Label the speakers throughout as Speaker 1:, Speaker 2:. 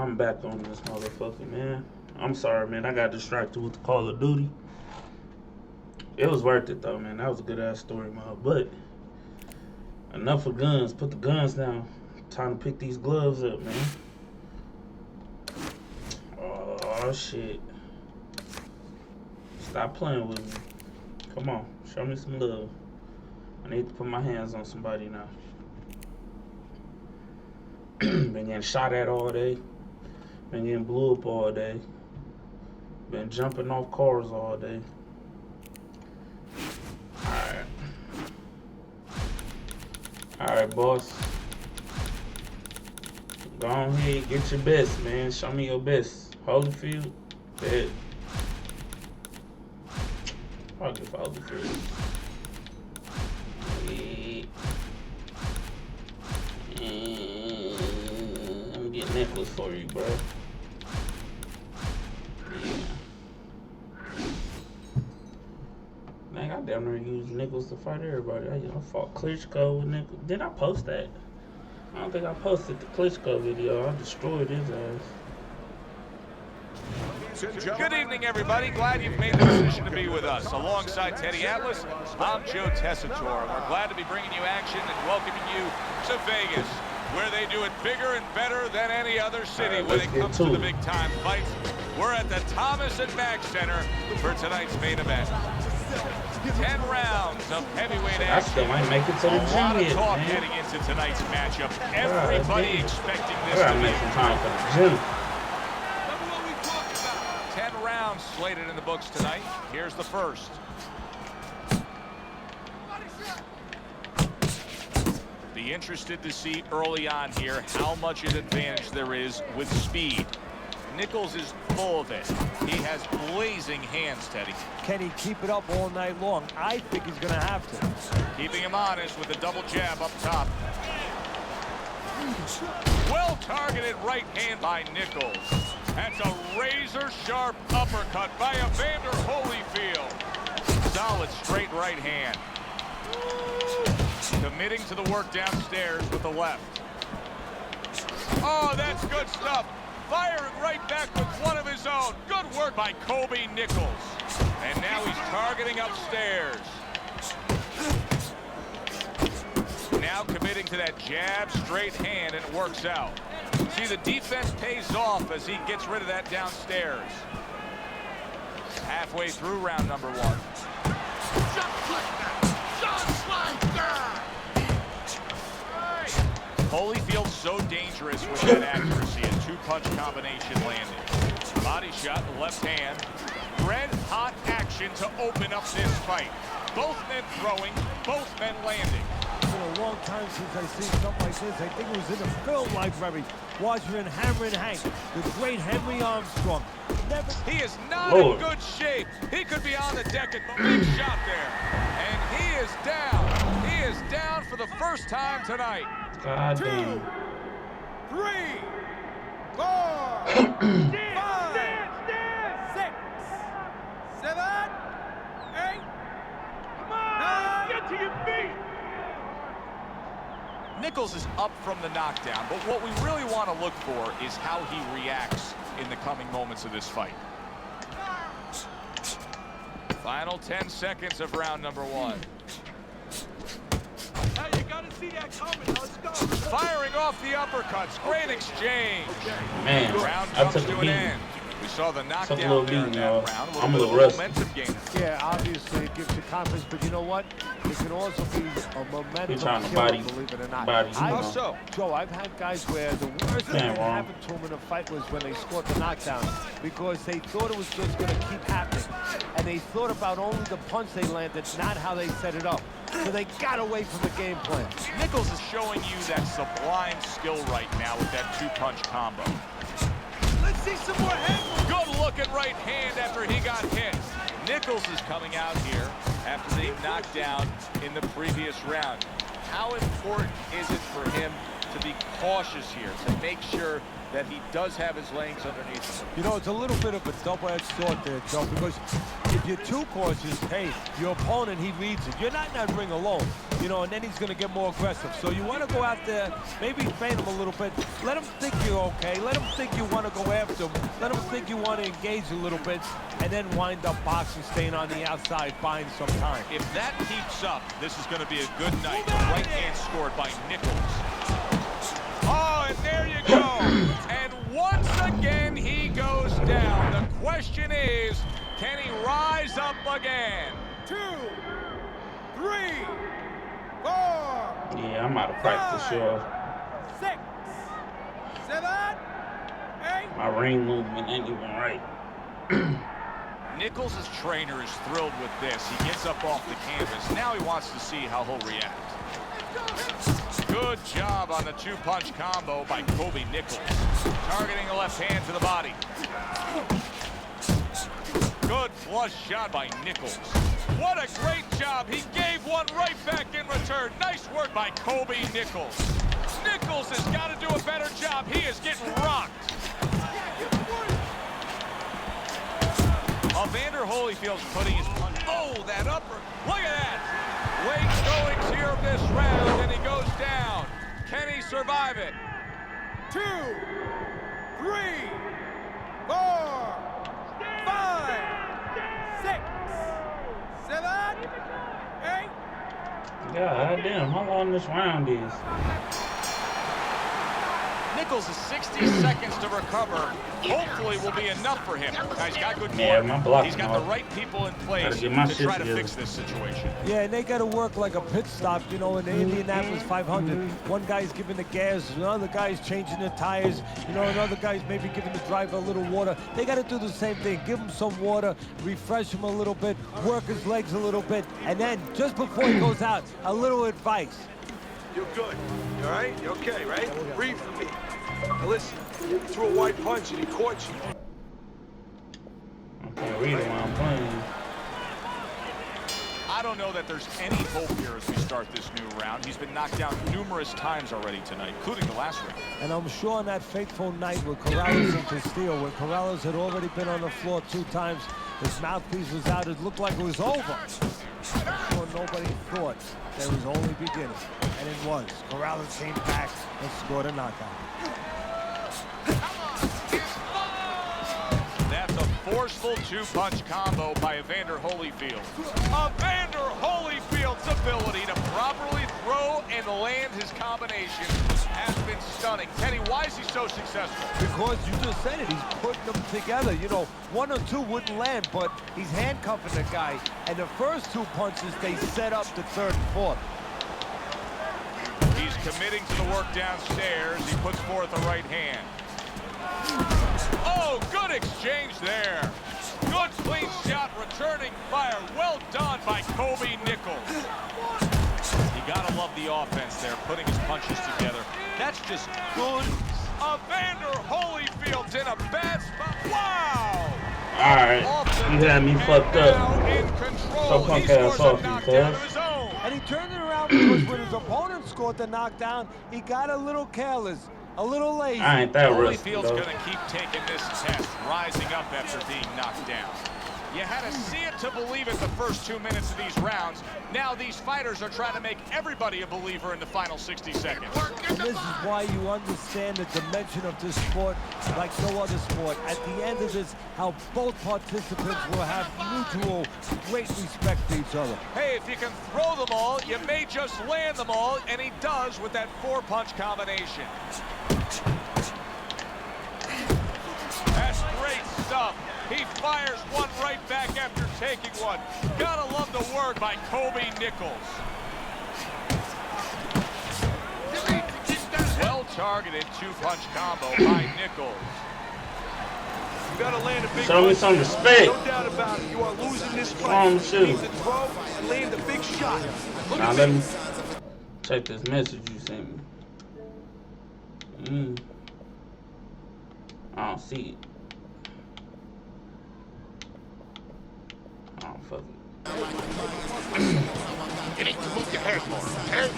Speaker 1: I'm back on this motherfucker, man. I'm sorry, man. I got distracted with the Call of Duty. It was worth it, though, man. That was a good-ass story mode. But enough of guns. Put the guns down. Time to pick these gloves up, man. Oh, shit. Stop playing with me. Come on. Show me some love. I need to put my hands on somebody now. Been getting shot at all day. Been getting blew up all day. Been jumping off cars all day. Alright. Alright, boss. Go on ahead, get your best, man. Show me your best. Holyfield. Bet. I'll give Holyfield. Let me get Nicholas for you, bro. Man, I damn near used Nichols to fight everybody. I fought Klitschko with Nichols. Did I post that? I don't think I posted the Klitschko video. I destroyed his ass.
Speaker 2: Good evening, everybody. Glad you've made the decision to be with us. Alongside Teddy Atlas, I'm Joe Tessitore. We're glad to be bringing you action and welcoming you to Vegas, where they do it bigger and better than any other city when it comes to the big-time fights. We're at the Thomas & Mack Center for tonight's main event. 10 rounds of heavyweight action.
Speaker 1: I still might make it to the gym.
Speaker 2: A lot of talk heading into tonight's matchup. Everybody expecting this to be.
Speaker 1: Make some time for the gym.
Speaker 2: 10 rounds slated in the books tonight. Here's the first. Be interested to see early on here how much an advantage there is with speed. Nichols is full of it. He has blazing hands, Teddy.
Speaker 3: Can he keep it up all night long? I think he's going to have to.
Speaker 2: Keeping him honest with a double jab up top. Well-targeted right hand by Nichols. That's a razor-sharp uppercut by Evander Holyfield. Solid straight right hand. Committing to the work downstairs with the left. Oh, that's good stuff. Firing right back with one of his own. Good work by Kobe Nichols. And now he's targeting upstairs. Now committing to that jab, straight hand, and it works out. See, the defense pays off as he gets rid of that downstairs. Halfway through round number one. Holyfield's so dangerous with that accuracy. A two-punch combination landed. Body shot, left hand. Red-hot action to open up this fight. Both men throwing, both men landing.
Speaker 3: It's been a long time since I've seen something like this. I think it was in the film library. Watching Hammer and Hank, the great Henry Armstrong.
Speaker 2: He is not in good shape. He could be on the deck at the big shot there. And he is down. He is down for the first time tonight.
Speaker 1: God
Speaker 2: 2,
Speaker 1: damn.
Speaker 2: 3, 4, 5, 6, 7, 8, 9. Get to your feet. Nichols is up from the knockdown, but what we really want to look for is how he reacts in the coming moments of this fight. Final 10 seconds of round number one. You gotta see that coming. Let's go. Firing off the uppercuts. Great exchange.
Speaker 1: Man,
Speaker 2: round
Speaker 1: I
Speaker 2: comes
Speaker 1: took
Speaker 2: to
Speaker 1: a
Speaker 2: an
Speaker 1: beating.
Speaker 2: end. We saw the knockdown
Speaker 1: Took a little
Speaker 2: there in
Speaker 1: beating,
Speaker 2: that
Speaker 1: y'all.
Speaker 2: round.
Speaker 1: I'm a little
Speaker 2: bit of
Speaker 1: rusty.
Speaker 2: momentum gainer.
Speaker 3: Yeah, obviously it gives you confidence, but you know what? It can also be a momentum
Speaker 1: trying to
Speaker 3: killer,
Speaker 1: body-
Speaker 3: believe it or not.
Speaker 1: body you,
Speaker 2: How so?
Speaker 3: Joe, I've had guys where the worst thing
Speaker 1: Damn,
Speaker 3: that
Speaker 1: Ron.
Speaker 3: happened to them in a fight was when they scored the knockdown, because they thought it was just going to keep happening. And they thought about only the punch they landed, not how they set it up. So they got away from the game plan.
Speaker 2: Nichols is showing you that sublime skill right now with that two-punch combo. Let's see some more head. Good-looking right hand after he got hit. Nichols is coming out here after being knocked down in the previous round. How important is it for him to be cautious here, to make sure that he does have his legs underneath him.
Speaker 3: You know, it's a little bit of a double-edged sword there, Joe, because if you're too cautious, hey, your opponent, he reads it. You're not in that ring alone, you know, and then he's going to get more aggressive. So you want to go out there, maybe feint him a little bit. Let him think you're okay. Let him think you want to go after him. Let him think you want to engage a little bit, and then wind up boxing, staying on the outside, buying some time.
Speaker 2: If that keeps up, this is going to be a good night. The right hand scored by Nichols. Oh, and there you go. And once again, he goes down. The question is, can he rise up again?
Speaker 4: 2, 3, 4.
Speaker 1: Yeah, I'm out of practice, y'all.
Speaker 4: 6, 7, 8.
Speaker 1: My ring movement ain't even right.
Speaker 2: Nichols' trainer is thrilled with this. He gets up off the canvas. Now he wants to see how he'll react. Good job on the two-punch combo by Kobe Nichols. Targeting the left hand to the body. Good flush shot by Nichols. What a great job. He gave one right back in return. Nice work by Kobe Nichols. Nichols has got to do a better job. He is getting rocked. Evander Holyfield's putting his punch. Oh, that upper. Look at that. Late goings here of this round, and he goes down. Can he survive it?
Speaker 4: 2, 3, 4, 5, 6, 7, 8.
Speaker 1: God damn, how long this round is?
Speaker 2: Nichols is 60 seconds to recover. Hopefully will be enough for him. Now, he's got good
Speaker 1: Yeah, my block
Speaker 2: He's got the right people in place to try to fix this situation.
Speaker 3: Yeah, and they got to work like a pit stop, you know, in the Indianapolis 500. One guy's giving the gas, another guy's changing the tires, you know, another guy's maybe giving the driver a little water. They got to do the same thing. Give him some water, refresh him a little bit, work his legs a little bit, and then just before he goes out, a little advice.
Speaker 5: You're good. You all right? You okay, right? Breathe for me. Now listen, you threw a wide punch and he caught you.
Speaker 1: I can't read it while I'm playing.
Speaker 2: I don't know that there's any hope here as we start this new round. He's been knocked down numerous times already tonight, including the last round.
Speaker 3: And I'm sure on that fateful night with Corrales and Castillo, where Corrales had already been on the floor 2 times, his mouthpiece was out, it looked like it was over. I'm sure nobody thought that it was only beginning, and it was. Corrales came back and scored a knockout.
Speaker 2: That's a forceful two-punch combo by Evander Holyfield. Evander Holyfield's ability to properly throw and land his combination has been stunning. Teddy, why is he so successful?
Speaker 3: Because you just said it, he's putting them together. You know, 1 or 2 wouldn't land, but he's handcuffing the guy. And the first 2 punches, they set up the 3rd and 4th.
Speaker 2: He's committing to the work downstairs. He puts forth a right hand. Oh, good exchange there. Good clean shot, returning fire. Well done by Kobe Nichols. You gotta love the offense there, putting his punches together. That's just good. Evander Holyfield's in a bad spot. Wow!
Speaker 1: Alright, you had me fucked up. So punk ass off, you cuz.
Speaker 3: And he turned it around because when his opponent scored the knockdown, he got a little careless, a little lazy.
Speaker 1: I ain't that risky,
Speaker 2: Holyfield's
Speaker 1: though.
Speaker 2: gonna keep taking this test, rising up after being knocked down. You had to see it to believe it the first 2 minutes of these rounds. Now these fighters are trying to make everybody a believer in the final 60 seconds.
Speaker 3: And this is why you understand the dimension of this sport like no other sport. At the end of this, how both participants will have mutual great respect for each other.
Speaker 2: Hey, if you can throw them all, you may just land them all, and he does with that 4-punch combination. That's great stuff. He fires one right back after taking one. Gotta love the work by Kobe Nichols. Well-targeted 2-punch combo by Nichols.
Speaker 5: You gotta land a big
Speaker 1: Show me
Speaker 5: punch.
Speaker 1: some respect.
Speaker 5: No doubt about it. You are losing this
Speaker 1: Come
Speaker 5: fight.
Speaker 1: on,
Speaker 5: You
Speaker 1: shoot.
Speaker 5: need to throw and land a big shot. Look
Speaker 1: Now
Speaker 5: at
Speaker 1: let
Speaker 5: me.
Speaker 1: me check this message you sent me. I don't see it. Oh, fuck it.
Speaker 6: You need to move your head more, okay?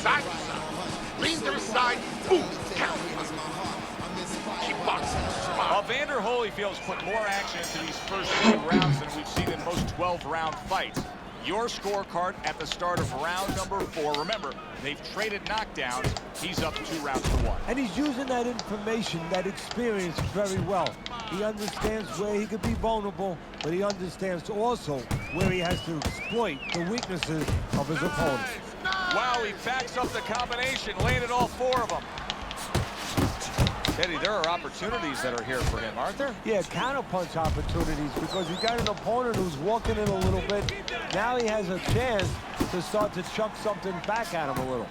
Speaker 6: Side to side. Lean to the side. Boom. Count. She boxes smart.
Speaker 2: Evander Holyfield's put more action into these first 2 rounds than we've seen in most 12-round fights. Your scorecard at the start of round number 4. Remember, they've traded knockdowns. He's up 2 rounds to 1.
Speaker 3: And he's using that information, that experience very well. He understands where he could be vulnerable, but he understands also where he has to exploit the weaknesses of his opponent.
Speaker 2: Wow, he backs up the combination, landed all 4 of them. Teddy, there are opportunities that are here for him, aren't there?
Speaker 3: Yeah, counterpunch opportunities, because he's got an opponent who's walking in a little bit. Now he has a chance to start to chuck something back at him a little.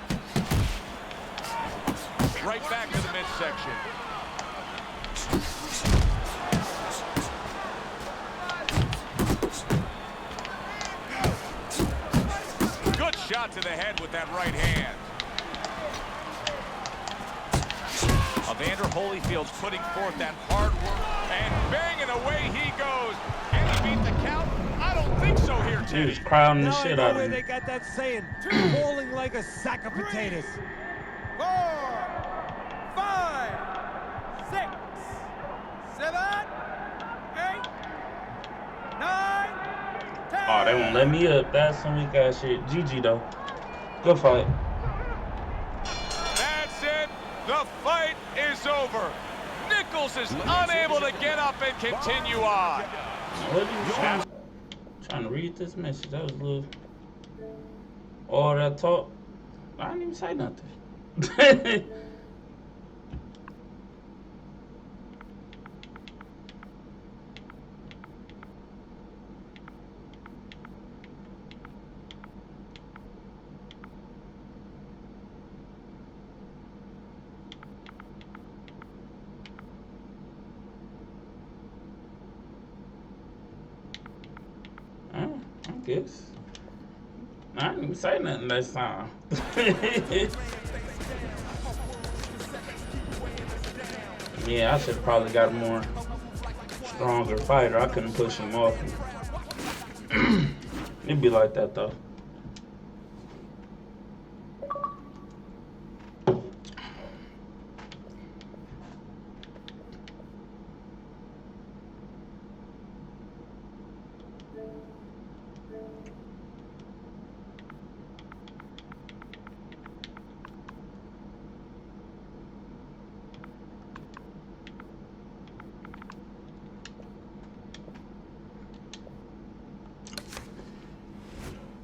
Speaker 2: Right back to the midsection. Good shot to the head with that right hand. Evander Holyfield's putting forth that hard work, and banging away he goes. Can he beat the count? I don't think so here,
Speaker 1: He
Speaker 2: Teddy.
Speaker 1: was crowding the
Speaker 3: Now I
Speaker 1: shit
Speaker 3: know
Speaker 1: out of
Speaker 3: where
Speaker 1: him.
Speaker 3: they got that saying, falling like a sack of potatoes.
Speaker 4: 4, 5, 6, 7, 8, 9, 10.
Speaker 1: Oh, they won't let me up. That's some weak ass shit. GG though. Good fight.
Speaker 2: That's it. The fight is over. Nichols is unable to get up and continue on.
Speaker 1: What are you trying to read this message? That was a little. All that talk. I didn't even say nothing. I guess. I didn't even say nothing this time. Yeah, I should have probably got a more stronger fighter. I couldn't push him off. It'd be like that though.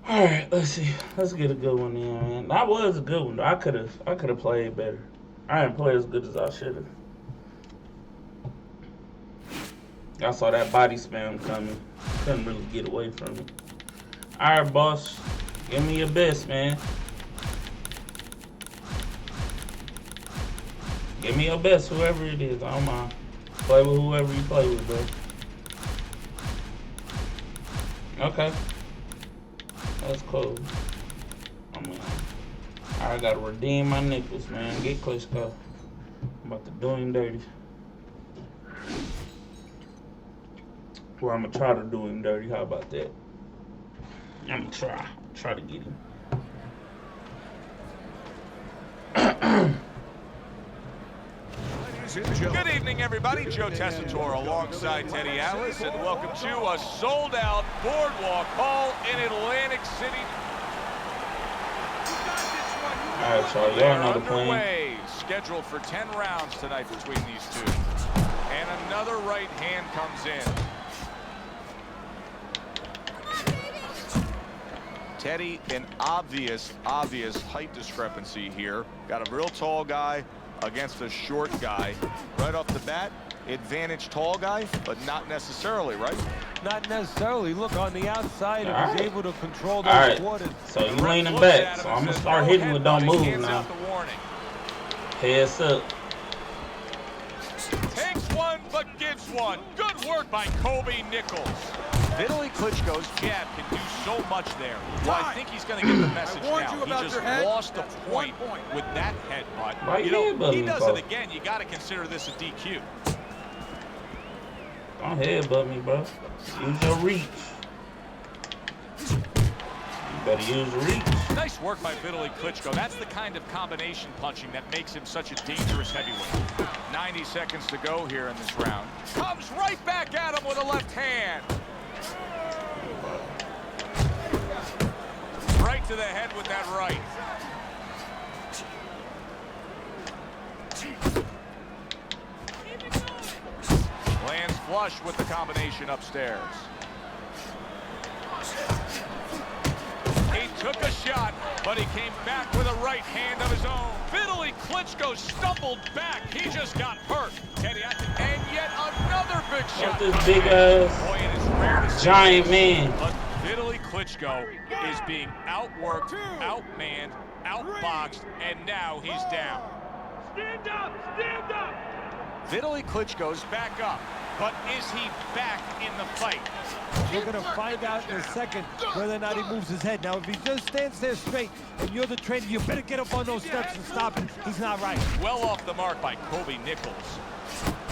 Speaker 1: All right, let's see. Let's get a good one in, man. That was a good one. I could have played better. I didn't play as good as I should have. I saw that body spam coming. Couldn't really get away from it. All right, boss. Give me your best, man. Give me your best, whoever it is. I don't mind. Play with whoever you play with, bro. Okay. That's cool. I mean, I gotta redeem my Nichols, man. Get Klitschko. I'm about to do him dirty. Well, I'm gonna try to do him dirty. How about that? I'm gonna try to get him.
Speaker 2: Good evening, everybody. Joe Tessitore alongside Teddy Atlas, and welcome to a sold-out Boardwalk Hall in Atlantic City.
Speaker 1: All right, y'all. Y'all know the plan.
Speaker 2: Underway, scheduled for 10 rounds tonight between these two. And another right hand comes in. Teddy, an obvious height discrepancy here. Got a real tall guy against a short guy. Right off the bat, advantage tall guy, but not necessarily, right?
Speaker 3: Not necessarily. Look, on the outside, if he's able to control those
Speaker 1: All right.
Speaker 3: quarters.
Speaker 1: So you leaning back. So I'm gonna start hitting with don't move now. Heads up.
Speaker 2: Takes one, but gives one. Good work by Kobe Nichols. Vitaly Klitschko's jab can do so much there. Well, I think he's going to get the message now. He just lost a point with that headbutt.
Speaker 1: Why
Speaker 2: You know, he does
Speaker 1: headbutting,
Speaker 2: it again. You got to consider this a DQ.
Speaker 1: Don't headbutt me, bro. Use your reach. You Better use the reach.
Speaker 2: Nice work by Vitaly Klitschko. That's the kind of combination punching that makes him such a dangerous heavyweight. 90 seconds to go here in this round. Comes right back at him with a left hand. Right to the head with that right. Lands flush with the combination upstairs. He took a shot, but he came back with a right hand of his own. Vitaly Klitschko stumbled back. He just got hurt. Teddy, and yet another big shot.
Speaker 1: This big ass giant man.
Speaker 2: But Vitaly Klitschko is being outworked, outmanned, outboxed, and now he's down.
Speaker 4: Stand up! Stand up!
Speaker 2: Vitaly Klitschko's back up, but is he back in the fight?
Speaker 3: We're going to find out in a second whether or not he moves his head. Now, if he just stands there straight and you're the trainer, you better get up on those steps and stop it. He's not right.
Speaker 2: Well off the mark by Kobe Nichols.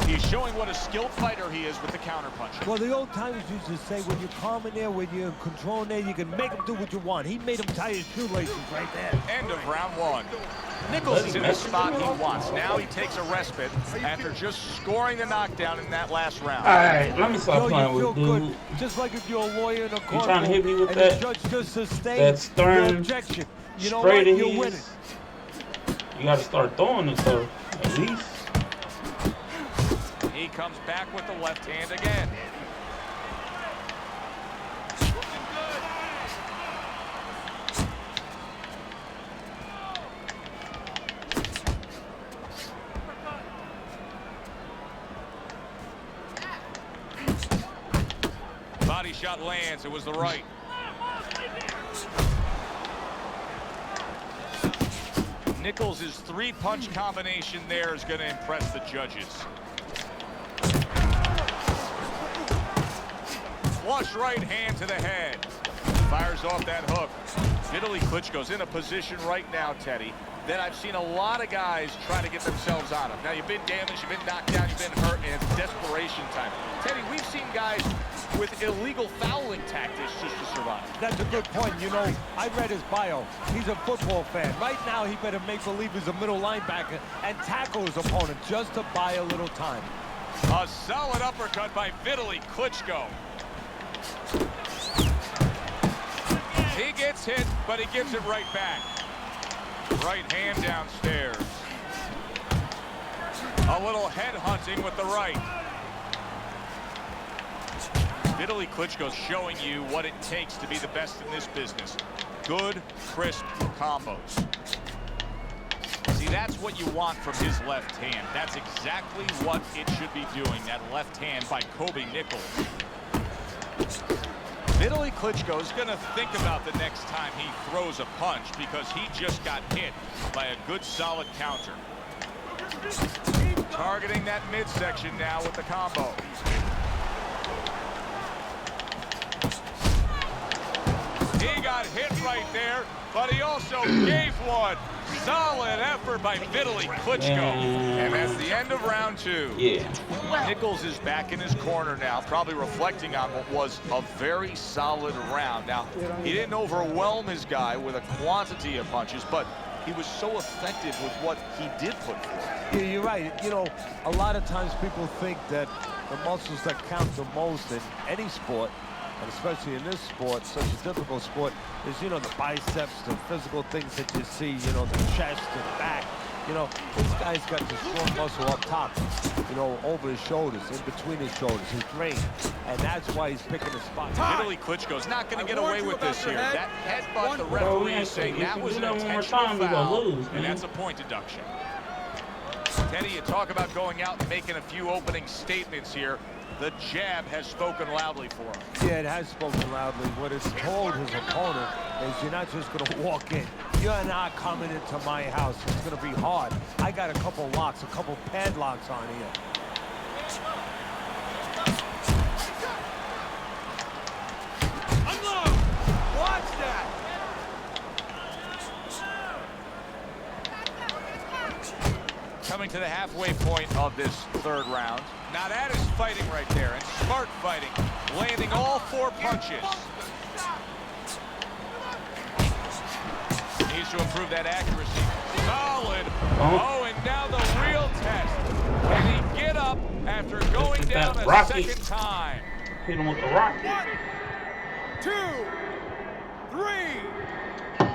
Speaker 2: He's showing what a skilled fighter he is with the counterpunching.
Speaker 3: Well, the old timers used to say when you're calm in there, when you're controlling there, you can make him do what you want. He made him tie his shoelaces right there.
Speaker 2: End of round one. Nichols is in the spot he wants. Now he takes a respite after just scoring the knockdown in that last round.
Speaker 1: All right, let me stop playing with dude.
Speaker 3: Good. Just like if you're a lawyer in a court,
Speaker 1: trying to hit me with
Speaker 3: and
Speaker 1: that?
Speaker 3: the judge just sustained
Speaker 1: That stern,
Speaker 3: your objection. You know
Speaker 1: straight
Speaker 3: what?
Speaker 1: in
Speaker 3: You're
Speaker 1: his.
Speaker 3: winning.
Speaker 1: You got to start throwing it though, at least.
Speaker 2: He comes back with the left hand again. Body shot lands. It was the right. Nichols' three-punch combination there is going to impress the judges. Flush right hand to the head. Fires off that hook. Vitaly Klitschko's in a position right now, Teddy, that I've seen a lot of guys try to get themselves out of. Now, you've been damaged, you've been knocked down, you've been hurt, and it's desperation time. Teddy, we've seen guys with illegal fouling tactics just to survive.
Speaker 3: That's a good point. You know, I read his bio. He's a football fan. Right now, he better make believe he's a middle linebacker and tackle his opponent just to buy a little time.
Speaker 2: A solid uppercut by Vitaly Klitschko. He gets hit, but he gives it right back. Right hand downstairs. A little head hunting with the right. Vitaly Klitschko's showing you what it takes to be the best in this business. Good, crisp combos. See, that's what you want from his left hand. That's exactly what it should be doing, that left hand by Kobe Nichols. Vitaly Klitschko is going to think about the next time he throws a punch because he just got hit by a good, solid counter. Targeting that midsection now with the combo. He got hit right there, but he also gave one. Solid effort by Vitaly Klitschko. And that's the end of round two.
Speaker 1: Yeah.
Speaker 2: Nichols is back in his corner now, probably reflecting on what was a very solid round. Now, he didn't overwhelm his guy with a quantity of punches, but he was so effective with what he did put forth.
Speaker 3: Yeah, you're right. You know, a lot of times people think that the muscles that count the most in any sport, and especially in this sport, such a difficult sport, is, you know, the biceps, the physical things that you see, you know, the chest and back. You know, this guy's got the strong muscle up top, you know, over his shoulders, in between his shoulders, his brain, and that's why he's picking the spot.
Speaker 2: Vitaly Klitschko's not going to get away with this here. That headbutt, the referee is saying that was an intentional foul, and that's a point deduction. Teddy, you talk about going out and making a few opening statements here. The jab has spoken loudly for him.
Speaker 3: Yeah, it has spoken loudly. What it's told his opponent is you're not just going to walk in. You're not coming into my house. It's going to be hard. I got a couple locks, a couple padlocks on here.
Speaker 4: Unload! Watch that!
Speaker 2: Coming to the halfway point of this third round. Now that is fighting right there, and smart fighting, landing all four punches. Needs to improve that accuracy. Solid. Oh, and now the real test. Can he get up after going down a second time?
Speaker 1: Hit him with the rocket.
Speaker 4: 1, 2, 3, 4,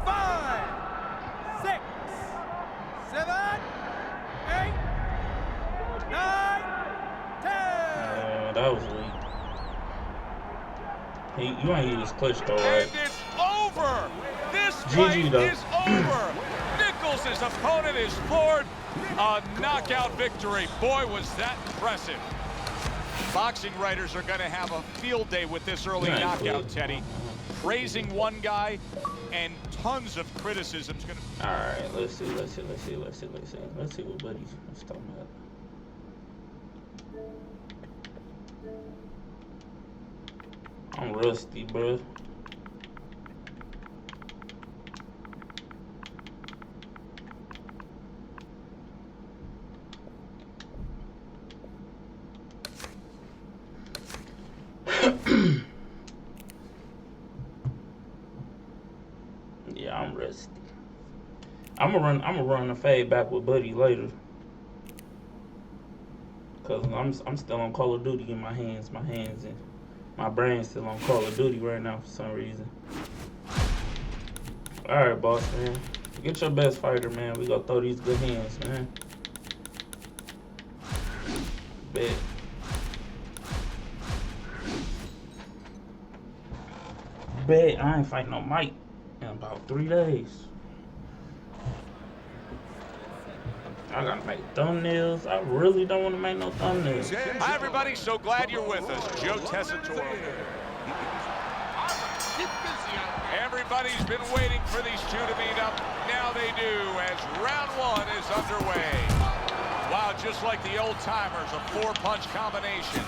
Speaker 4: 5, 6, 7, 8, 9, 10.
Speaker 1: That was weak. You ain't use clutch though, right?
Speaker 2: And it's over. This
Speaker 1: GG
Speaker 2: fight
Speaker 1: though.
Speaker 2: is over. Nichols' opponent is floored. A knockout victory. Boy, was that impressive. Boxing writers are going to have a field day with this early knockout, Teddy. Praising one guy and tons of criticism's going to...
Speaker 1: All right, let's see what Buddy's talking about. I'm rusty, bro. Yeah, I'm rusty. I'm gonna run a fade back with Buddy later. Cause I'm still on Call of Duty in my hands and my brain's still on Call of Duty right now for some reason. Alright, boss man. Get your best fighter, man. We gonna throw these good hands, man. Bet. Bet I ain't fighting no Mike in about 3 days. I gotta make thumbnails. I really don't want to make no thumbnails.
Speaker 2: Hi, everybody. So glad you're with us. Joe Tessitore. Everybody's been waiting for these two to meet up. Now they do as round one is underway. Wow, just like the old timers, a 4-punch combination.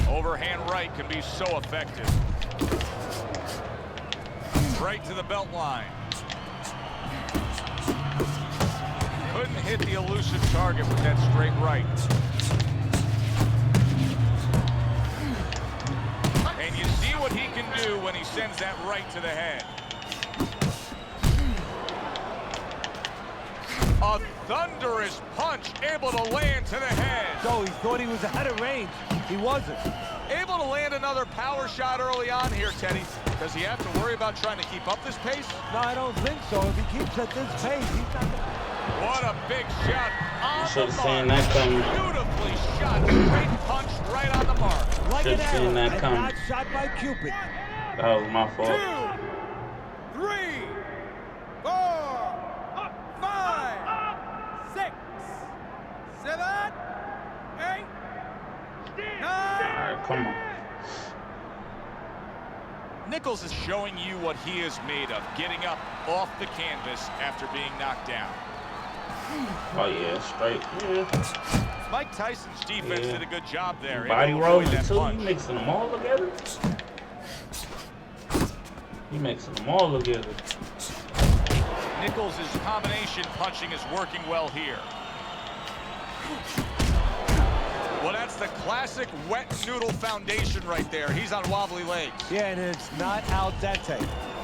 Speaker 2: Overhand right can be so effective. Right to the belt line. Couldn't hit the elusive target with that straight right. And you see what he can do when he sends that right to the head. A thunderous punch able to land to the head.
Speaker 3: So he thought he was out of range. He wasn't.
Speaker 2: Able to land another power shot early on here, Teddy. Does he have to worry about trying to keep up this pace?
Speaker 3: No, I don't think so. If he keeps at this pace, he's not gonna...
Speaker 2: What a big shot on
Speaker 1: Should've
Speaker 2: the
Speaker 1: seen
Speaker 2: mark.
Speaker 1: that coming.
Speaker 2: Beautifully shot. Straight punch right on the mark.
Speaker 3: Like an
Speaker 1: Should've seen
Speaker 3: arrow,
Speaker 1: that
Speaker 3: and
Speaker 1: coming.
Speaker 3: not shot by Cupid.
Speaker 1: That was my fault.
Speaker 4: 2, 3, 4, 5, 6, 7, 8, 9.
Speaker 1: Alright, come on.
Speaker 2: Nichols is showing you what he is made of, getting up off the canvas after being knocked down.
Speaker 1: Oh yeah, straight. Yeah.
Speaker 2: Mike Tyson's defense did a good job there.
Speaker 1: Body
Speaker 2: able to
Speaker 1: rolling
Speaker 2: avoid that
Speaker 1: too. You
Speaker 2: punch.
Speaker 1: mixing them all together? You mixing them all together.
Speaker 2: Nichols' combination punching is working well here. Well, that's the classic wet noodle foundation right there. He's on wobbly legs.
Speaker 3: Yeah, and it's not al dente.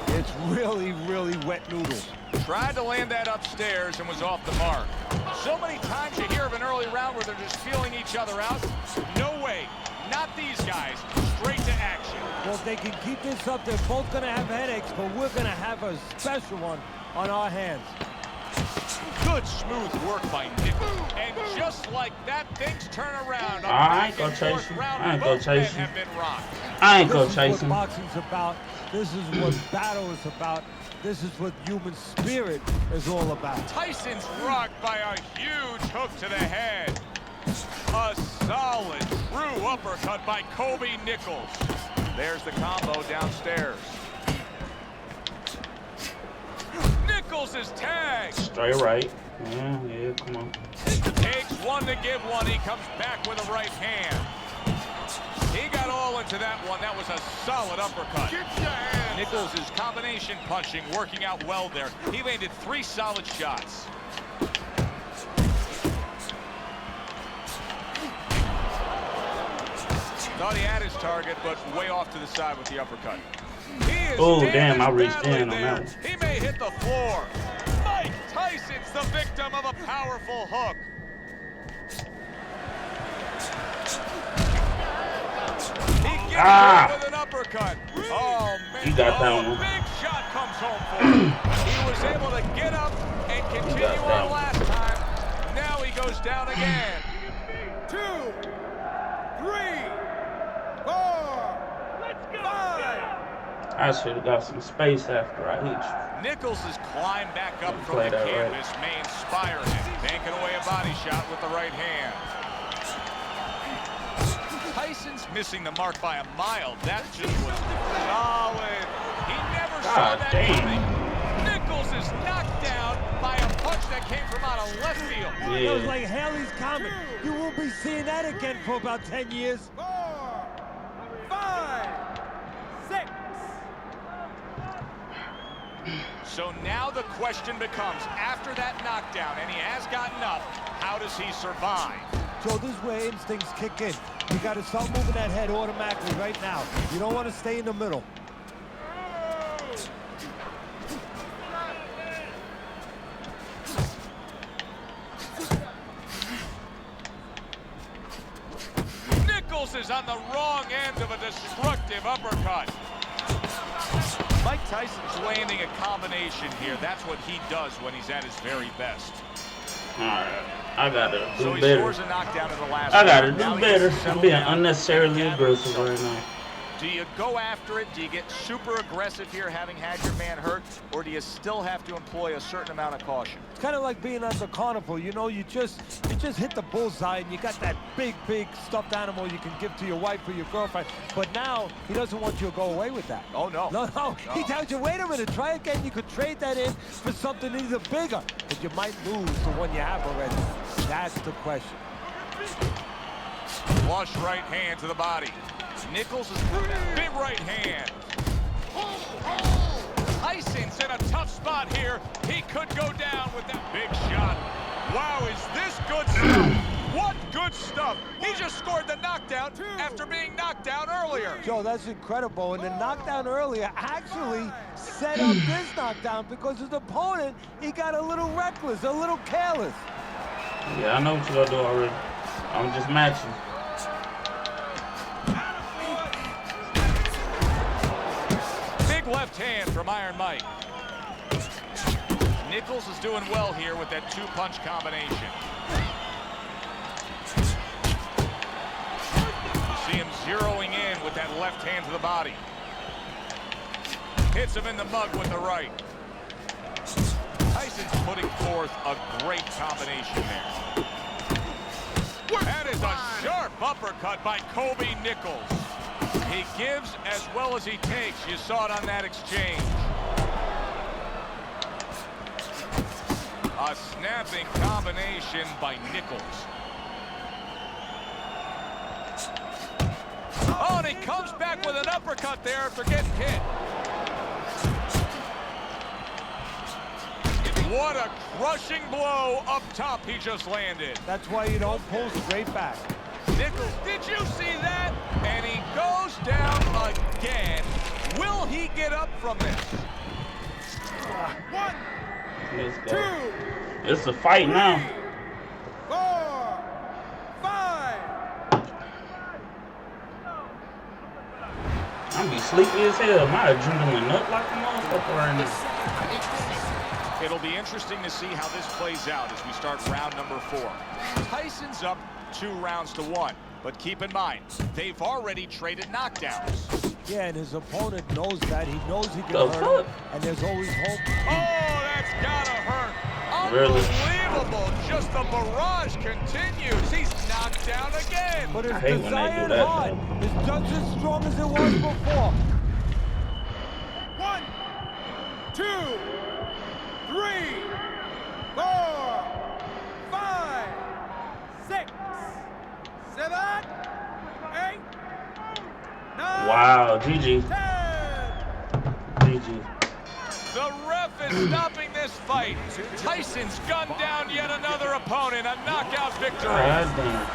Speaker 3: It's really, really wet noodles.
Speaker 2: Tried to land that upstairs and was off the mark. So many times you hear of an early round where they're just feeling each other out. No way. Not these guys. Straight to action.
Speaker 3: Well, if they can keep this up, they're both going to have headaches, but we're going to have a special one on our hands.
Speaker 2: Good smooth work by Nichols. And just like that, things turn around.
Speaker 1: I ain't gonna chase you. I ain't gonna chase you.
Speaker 2: Have been rocked.
Speaker 1: I ain't gonna
Speaker 3: This
Speaker 1: chase
Speaker 3: is
Speaker 1: him.
Speaker 3: what boxing's about. This is what battle is about. This is what human spirit is all about.
Speaker 2: Tyson's rocked by a huge hook to the head. A solid, true uppercut by Kobe Nichols. There's the combo downstairs. Nichols is tagged.
Speaker 1: Straight right. Yeah, come on.
Speaker 2: Takes one to give one. He comes back with a right hand. He got all into that one. That was a solid uppercut. Nichols' combination punching working out well there. He landed 3 solid shots. Thought he had his target, but way off to the side with the uppercut.
Speaker 1: Oh, damn, I reached in on that one.
Speaker 2: He may hit the floor. Mike Tyson's the victim of a powerful hook. He gets him with an uppercut. Oh, man.
Speaker 1: You got that one.
Speaker 2: Big shot comes home for him. He was able to get up and continue on last time. Now he goes down again.
Speaker 4: 2, 3, 4, 5.
Speaker 1: I should have got some space after I hit you.
Speaker 2: Nichols has climbed back up from the canvas, may inspire him. Banking away a body shot with the right hand. Tyson's missing the mark by a mile. That just was solid. He never saw that coming. Nichols is knocked down by a punch that came from out of left field.
Speaker 3: It was like Haley's comment. You won't be seeing that again for about 10 years.
Speaker 4: 4, 5, 6.
Speaker 2: So now the question becomes, after that knockdown, and he has gotten up, how does he survive?
Speaker 3: So this is where instincts kick in. You got to start moving that head automatically right now. You don't want to stay in the middle.
Speaker 2: Nichols is on the wrong end of a destructive uppercut. Mike Tyson's landing a combination here. That's what he does when he's at his very best.
Speaker 1: All right, I gotta do
Speaker 2: So he
Speaker 1: better.
Speaker 2: scores a knockdown in the last
Speaker 1: I gotta
Speaker 2: round.
Speaker 1: do
Speaker 2: Now he
Speaker 1: better.
Speaker 2: gets to
Speaker 1: I'm
Speaker 2: settle
Speaker 1: being
Speaker 2: down
Speaker 1: unnecessarily
Speaker 2: and
Speaker 1: aggressive
Speaker 2: gather
Speaker 1: right now.
Speaker 2: Do you go after it? Do you get super aggressive here, having had your man hurt? Or do you still have to employ a certain amount of caution?
Speaker 3: It's kind of like being at the carnival. You know, you just hit the bullseye and you got that big stuffed animal you can give to your wife or your girlfriend. But now he doesn't want you to go away with that.
Speaker 2: Oh, no.
Speaker 3: No. He tells you, wait a minute, try again. You could trade that in for something either bigger, but you might lose the one you have already. That's the question.
Speaker 2: Flush right hand to the body. Nichols is big right hand. Tyson's in a tough spot here. He could go down with that big shot. Wow, is this good stuff? What good stuff. He just scored the knockdown after being knocked down earlier.
Speaker 3: Joe, that's incredible. And the knockdown earlier actually set up this knockdown because his opponent, he got a little reckless, a little careless.
Speaker 1: Yeah, I know what you're gonna do already. I'm just matching.
Speaker 2: Left hand from Iron Mike. Nichols is doing well here with that two-punch combination. You see him zeroing in with that left hand to the body. Hits him in the mug with the right. Tyson's putting forth a great combination there. That is a sharp uppercut by Kobe Nichols. He gives as well as he takes. You saw it on that exchange. A snapping combination by Nichols. Oh, and he comes back with an uppercut there after getting hit. What a crushing blow up top he just landed.
Speaker 3: That's why you don't pull straight back.
Speaker 2: Nichols, did you see that? And he goes down again. Will he get up from this?
Speaker 4: 1,
Speaker 1: Let's
Speaker 4: 2,
Speaker 1: go. It's a fight now.
Speaker 4: 4, 5.
Speaker 1: I'm be sleepy as hell. My adrenaline up like a motherfucker right now.
Speaker 2: It'll be interesting to see how this plays out as we start round number 4. Tyson's up 2 rounds to 1. But keep in mind, they've already traded knockdowns.
Speaker 3: Yeah, and his opponent knows that. He knows he can
Speaker 1: The
Speaker 3: hurt
Speaker 1: fuck?
Speaker 3: him, and there's always hope.
Speaker 2: Oh, that's gotta hurt.
Speaker 1: Really?
Speaker 2: Unbelievable. Just the barrage continues. He's knocked down again.
Speaker 3: But his
Speaker 1: I hate when they do
Speaker 3: desired
Speaker 1: that,
Speaker 3: heart is just as strong as it was before.
Speaker 4: 1, 2, 3, 4, 5, 6, 7, 8, 9.
Speaker 1: Wow, GG.
Speaker 4: 10.
Speaker 1: GG.
Speaker 2: The ref is stopping this fight. Tyson's gunned down yet another opponent. A knockout victory.
Speaker 1: God damn.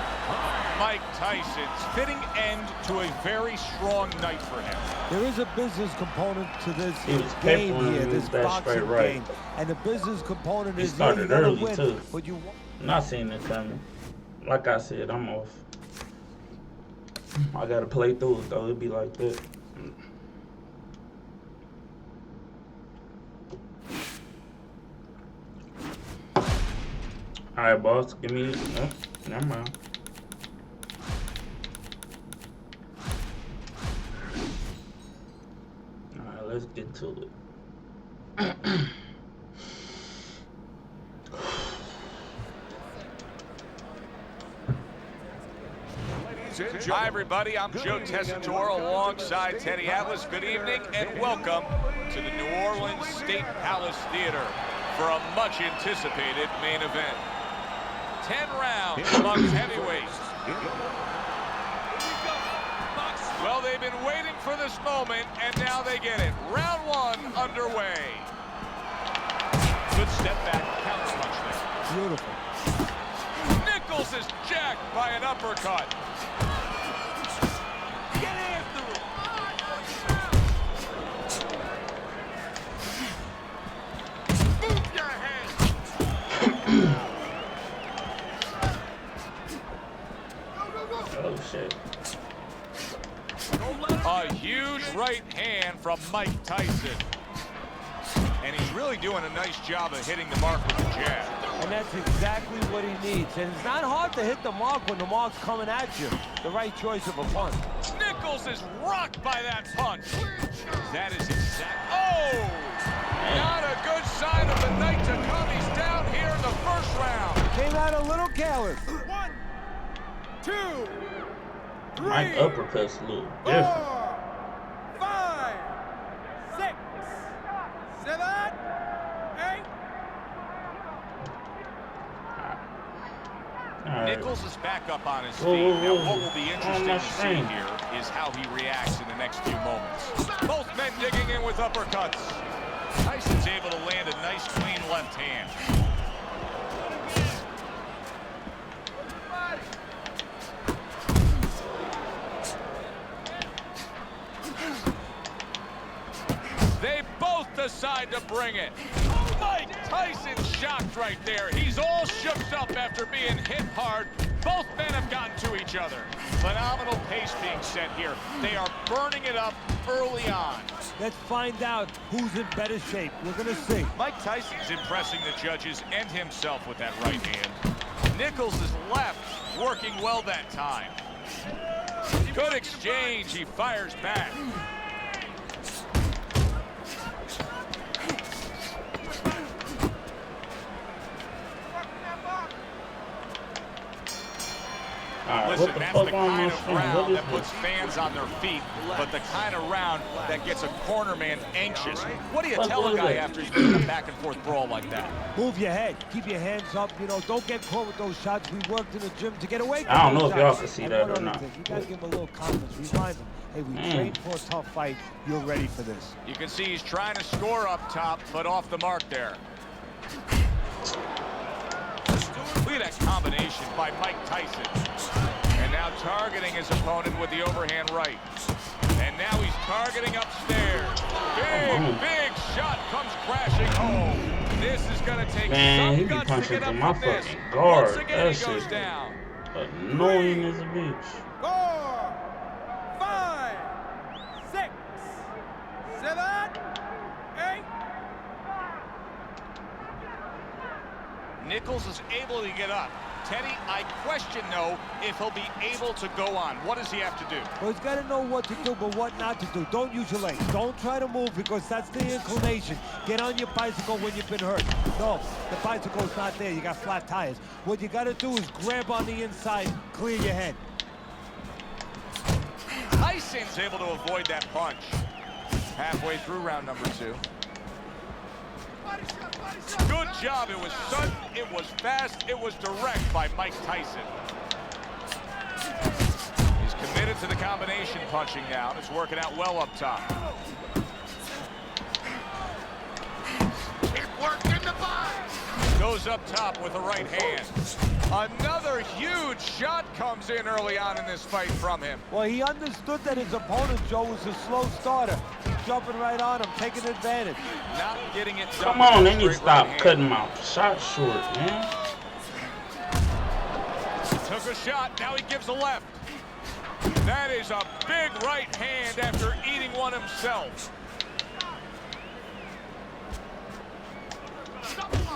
Speaker 2: Mike Tyson's fitting end to a very strong night for him.
Speaker 3: There is a business component to this
Speaker 1: He was
Speaker 3: game
Speaker 1: peppering
Speaker 3: here,
Speaker 1: him
Speaker 3: this
Speaker 1: with that
Speaker 3: boxing
Speaker 1: straight right.
Speaker 3: game. And the business component
Speaker 1: He
Speaker 3: is yeah, you
Speaker 1: started
Speaker 3: gotta
Speaker 1: early,
Speaker 3: win,
Speaker 1: too.
Speaker 3: but you
Speaker 1: Not seeing it coming. Like I said, I'm off. I gotta play through it though. It'd be like that. Alright, boss. Give me. No, never mind. Alright, let's get to it.
Speaker 2: Hi, everybody. I'm Joe Tessitore alongside Teddy Atlas. Good evening and welcome to the New Orleans State Palace Theater for a much-anticipated main event. 10 rounds amongst heavyweights. Well, they've been waiting for this moment, and now they get it. Round 1 underway. Good step back, counter punch there.
Speaker 3: beautiful.
Speaker 2: Nichols is jacked by an uppercut. Get after him. Move your head.
Speaker 1: Oh shit.
Speaker 2: A huge right hand from Mike Tyson. And he's really doing a nice job of hitting the mark with the jab.
Speaker 3: And that's exactly what he needs. And it's not hard to hit the mark when the mark's coming at you. The right choice of a punch.
Speaker 2: Nichols is rocked by that punch. That is exact. Oh! Not a good sign of the night to come. He's down here in the first round.
Speaker 3: Came out a little careless.
Speaker 4: 1, 2, 3,
Speaker 1: Mike uppercuts a little
Speaker 4: 4,
Speaker 1: different.
Speaker 4: 5, 6, 7, 8.
Speaker 1: All right.
Speaker 2: Nichols is back up on his feet.
Speaker 1: Whoa, whoa,
Speaker 2: Now,
Speaker 1: whoa.
Speaker 2: what will be interesting
Speaker 1: my
Speaker 2: to see
Speaker 1: screen.
Speaker 2: here is how he reacts in the next few moments. Both men digging in with uppercuts. Tyson's able to land a nice, clean left hand. They both decide to bring it. Mike Tyson's shocked right there. He's all shook up after being hit hard. Both men have gotten to each other. Phenomenal pace being set here. They are burning it up early on.
Speaker 3: Let's find out who's in better shape. We're going to see.
Speaker 2: Mike Tyson's impressing the judges and himself with that right hand. Nichols is left, working well that time. Good exchange. He fires back.
Speaker 1: All right,
Speaker 2: Listen,
Speaker 1: what the
Speaker 2: that's
Speaker 1: fuck
Speaker 2: the
Speaker 1: on
Speaker 2: kind
Speaker 1: my
Speaker 2: of
Speaker 1: screen?
Speaker 2: round
Speaker 1: What is
Speaker 2: that puts
Speaker 1: this?
Speaker 2: fans on their feet, but the kind of round that gets a corner man anxious. What do you
Speaker 1: What
Speaker 2: tell a
Speaker 1: is
Speaker 2: guy
Speaker 1: it?
Speaker 2: after he's been in a back-and-forth brawl like that?
Speaker 3: Move your head. Keep your hands up. You know, don't get caught with those shots. We worked in the gym to get away from
Speaker 1: I don't
Speaker 3: those
Speaker 1: know if y'all
Speaker 3: shots.
Speaker 1: can see
Speaker 3: And
Speaker 1: that
Speaker 3: one
Speaker 1: or
Speaker 3: other
Speaker 1: not.
Speaker 3: thing, you got to give him a little confidence. Remind him, hey, we trained for a tough fight. You're ready for this.
Speaker 2: You can see he's trying to score up top, but off the mark there. Look at that combination by Mike Tyson. And now targeting his opponent with the overhand right. And now he's targeting upstairs. Big shot comes crashing home. This is going to take
Speaker 1: Man, he
Speaker 2: some
Speaker 1: be
Speaker 2: guts to
Speaker 1: punching
Speaker 2: get up
Speaker 1: through my
Speaker 2: from this.
Speaker 1: fucking guard.
Speaker 2: Once again,
Speaker 1: That
Speaker 2: he goes
Speaker 1: shit
Speaker 2: down.
Speaker 1: annoying as a bitch.
Speaker 4: 4, 5, 6, 7, 8.
Speaker 2: Nichols is able to get up. Teddy, I question, though, if he'll be able to go on. What does he have to do?
Speaker 3: Well, he's got to know what to do, but what not to do. Don't use your legs. Don't try to move because that's the inclination. Get on your bicycle when you've been hurt. No, the bicycle's not there. You got flat tires. What you got to do is grab on the inside, clear your head.
Speaker 2: Tyson's able to avoid that punch. Halfway through round number 2. Good job. It was sudden, it was fast, it was direct by Mike Tyson. He's committed to the combination punching now. It's working out well up top. Goes up top with a right hand. Another huge shot comes in early on in this fight from him.
Speaker 3: Well, he understood that his opponent, Joe, was a slow starter. He's jumping right on him, taking advantage.
Speaker 2: Not getting it done.
Speaker 1: Come on, they need to stop cutting him out. Shot short, man.
Speaker 2: Took a shot, now he gives a left. That is a big right hand after eating one himself.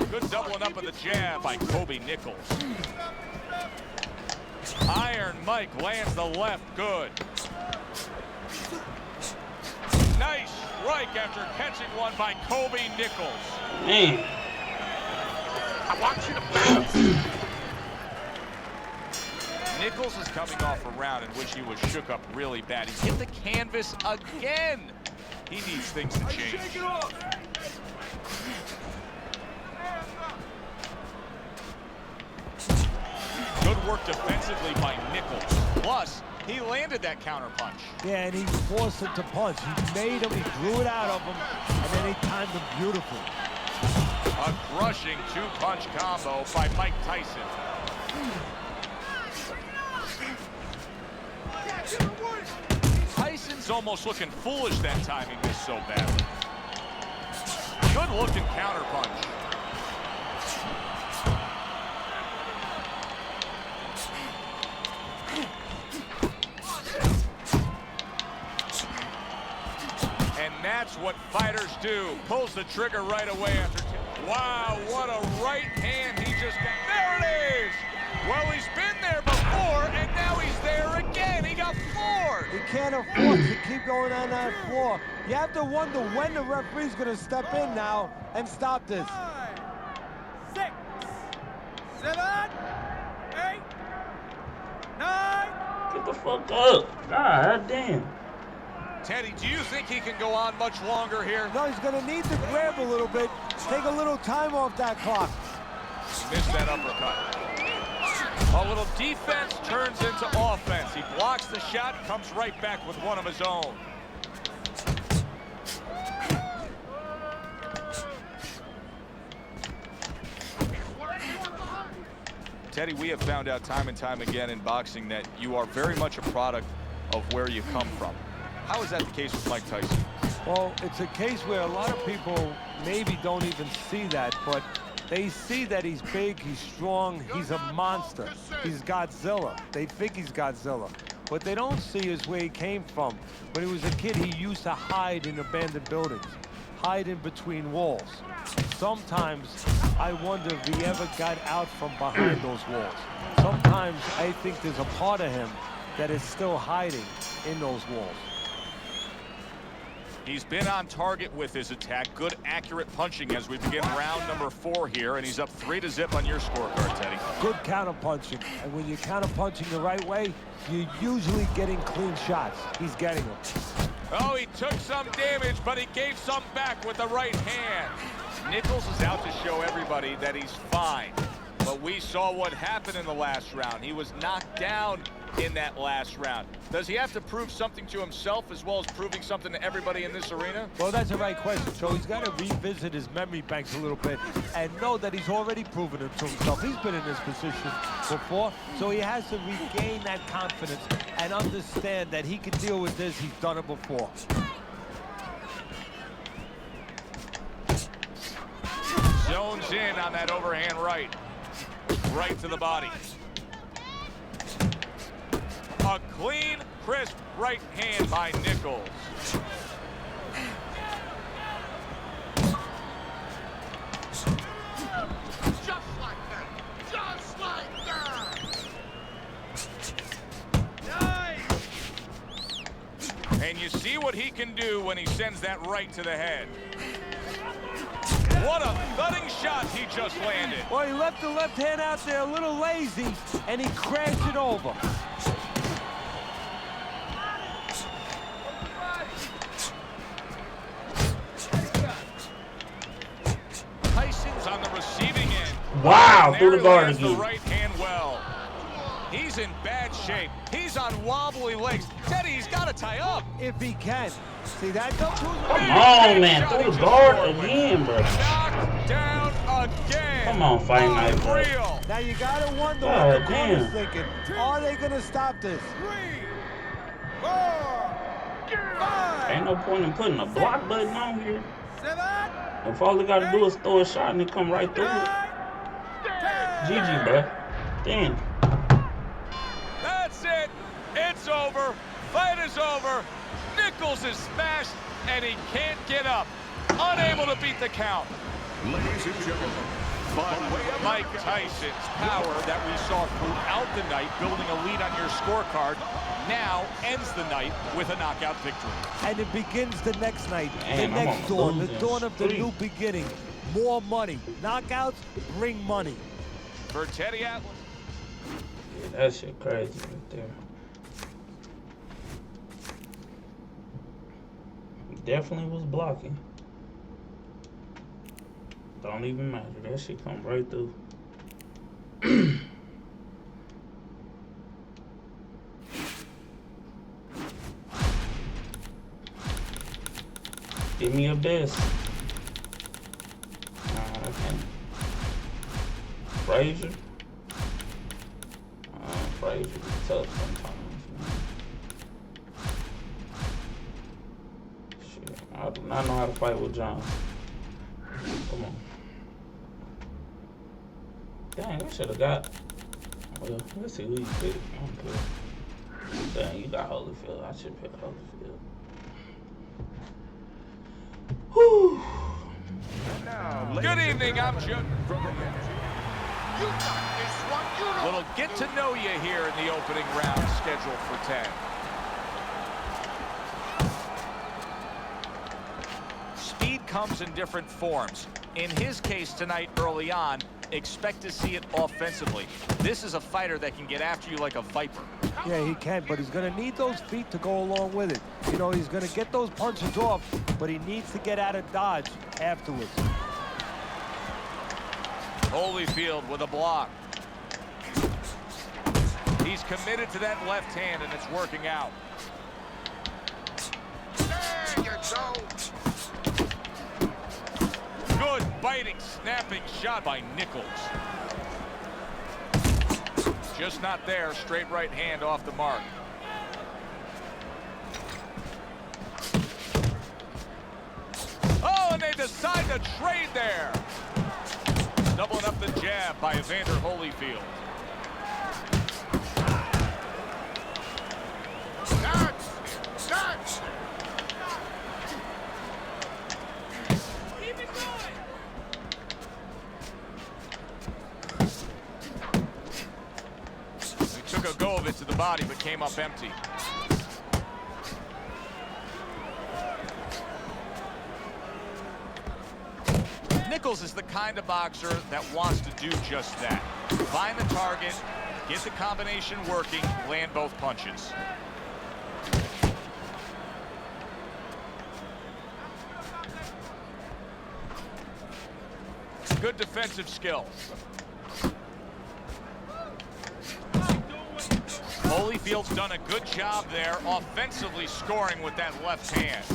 Speaker 2: Good doubling up of the jab by Kobe Nichols. Iron Mike lands the left good. Nice strike after catching one by Kobe Nichols.
Speaker 1: Man.
Speaker 6: I want you to play.
Speaker 2: Nichols is coming off a round in which he was shook up really bad. He hit the canvas again. He needs things to change. Good work defensively by Nichols. Plus, he landed that counter punch.
Speaker 3: Yeah, and he forced him to punch. He made him, he drew it out of him, and then he timed him beautifully.
Speaker 2: A crushing two-punch combo by Mike Tyson. Tyson's almost looking foolish that time he missed so badly. Good-looking counter punch. And that's what fighters do. Pulls the trigger right away after two. Wow, what a right hand he just got. There it is! Well, he's been there before, and now he's there again. He got four.
Speaker 3: You can't afford to keep going on that floor. You have to wonder when the referee's going to step in now and stop this.
Speaker 4: 5, 6, 7, 8, 9.
Speaker 1: Get the fuck up. God damn.
Speaker 2: Teddy, do you think he can go on much longer here?
Speaker 3: No, he's going to need to grab a little bit, take a little time off that clock.
Speaker 2: He missed that uppercut. A little defense turns into offense. He blocks the shot, comes right back with one of his own. Teddy, we have found out time and time again in boxing that you are very much a product of where you come from. How is that the case with Mike Tyson?
Speaker 3: Well, it's a case where a lot of people maybe don't even see that, but they see that he's big, he's strong, he's a monster. He's Godzilla. They think he's Godzilla. What they don't see is where he came from. When he was a kid, he used to hide in abandoned buildings, hide in between walls. Sometimes I wonder if he ever got out from behind those walls. Sometimes I think there's a part of him that is still hiding in those walls.
Speaker 2: He's been on target with his attack. Good, accurate punching as we begin round number 4 here, and he's up 3-0 on your scorecard, Teddy.
Speaker 3: Good counter punching, and when you're counter punching the right way, you're usually getting clean shots. He's getting them.
Speaker 2: Oh, he took some damage, but he gave some back with the right hand. Nichols is out to show everybody that he's fine, but we saw what happened in the last round. He was knocked down in that last round. Does he have to prove something to himself as well as proving something to everybody in this arena?
Speaker 3: Well, that's the right question. So he's got to revisit his memory banks a little bit and know that he's already proven it to himself. He's been in this position before, so he has to regain that confidence and understand that he can deal with this. He's done it before.
Speaker 2: Zones in on that overhand right. Right to the body. A clean, crisp right hand by Nichols.
Speaker 6: Just like that. Just like that.
Speaker 4: Nice.
Speaker 2: And you see what he can do when he sends that right to the head. What a thudding shot he just landed.
Speaker 3: Well, he left the left hand out there a little lazy, and he crashed it over.
Speaker 2: Tyson's on the receiving end.
Speaker 1: Wow, through the guard
Speaker 2: There's the
Speaker 1: again.
Speaker 2: right hand well. He's in bad shape. He's on wobbly legs. Teddy, he's got to tie up.
Speaker 3: If he can. See that? Go to
Speaker 1: Come on, man. Through the guard again, bro.
Speaker 2: Knocked Down again.
Speaker 1: Come on, Fight Night, bro.
Speaker 2: Unreal.
Speaker 3: Now you gotta wonder
Speaker 1: God
Speaker 3: what the corner's
Speaker 1: damn.
Speaker 3: thinking. Are they gonna stop this?
Speaker 4: 3, 4, 5,
Speaker 1: Ain't no point in putting a block button on here.
Speaker 4: 7,
Speaker 1: If all they gotta do is throw a shot and it come right through it.
Speaker 4: 9, 10.
Speaker 1: GG, bro. Damn.
Speaker 2: That's it. It's over. Fight is over. Nichols is smashed, and he can't get up. Unable to beat the count.
Speaker 7: Ladies and gentlemen, by way of
Speaker 2: Mike Tyson's power that we saw throughout the night, building a lead on your scorecard, now ends the night with a knockout victory.
Speaker 3: And it begins the next night,
Speaker 1: Man,
Speaker 3: the
Speaker 1: I'm
Speaker 3: next
Speaker 1: on
Speaker 3: dawn, the
Speaker 1: losing
Speaker 3: dawn of the
Speaker 1: streak.
Speaker 3: new beginning. More money. Knockouts bring money.
Speaker 2: For Teddy Atlas.
Speaker 1: Yeah, that shit crazy right there. He definitely was blocking. Don't even matter. That shit come right through. Give me your best. Nah, I can't. Frazier? Frazier is tough sometimes, man. Shit, I do not know how to fight with John. Come on. Dang, I should have got. Well, let's see who you pick. I don't care. Dang, you got Holyfield. I should pick Holyfield. Whew.
Speaker 2: Good evening, I'm Joe.
Speaker 6: You got this one. You know.
Speaker 2: Little get to know you here in the opening round scheduled for 10. Speed comes in different forms. In his case tonight early on, expect to see it offensively. This is a fighter that can get after you like a viper.
Speaker 3: Yeah, he can, but he's going to need those feet to go along with it. You know, he's going to get those punches off, but he needs to get out of dodge afterwards.
Speaker 2: Holyfield with a block. He's committed to that left hand, and it's working out.
Speaker 6: There you go.
Speaker 2: Good biting, snapping shot by Nichols. Just not there. Straight right hand off the mark. Oh, and they decide to trade there. Doubling up the jab by Evander Holyfield.
Speaker 6: Nuts.
Speaker 4: Keep it going.
Speaker 2: He took a go of it to the body, but came up empty. Nichols is the kind of boxer that wants to do just that. Find the target, get the combination working, land both punches. Good defensive skills. Holyfield's done a good job there, offensively scoring with that left hand.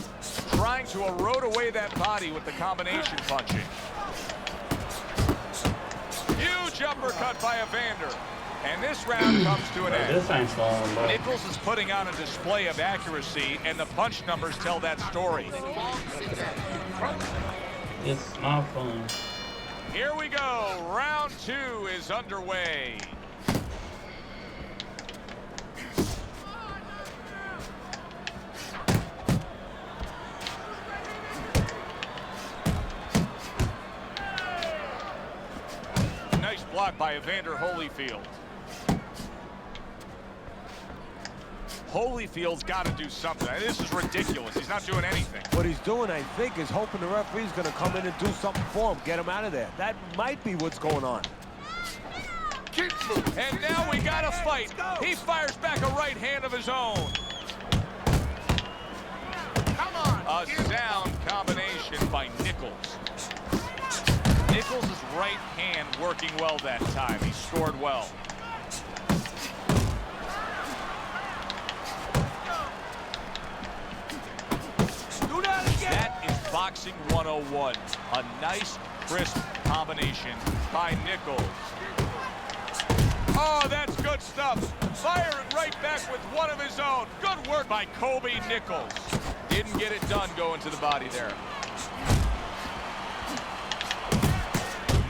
Speaker 2: Trying to erode away that body with the combination punching. Huge uppercut by Evander. And this round comes to an end.
Speaker 1: This ain't fun, bro.
Speaker 2: Nichols is putting on a display of accuracy, and the punch numbers tell that story.
Speaker 1: It's not fun.
Speaker 2: Here we go. Round 2 is underway. Nice block by Evander Holyfield. Holyfield's got to do something. This is ridiculous. He's not doing anything.
Speaker 3: What he's doing, I think, is hoping the referee's going to come in and do something for him, get him out of there. That might be what's going on.
Speaker 6: Keep moving.
Speaker 2: And now we got a fight. He fires back a right hand of his own.
Speaker 6: Come on.
Speaker 2: A sound combination by Nichols. Nichols' right hand working well that time. He scored well.
Speaker 4: Do that again.
Speaker 2: That is boxing 101. A nice, Crisp combination by Nichols. Oh, that's good stuff. Firing right back with one of his own. Good work by Kobe Nichols. Didn't get it done going to the body there.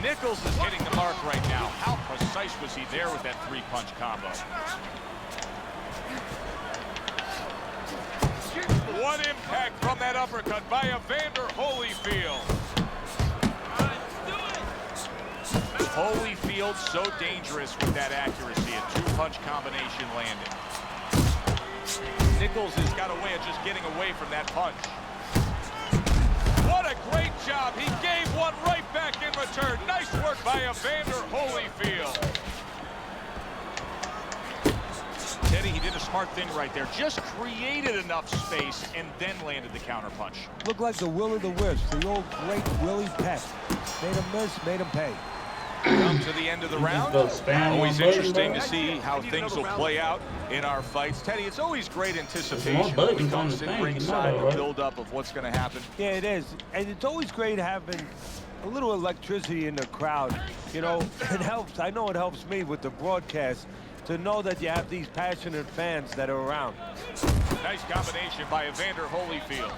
Speaker 2: Nichols is hitting the mark right now. How precise was he there with that three-punch combo? What impact from that uppercut by Evander Holyfield. Holyfield so dangerous with that accuracy. A two-punch combination landing. Nichols has got a way of just getting away from that punch. What a great job. He gave one right back in return. Nice work by Evander Holyfield. Teddy, he did a smart thing right there. Just created enough space and then landed the counter punch.
Speaker 3: Looked like the Will of the Wisps, the old great Willie Peck. Made him miss, made him pay.
Speaker 2: Come to the end of the round. Always interesting to see how things will play out in our fights. Teddy, it's always great anticipation when we come to ringside, the build-up of what's going to happen.
Speaker 3: Yeah, it is. And it's always great having a little electricity in the crowd. You know, it helps. I know it helps me with the broadcast to know that you have these passionate fans that are around.
Speaker 2: Nice combination by Evander Holyfield.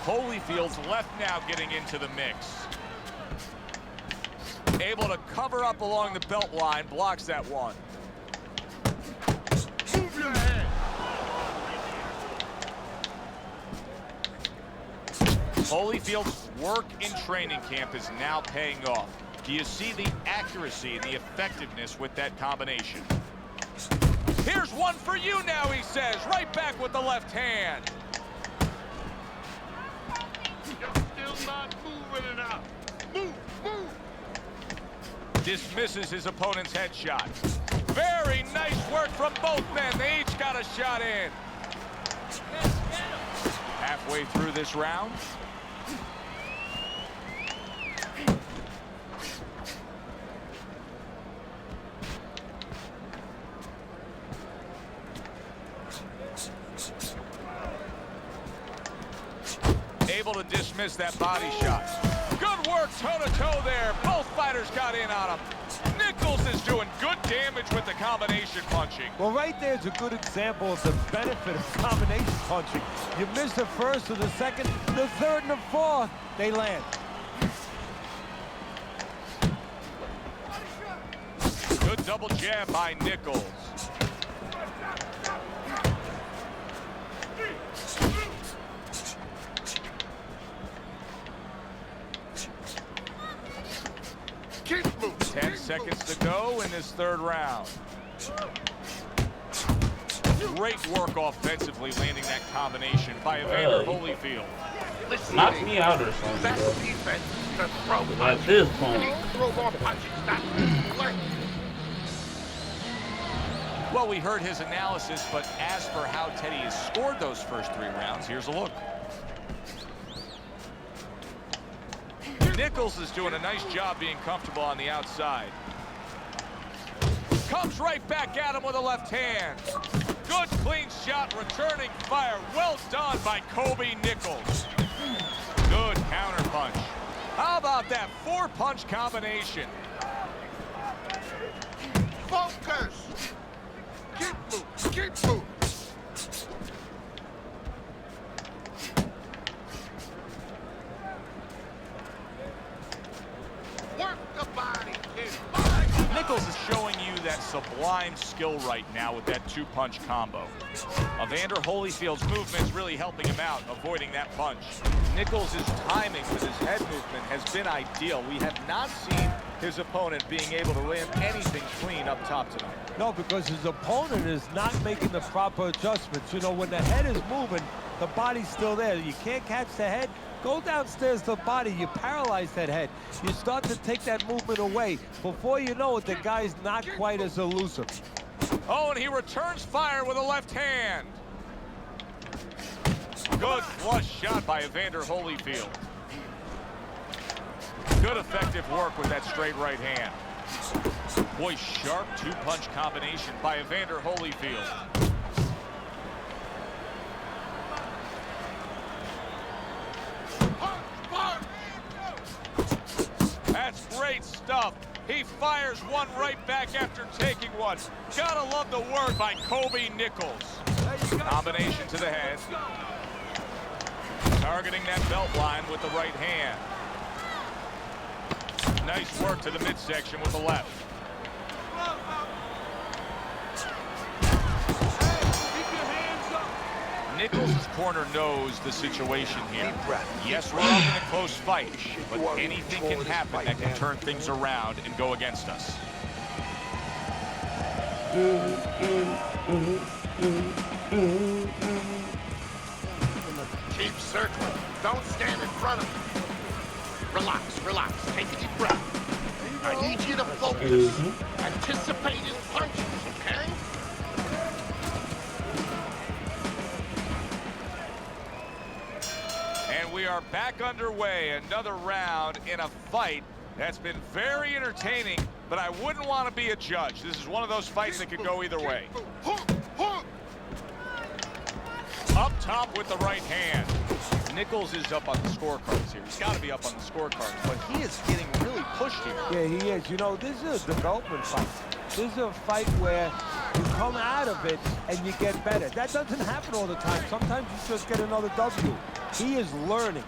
Speaker 2: Holyfield's left now getting into the mix. Able to cover up along the belt line, blocks that one.
Speaker 6: Move your head.
Speaker 2: Holyfield's work in training camp is now paying off. Do you see the accuracy and the effectiveness with that combination? Here's one for you now, he says, right back with the left hand.
Speaker 6: You're still not moving enough. Move, move.
Speaker 2: Dismisses his opponent's headshot. Very nice work from both men. They each got a shot in. Halfway through this round. Able to dismiss that body shot. Good work toe-to-toe there. Both fighters got in on him. Nichols is doing good damage with the combination punching.
Speaker 3: Well, right there's a good example of the benefit of combination punching. You miss the first or the second, the third and the fourth, they land.
Speaker 2: Good double jab by Nichols.
Speaker 6: Keep moving.
Speaker 2: 10 seconds to go in this third round. Great work offensively landing that combination by Evander Holyfield.
Speaker 6: Listen,
Speaker 1: Knock me out or something,
Speaker 6: best
Speaker 1: bro.
Speaker 6: defense is to throw
Speaker 1: At
Speaker 6: punches.
Speaker 1: this point.
Speaker 6: Throw more punches. Stop. Learn.
Speaker 2: Well, we heard his analysis, but as for how Teddy has scored those first 3 rounds, here's a look. Nichols is doing a nice job being comfortable on the outside. Comes right back at him with a left hand. Good clean shot, returning fire. Well done by Kobe Nichols. Good counter punch. How about that 4-punch combination?
Speaker 6: Focus. Keep moving. Keep moving. Work the body, kid.
Speaker 2: Nichols is showing you that sublime skill right now with that 2-punch combo. Evander Holyfield's movement is really helping him out, avoiding that punch. Nichols' timing with his head movement has been ideal. We have not seen his opponent being able to land anything clean up top tonight.
Speaker 3: No, because his opponent is not making the proper adjustments. You know, when the head is moving, the body's still there. You can't catch the head. Go downstairs to the body. You paralyze that head. You start to take that movement away. Before you know it, the guy's not quite as elusive.
Speaker 2: Oh, and he returns fire with a left hand. Good flush shot by Evander Holyfield. Good effective work with that straight right hand. Boy, sharp 2-punch combination by Evander Holyfield. fires one right back after taking one. Gotta love the work by Kobe Nichols. Combination to the head. Targeting that belt line with the right hand. Nice work to the midsection with the left. Nichols' corner knows the situation here. Yes, we're up in a close fight, but anything can happen that can turn things around and go against us.
Speaker 6: Keep circling. Don't stand in front of me. Relax, relax. Take a deep breath. I need you to focus. Anticipate his punches, okay?
Speaker 2: And we are back underway. Another round in a fight that's been very entertaining, but I wouldn't want to be a judge. This is one of those fights that could go either way. Up top with the right hand. Nichols is up on the scorecards here. He's got to be up on the scorecards, but he is getting really pushed here.
Speaker 3: Yeah, he is. You know, this is a development fight. This is a fight where you come out of it and you get better. That doesn't happen all the time. Sometimes you just get another W. He is learning.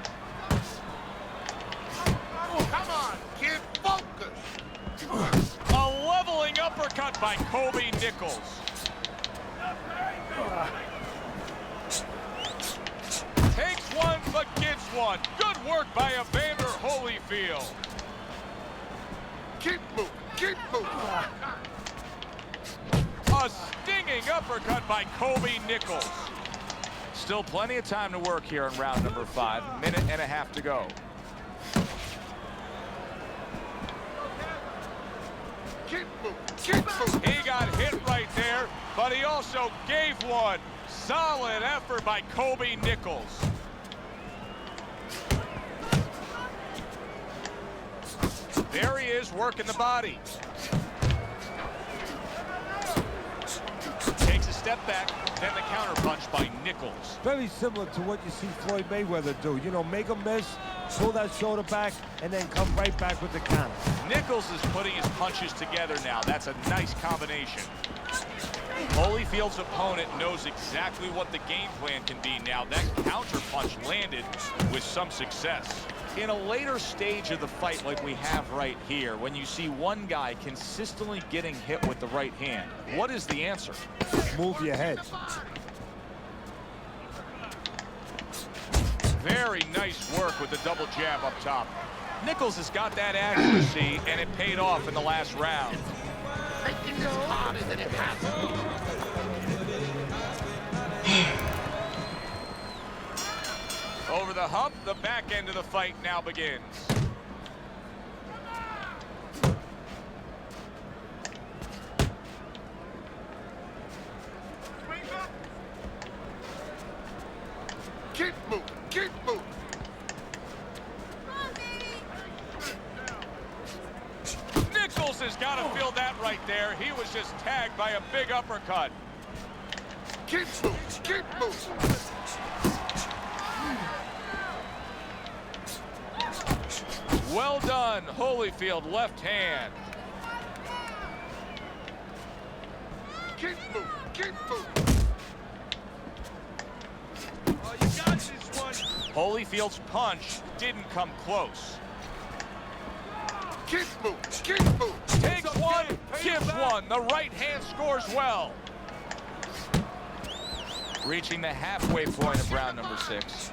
Speaker 6: Come on, kid, focus.
Speaker 2: A leveling uppercut by Kobe Nichols. Takes one, but gets one. Good work by Evander Holyfield.
Speaker 6: Keep moving, keep moving.
Speaker 2: A stinging uppercut by Kobe Nichols. Still plenty of time to work here in round number 5. Minute and a half to go.
Speaker 6: Keep moving, keep moving.
Speaker 2: He got hit right there, but he also gave one. Solid effort by Kobe Nichols. There he is, working the body. Takes a step back, then the counter punch by Nichols.
Speaker 3: Very similar to what you see Floyd Mayweather do. You know, make a miss, pull that shoulder back, and then come right back with the counter.
Speaker 2: Nichols is putting his punches together now. That's a nice combination. Holyfield's opponent knows exactly what the game plan can be now. That counter punch landed with some success. In a later stage of the fight like we have right here, when you see one guy consistently getting hit with the right hand, what is the answer?
Speaker 3: Move your head.
Speaker 2: Very nice work with the double jab up top. Nichols has got that accuracy, and it paid off in the last round.
Speaker 6: Making this harder than it has to be.
Speaker 2: Over the hump, the back end of the fight now begins.
Speaker 6: Keep moving, keep moving.
Speaker 2: Nichols has got to feel that right there. He was just tagged by a big uppercut.
Speaker 6: Keep moving, keep moving.
Speaker 2: Well done, Holyfield, left hand.
Speaker 6: Keep moving, keep moving.
Speaker 4: Oh, you got this one.
Speaker 2: Holyfield's punch didn't come close.
Speaker 6: Keep moving, keep moving.
Speaker 2: Takes one, gives one. The right hand scores well. Reaching the halfway point of round number 6.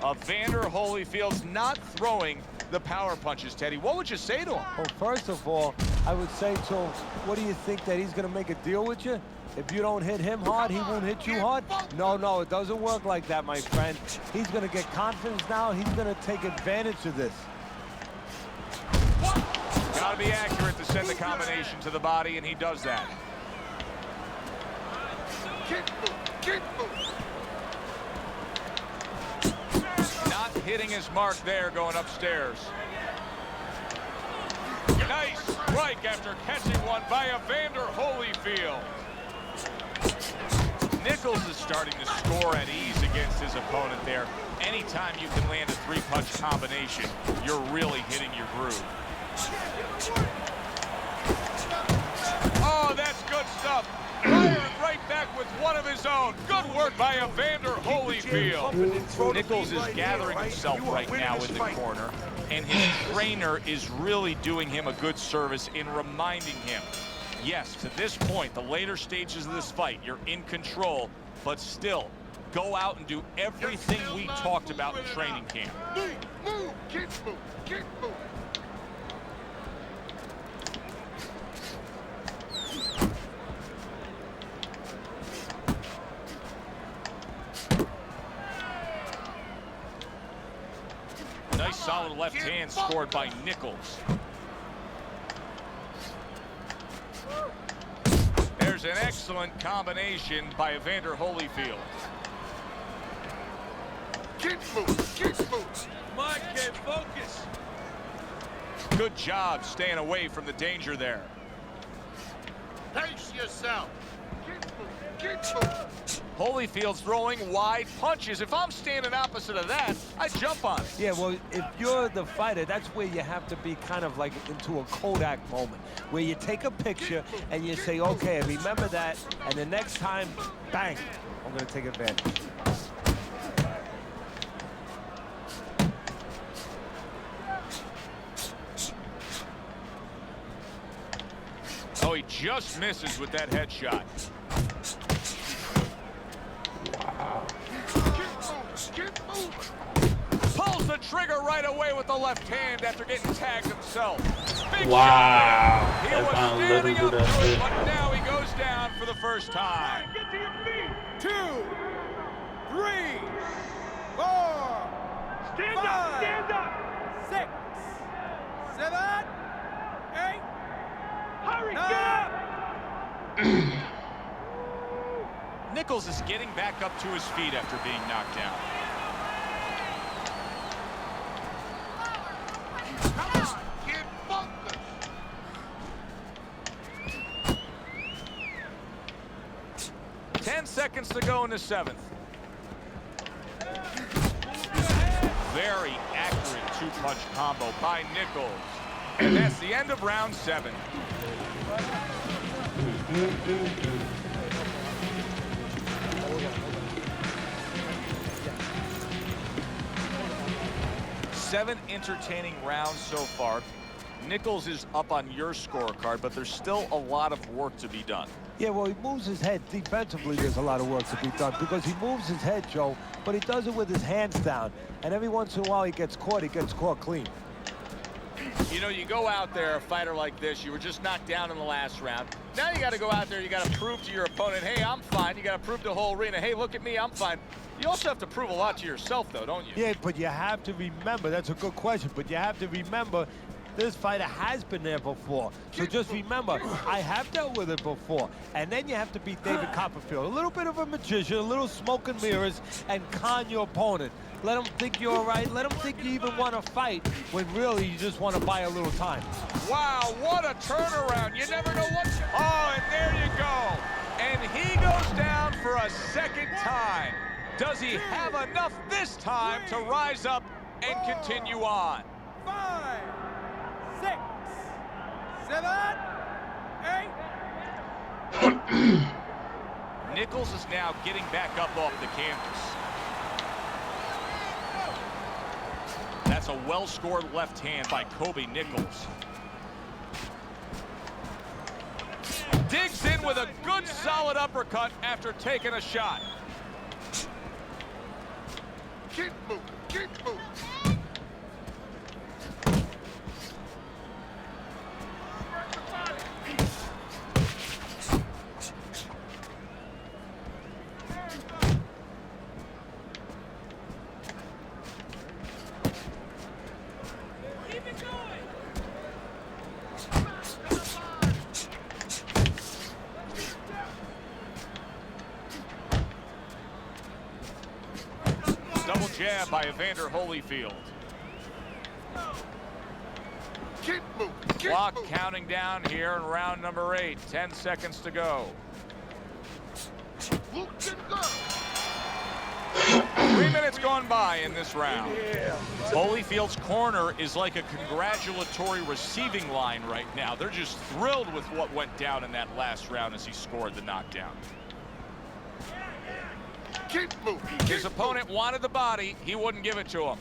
Speaker 2: Evander Holyfield's not throwing the power punches, Teddy. What would you say to him?
Speaker 3: Well, first of all, I would say to him, what do you think, that he's going to make a deal with you? If you don't hit him hard, he won't hit you hard? No, no, it doesn't work like that, my friend. He's going to get confidence now. He's going to take advantage of this.
Speaker 2: Got to be accurate to send the combination to the body, and he does that.
Speaker 6: Keep moving, keep moving.
Speaker 2: Not hitting his mark there, going upstairs. Nice strike after catching one by Evander Holyfield. Nichols is starting to score at ease against his opponent there. anytime you can land a three-punch combination, you're really hitting your groove. Oh, that's good stuff. Firing right back with one of his own. Good work by Evander Holyfield. Nichols is gathering himself right now in the corner, and his trainer is really doing him a good service in reminding him, yes, to this point, the later stages of this fight, you're in control, but still, go out and do everything we talked about in training camp.
Speaker 6: Move, keep moving, keep moving.
Speaker 2: Nice solid left hand scored by Nichols. There's an excellent combination by Evander Holyfield.
Speaker 6: Keep moving, keep moving.
Speaker 4: Come on, kid, focus.
Speaker 2: Good job staying away from the danger there.
Speaker 6: Pace yourself. Keep moving, keep moving.
Speaker 2: Holyfield's throwing wide punches. If I'm standing opposite of that, I jump on it.
Speaker 3: Yeah, well, if you're the fighter, that's where you have to be kind of like into a Kodak moment, where you take a picture and you say, okay, remember that, and the next time, bang, I'm going to take advantage.
Speaker 2: Oh, he just misses with that headshot.
Speaker 6: Keep moving.
Speaker 2: Pulls the trigger right away with the left hand after getting tagged himself. Big
Speaker 1: Wow.
Speaker 2: shot there. He
Speaker 1: They
Speaker 2: was
Speaker 1: finally let him
Speaker 2: standing
Speaker 1: do
Speaker 2: up
Speaker 1: that
Speaker 2: to it,
Speaker 1: shit.
Speaker 2: but now he goes down for the first time.
Speaker 4: Get to your feet. 2, 3, 4. Stand up, stand up. 6, 7, 8. Hurry, get up.
Speaker 2: Nichols is getting back up to his feet after being knocked down.
Speaker 6: Come on, get focused.
Speaker 2: Ten seconds to go in the seventh. Very accurate two-punch combo by Nichols. And that's the end of round 7. Seven entertaining rounds so far. Nichols is up on your scorecard, but there's still a lot of work to be done.
Speaker 3: Yeah, well, he moves his head. Defensively, there's a lot of work to be done because he moves his head, Joe, but he does it with his hands down. And every once in a while, he gets caught clean.
Speaker 2: You know, you go out there, a fighter like this, you were just knocked down in the last round. Now you got to go out there, you got to prove to your opponent, hey, I'm fine. You got to prove to the whole arena, hey, look at me, I'm fine. You also have to prove a lot to yourself, though, don't you?
Speaker 3: Yeah, but you have to remember, that's a good question, but you have to remember this fighter has been there before. So just remember, I have dealt with it before. And then you have to beat David Copperfield. A little bit of a magician, a little smoke and mirrors, and con your opponent. Let him think you're all right. Let him think you even want to fight when really you just want to buy a little time.
Speaker 2: Wow, what a turnaround. You never know what... Oh, and there you go. And he goes down for a second time. Does he have enough this time to rise up and continue on?
Speaker 4: 5, 6, 7, 8.
Speaker 2: Nichols is now getting back up off the canvas. That's a well-scored left hand by Kobe Nichols. Digs in with a good solid uppercut after taking a shot.
Speaker 6: Keep moving, keep moving.
Speaker 2: Double jab by Evander Holyfield.
Speaker 6: Keep moving, keep
Speaker 2: Clock
Speaker 6: moving.
Speaker 2: counting down here in round number 8. 10 seconds to go.
Speaker 6: Who can go?
Speaker 2: minutes gone by in this round. Holyfield's corner is like a congratulatory receiving line right now. They're just thrilled with what went down in that last round as he scored the knockdown.
Speaker 6: Keep moving.
Speaker 2: His opponent wanted the body. He wouldn't give it to him.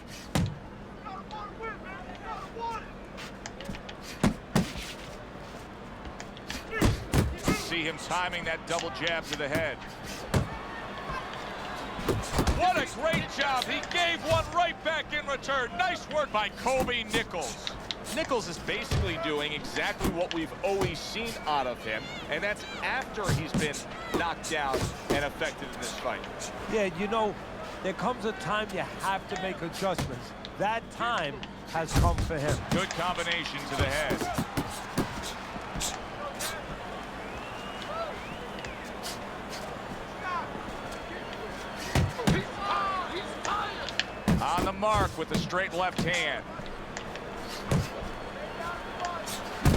Speaker 2: See him timing that double jab to the head. What a great job. He gave one right back in return. Nice work by Kobe Nichols. Nichols is basically doing exactly what we've always seen out of him, and that's after he's been knocked down and affected in this fight.
Speaker 3: Yeah, you know, there comes a time you have to make adjustments. That time has come for him.
Speaker 2: Good combination to the head. On the mark with the straight left hand.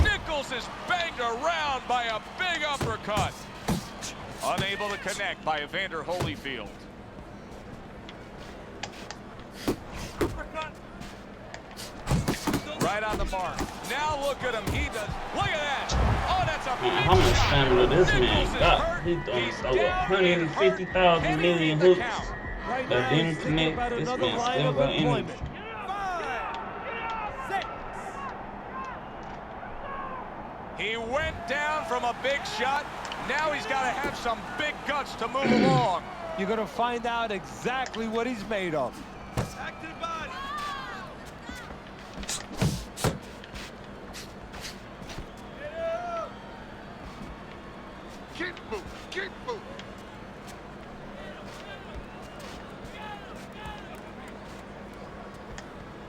Speaker 2: Nichols is banged around by a big uppercut. Unable to connect by Evander Holyfield. Right on the mark. Now look at him. He does. Look at that. Oh, that's a big
Speaker 1: Man, how much
Speaker 2: shot.
Speaker 1: stamina this man
Speaker 2: Nichols is
Speaker 1: got?
Speaker 2: hurt.
Speaker 1: He done
Speaker 2: He's
Speaker 1: throw
Speaker 2: down.
Speaker 1: 150,000 million
Speaker 2: Can he beat the
Speaker 1: hooks
Speaker 2: count?
Speaker 3: Right
Speaker 1: that
Speaker 3: now,
Speaker 1: didn't
Speaker 3: he's thinking about
Speaker 1: connect. This
Speaker 3: another
Speaker 1: man
Speaker 3: line
Speaker 1: still
Speaker 3: of
Speaker 1: got energy.
Speaker 3: employment.
Speaker 4: 5, 6.
Speaker 2: He went down from a big shot. Now he's got to have some big guts to move along.
Speaker 3: You're going to find out exactly what he's made of.
Speaker 4: Back to the body.
Speaker 6: Keep moving. Keep moving.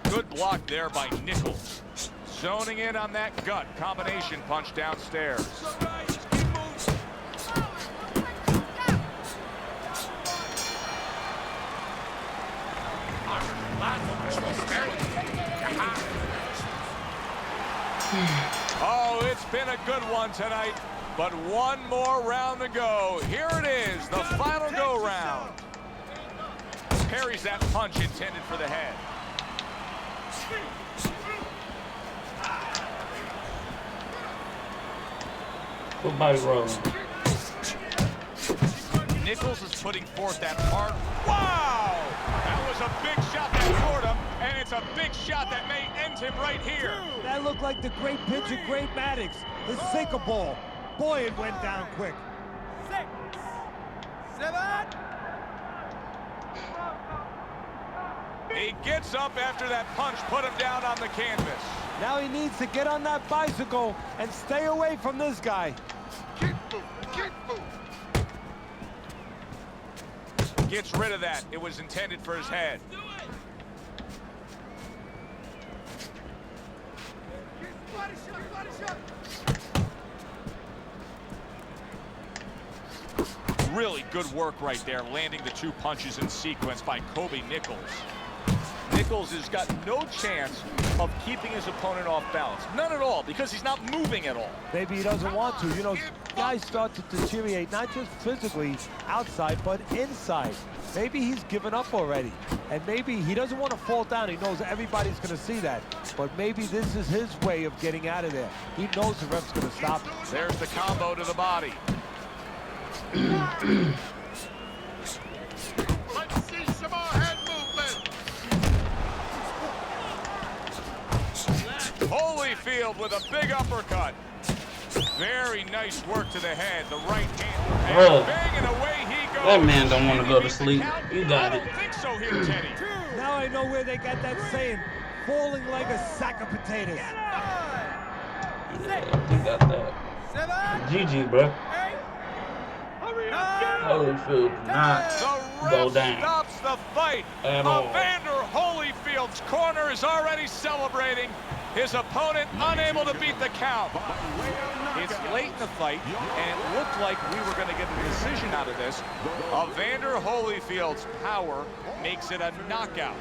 Speaker 2: Good block there by Nichols. Zoning in on that gut combination punch downstairs. Oh, it's been a good one tonight, but one more round to go. Here it is, the final go round. Parries that punch intended for the head.
Speaker 1: Good body rolling.
Speaker 2: Nichols is putting forth that hard. Wow! That was a big shot that scored him, and it's a big shot that may end him right here.
Speaker 3: That looked like the great pitcher, Great Maddox, the sinker ball. Boy, it went down quick.
Speaker 4: 6, 7.
Speaker 2: He gets up after that punch, put him down on the canvas.
Speaker 3: Now he needs to get on that bicycle and stay away from this guy.
Speaker 6: Keep moving. Keep moving.
Speaker 2: Gets rid of that. It was intended for his head.
Speaker 4: Body shot, body shot.
Speaker 2: Really good work right there, landing the two punches in sequence by Kobe Nichols. Nichols has got no chance of keeping his opponent off balance. None at all, because he's not moving at all.
Speaker 3: Maybe he doesn't want to. You know, guys start to deteriorate, not just physically outside, but inside. Maybe he's given up already. And maybe he doesn't want to fall down. He knows everybody's going to see that. But maybe this is his way of getting out of there. He knows the ref's going to stop him.
Speaker 2: There's the combo to the body.
Speaker 6: Let's see some more head movement.
Speaker 2: Holyfield with a big uppercut. Very nice work to the head, the right hand.
Speaker 1: Bruh.
Speaker 2: And banging away he goes.
Speaker 1: That man don't want to go to
Speaker 2: Can he
Speaker 1: sleep.
Speaker 2: beat the count?
Speaker 1: You got
Speaker 2: I
Speaker 1: it.
Speaker 2: don't think so here, Teddy.
Speaker 3: Now I know where they got that saying, falling like a sack of potatoes.
Speaker 4: 5,
Speaker 1: You got that.
Speaker 4: 7,
Speaker 1: GG, bro.
Speaker 4: 8. Hurry up,
Speaker 1: Holyfield did not
Speaker 2: The
Speaker 1: go
Speaker 2: ref
Speaker 1: down
Speaker 2: stops the fight.
Speaker 1: at all.
Speaker 2: Evander Holyfield's corner is already celebrating. His opponent unable to beat the count. It's late in the fight, and it looked like we were going to get a decision out of this. Evander Holyfield's power makes it a knockout.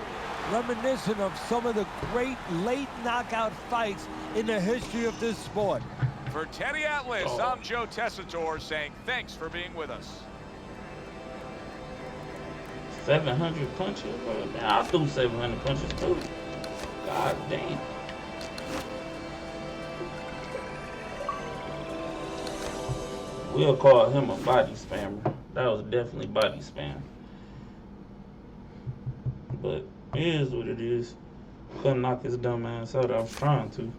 Speaker 3: Reminiscent of some of the great late knockout fights in the history of this sport.
Speaker 2: For Teddy Atlas, I'm Joe Tessitore saying thanks for being with us.
Speaker 1: 700 punches? Bro. Man, I'll do 700 punches too. God damn. We'll call him a body spammer. That was definitely body spam. But it is what it is. Couldn't knock his dumb ass out. I was trying to.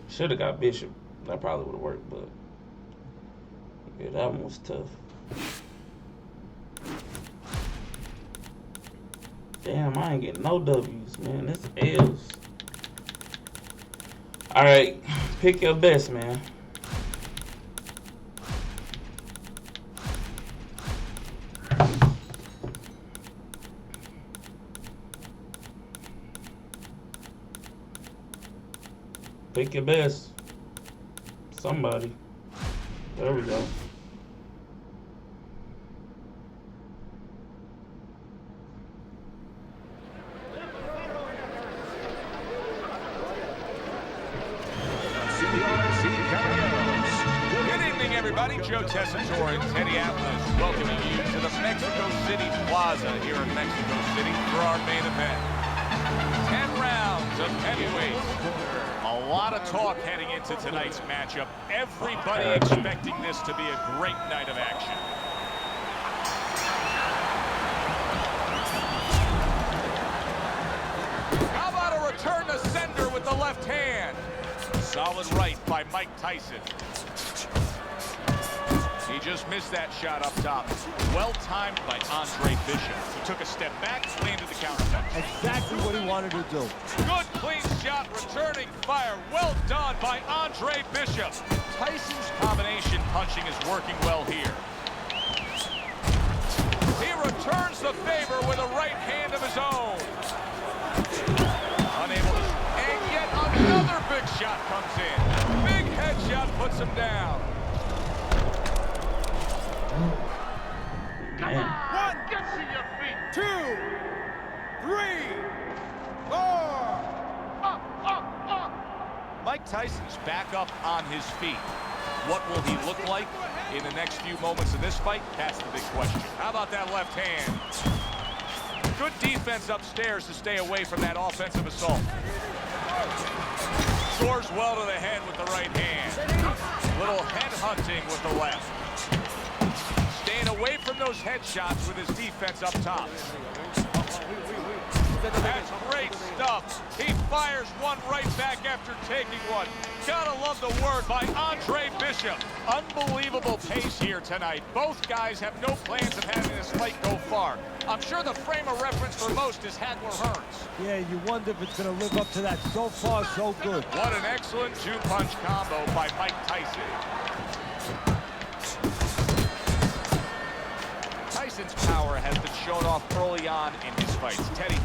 Speaker 1: Should have got Bishop. That probably would have worked, but yeah, that one was tough. Damn, I ain't getting no W's, man. This L's. Alright, pick your best, man. Pick your best. Somebody. There we go.
Speaker 2: Good evening, everybody. Joe Tessitore and Teddy Atlas welcoming you to the Mexico City Plaza here in Mexico City for our main event. 10 rounds of heavyweights. A lot of talk heading into tonight's matchup. Everybody expecting this to be a great night of action. How about a return to sender with the left hand? Solid right by Mike Tyson. He just missed that shot up top. Well timed by Andre Bishop. He took a step back, landed the counter punch.
Speaker 3: Exactly what he wanted to do.
Speaker 2: Good clean shot, returning fire. Well done by Andre Bishop. Tyson's combination punching is working well here. He returns the favor with a right hand of his own. Unable to, and yet another big shot comes in. Big headshot puts him down.
Speaker 1: Man.
Speaker 6: One, get to your feet.
Speaker 4: 2, 3, 4.
Speaker 6: Up.
Speaker 2: Mike Tyson's back up on his feet. What will he look like in the next few moments of this fight? That's the big question. How about that left hand? Good defense upstairs to stay away from that offensive assault. Scores well to the head with the right hand. Little head hunting with the left. Staying away from those headshots with his defense up top. That's great stuff. He fires one right back after taking one. Gotta love the work by Andre Bishop. Unbelievable pace here tonight. Both guys have no plans of having this fight go far. I'm sure the frame of reference for most is Hagler Hearns.
Speaker 3: Yeah, you wonder if it's going to live up to that. So far, so good.
Speaker 2: What an excellent two-punch combo by Mike Tyson. Tyson's power has been shown off early on in his fights. Teddy,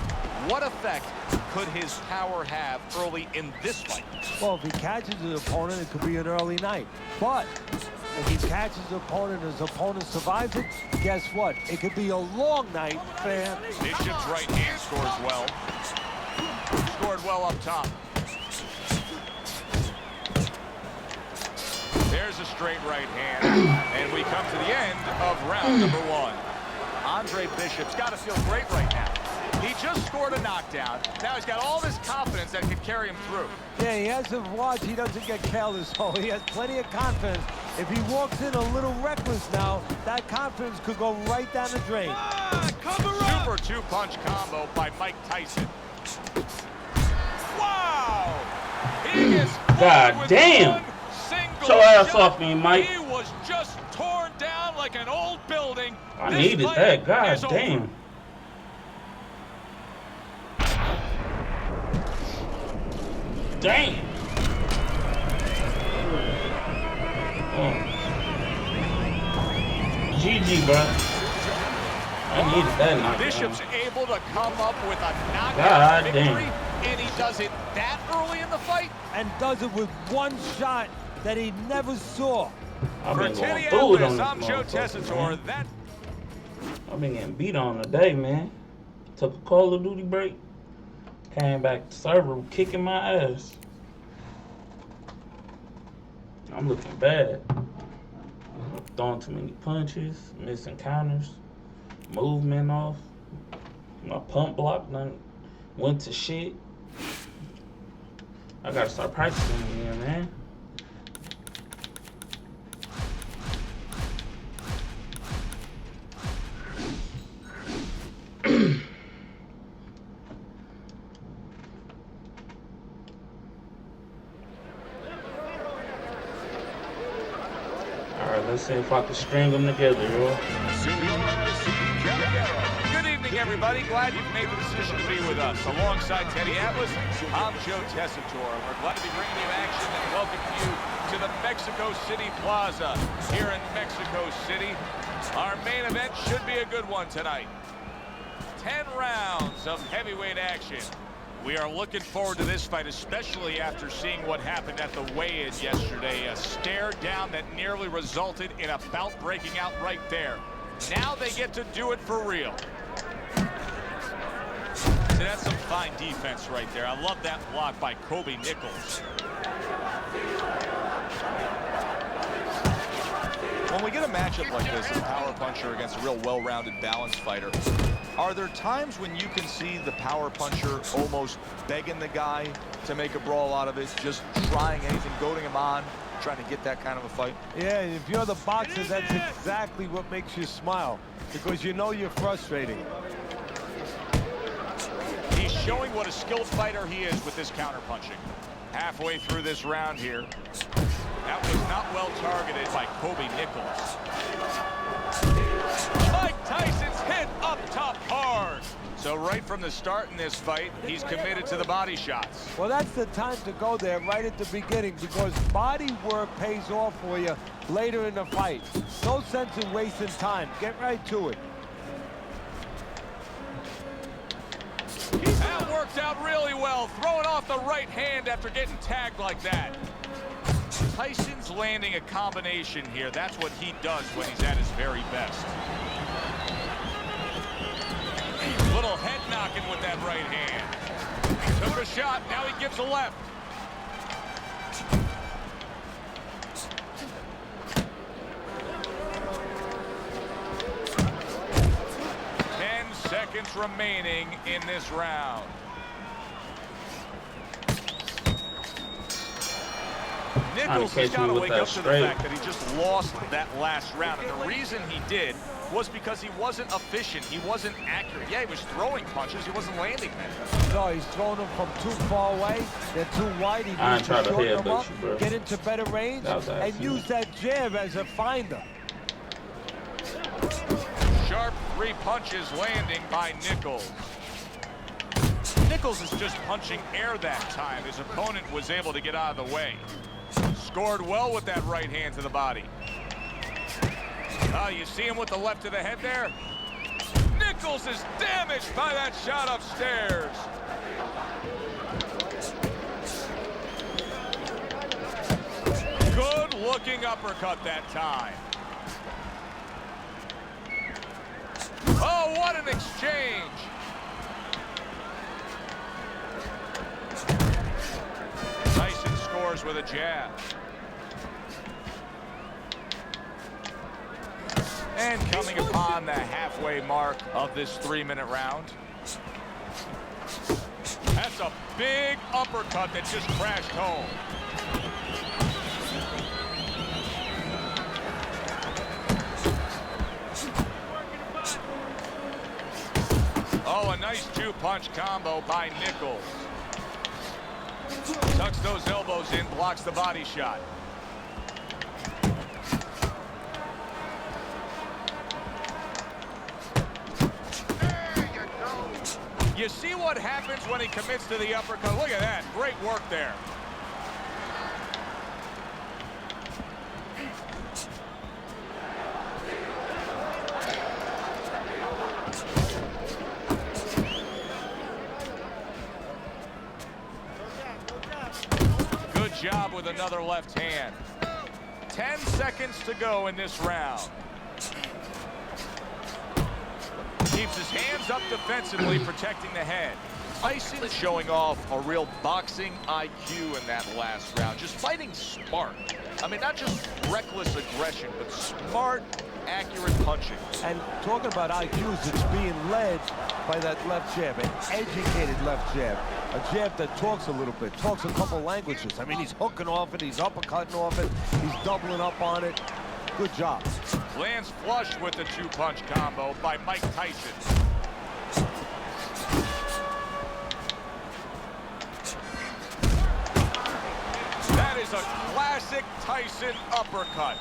Speaker 2: what effect could his power have early in this fight?
Speaker 3: Well, if he catches his opponent, it could be an early night. But if he catches his opponent and his opponent survives it, guess what? It could be a long night for him.
Speaker 2: Bishop's right hand scores well. Scored well up top. There's a straight right hand. And we come to the end of round number 1. Andre Bishop's got to feel great right now. He just scored a knockdown. Now he's got all this confidence that could carry him through.
Speaker 3: Yeah, he has to watch. He doesn't get careless. So he has plenty of confidence. If he walks in a little reckless now, that confidence could go right down the drain.
Speaker 2: Super two-punch combo by Mike Tyson. Wow! He gets
Speaker 1: God damn! Show ass off me, Mike.
Speaker 2: He was just torn down like an old building.
Speaker 1: I needed that. God damn. Damn. GG, bro. I needed that knockdown.
Speaker 2: Bishop's able to come up with a knockout victory,
Speaker 1: damn.
Speaker 2: and he does it that early in the fight.
Speaker 3: And does it with one shot that he never saw.
Speaker 1: I've
Speaker 2: For
Speaker 1: been going
Speaker 2: Teddy
Speaker 1: through it
Speaker 2: Atlas,
Speaker 1: on
Speaker 2: I'm
Speaker 1: this
Speaker 2: Joe
Speaker 1: motherfucker,
Speaker 2: Tessitore.
Speaker 1: man. I've been getting beat on today, man. Took a Call of Duty break. Came back to server kicking my ass. I'm looking bad. I'm throwing too many punches, missing counters. movement off. My pump block done went to shit. I gotta start practicing again, man. Alright, let's see if I can string them together, yo.
Speaker 2: Good evening, everybody. Glad you've made the decision to be with us. Alongside Teddy Atlas, I'm Joe Tessitore. We're glad to be bringing you action and welcoming you to the Mexico City Plaza here in Mexico City. Our main event should be a good one tonight. 10 rounds of heavyweight action. We are looking forward to this fight, especially after seeing what happened at the weigh-in yesterday. A stare down that nearly resulted in a bout breaking out right there. Now they get to do it for real. See, that's some fine defense right there. I love that block by Kobe Nichols. When we get a matchup like this, a power puncher against a real well-rounded, balanced fighter, are there times when you can see the power puncher almost begging the guy to make a brawl out of it, just trying anything, goading him on, trying to get that kind of a fight?
Speaker 3: Yeah, if you're the boxer, that's exactly what makes you smile, because you know you're frustrating.
Speaker 2: He's showing what a skilled fighter he is with this counter-punching. Halfway through this round here. That was not well targeted by Kobe Nichols. Mike Tyson's hit up top hard. So right from the start in this fight, he's committed to the body shots.
Speaker 3: Well, that's the time to go there right at the beginning, because body work pays off for you later in the fight. No sense in wasting time. Get right to it.
Speaker 2: That worked out really well, throwing off the right hand after getting tagged like that. Tyson's landing a combination here. That's what he does when he's at his very best. Little head knocking with that right hand. He took a shot, now he gives a left. Seconds remaining in this round. Nichols has got to wake up to the fact that he just lost that last round. And the reason he did was because he wasn't efficient. He wasn't accurate. Yeah, he was throwing punches. He wasn't landing them.
Speaker 3: No, he's throwing them from too far away. They're too wide. He needs to shorten them up, get into better range, and use that jab as a finder.
Speaker 2: Sharp 3 punches landing by Nichols. Nichols is just punching air that time. His opponent was able to get out of the way. Scored well with that right hand to the body. You see him with the left to the head there? Nichols is damaged by that shot upstairs. Good looking uppercut that time. Oh, what an exchange! Tyson scores with a jab. And coming upon the halfway mark of this 3-minute round. That's a big uppercut that just crashed home. Oh, a nice 2-punch combo by Nichols. Tucks those elbows in, blocks the body shot. You see what happens when he commits to the uppercut? Look at that, great work there. Job with another left hand. 10 seconds to go in this round. Keeps his hands up defensively, protecting the head. Tyson showing off a real boxing IQ in that last round. Just fighting smart. I mean, not just reckless aggression, but smart accurate punching.
Speaker 3: And talking about IQs, it's being led by that left jab, an educated left jab. A jab that talks a little bit, talks a couple languages. I mean, he's hooking off it, he's uppercutting off it, he's doubling up on it. Good job.
Speaker 2: Lands flush with the two-punch combo by Mike Tyson. That is a classic Tyson uppercut.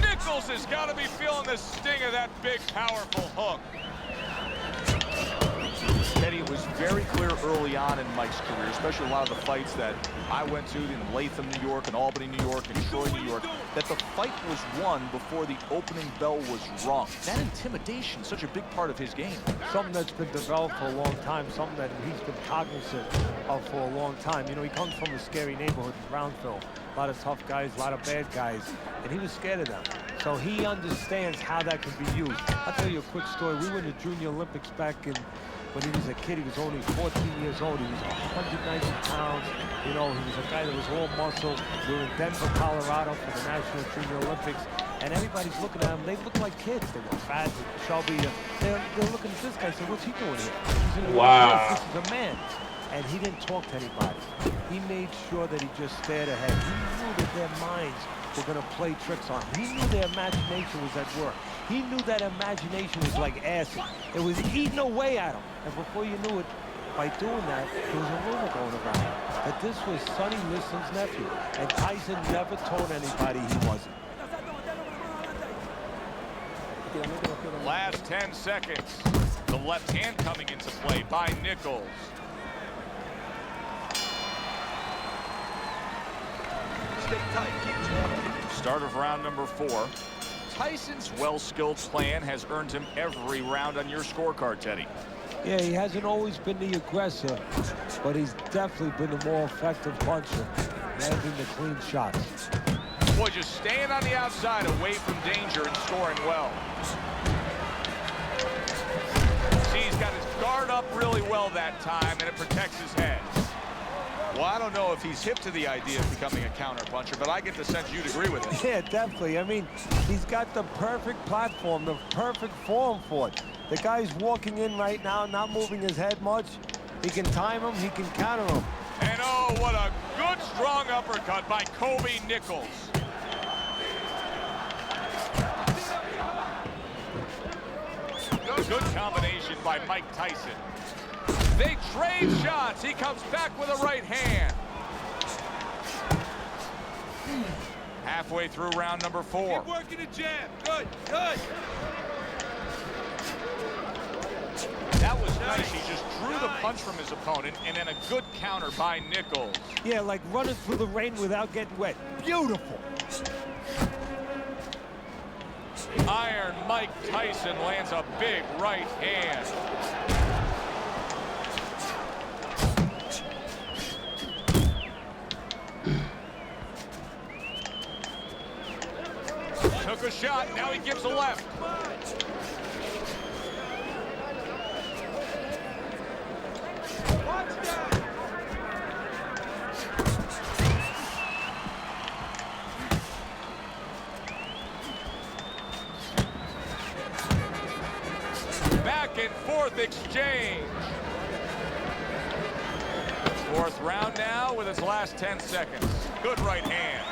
Speaker 2: Nichols has got to be feeling the sting of that big, powerful hook.
Speaker 8: Teddy, it was very clear early on in Mike's career, especially a lot of the fights that I went to in Latham, New York, and Albany, New York, and Troy, New York, that the fight was won before the opening bell was rung. That intimidation, such a big part of his game.
Speaker 3: Something that's been developed for a long time, something that he's been cognizant of for a long time. You know, he comes from a scary neighborhood in Brownsville. A lot of tough guys, a lot of bad guys, and he was scared of them. So he understands how that can be used. I'll tell you a quick story. We went to Junior Olympics back in when he was a kid. He was only 14 years old. He was 190 pounds. You know, he was a guy that was all muscle. We were in Denver, Colorado for the National Junior Olympics. And everybody's looking at him. They look like kids. They were fat, chubby. They're looking at this guy and saying, what's he doing here? He's in
Speaker 1: Wow.
Speaker 3: This is a man. And he didn't talk to anybody. He made sure that he just stared ahead. He knew that their minds were going to play tricks on him. He knew their imagination was at work. He knew that imagination was like acid. It was eating away at him. And before you knew it, by doing that, there was a rumor going around that this was Sonny Liston's nephew. And Tyson never told anybody he wasn't.
Speaker 2: Last 10 seconds. The left hand coming into play by Nichols.
Speaker 5: Stay tight, keep it.
Speaker 2: Start of round number 4. Tyson's well-skilled plan has earned him every round on your scorecard, Teddy.
Speaker 3: Yeah, he hasn't always been the aggressor, but he's definitely been the more effective puncher, landing the clean shots.
Speaker 2: Boy, just staying on the outside away from danger and scoring well. See, he's got his guard up really well that time, and it protects his head.
Speaker 8: Well, I don't know if he's hip to the idea of becoming a counterpuncher, but I get the sense you'd agree with it.
Speaker 3: Yeah, definitely. I mean, he's got the perfect platform, the perfect form for it. The guy's walking in right now, not moving his head much. He can time him, he can counter him.
Speaker 2: And oh, what a good, strong uppercut by Kobe Nichols. Good combination by Mike Tyson. They trade shots. He comes back with a right hand. Halfway through round number 4.
Speaker 4: Keep working the jab. Good, good.
Speaker 2: That was nice. He just drew the punch from his opponent, and then a good counter by Nichols.
Speaker 3: Yeah, like running through the rain without getting wet. Beautiful.
Speaker 2: Iron Mike Tyson lands a big right hand. Took a shot, now he gives a left. Back and forth exchange. 4th round now with his last 10 seconds. Good right hand.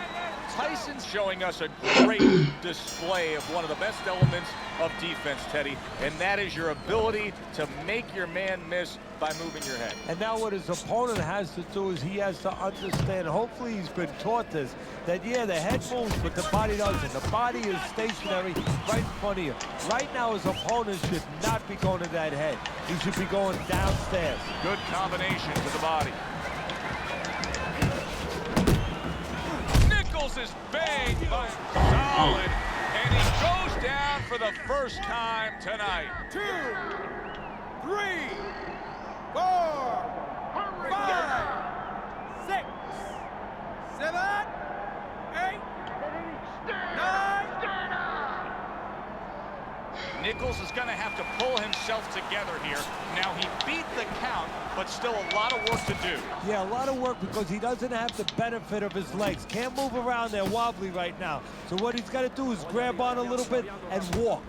Speaker 2: Tyson's showing us a great display of one of the best elements of defense, Teddy, and that is your ability to make your man miss by moving your head.
Speaker 3: And now what his opponent has to do is he has to understand, hopefully he's been taught this, that yeah, the head moves, but the body doesn't. The body is stationary right in front of you. Right now his opponent should not be going to that head. He should be going downstairs.
Speaker 2: Good combination to the body. Is banged by solid, and he goes down for the first time tonight.
Speaker 4: 2, 3, 4, 5, 6, 7, 8, 9.
Speaker 2: Nichols is going to have to pull himself together here. Now, he beat the count, but still a lot of work to do.
Speaker 3: Yeah, a lot of work because he doesn't have the benefit of his legs. Can't move around. They're wobbly right now. So what he's got to do is grab on a little bit and walk.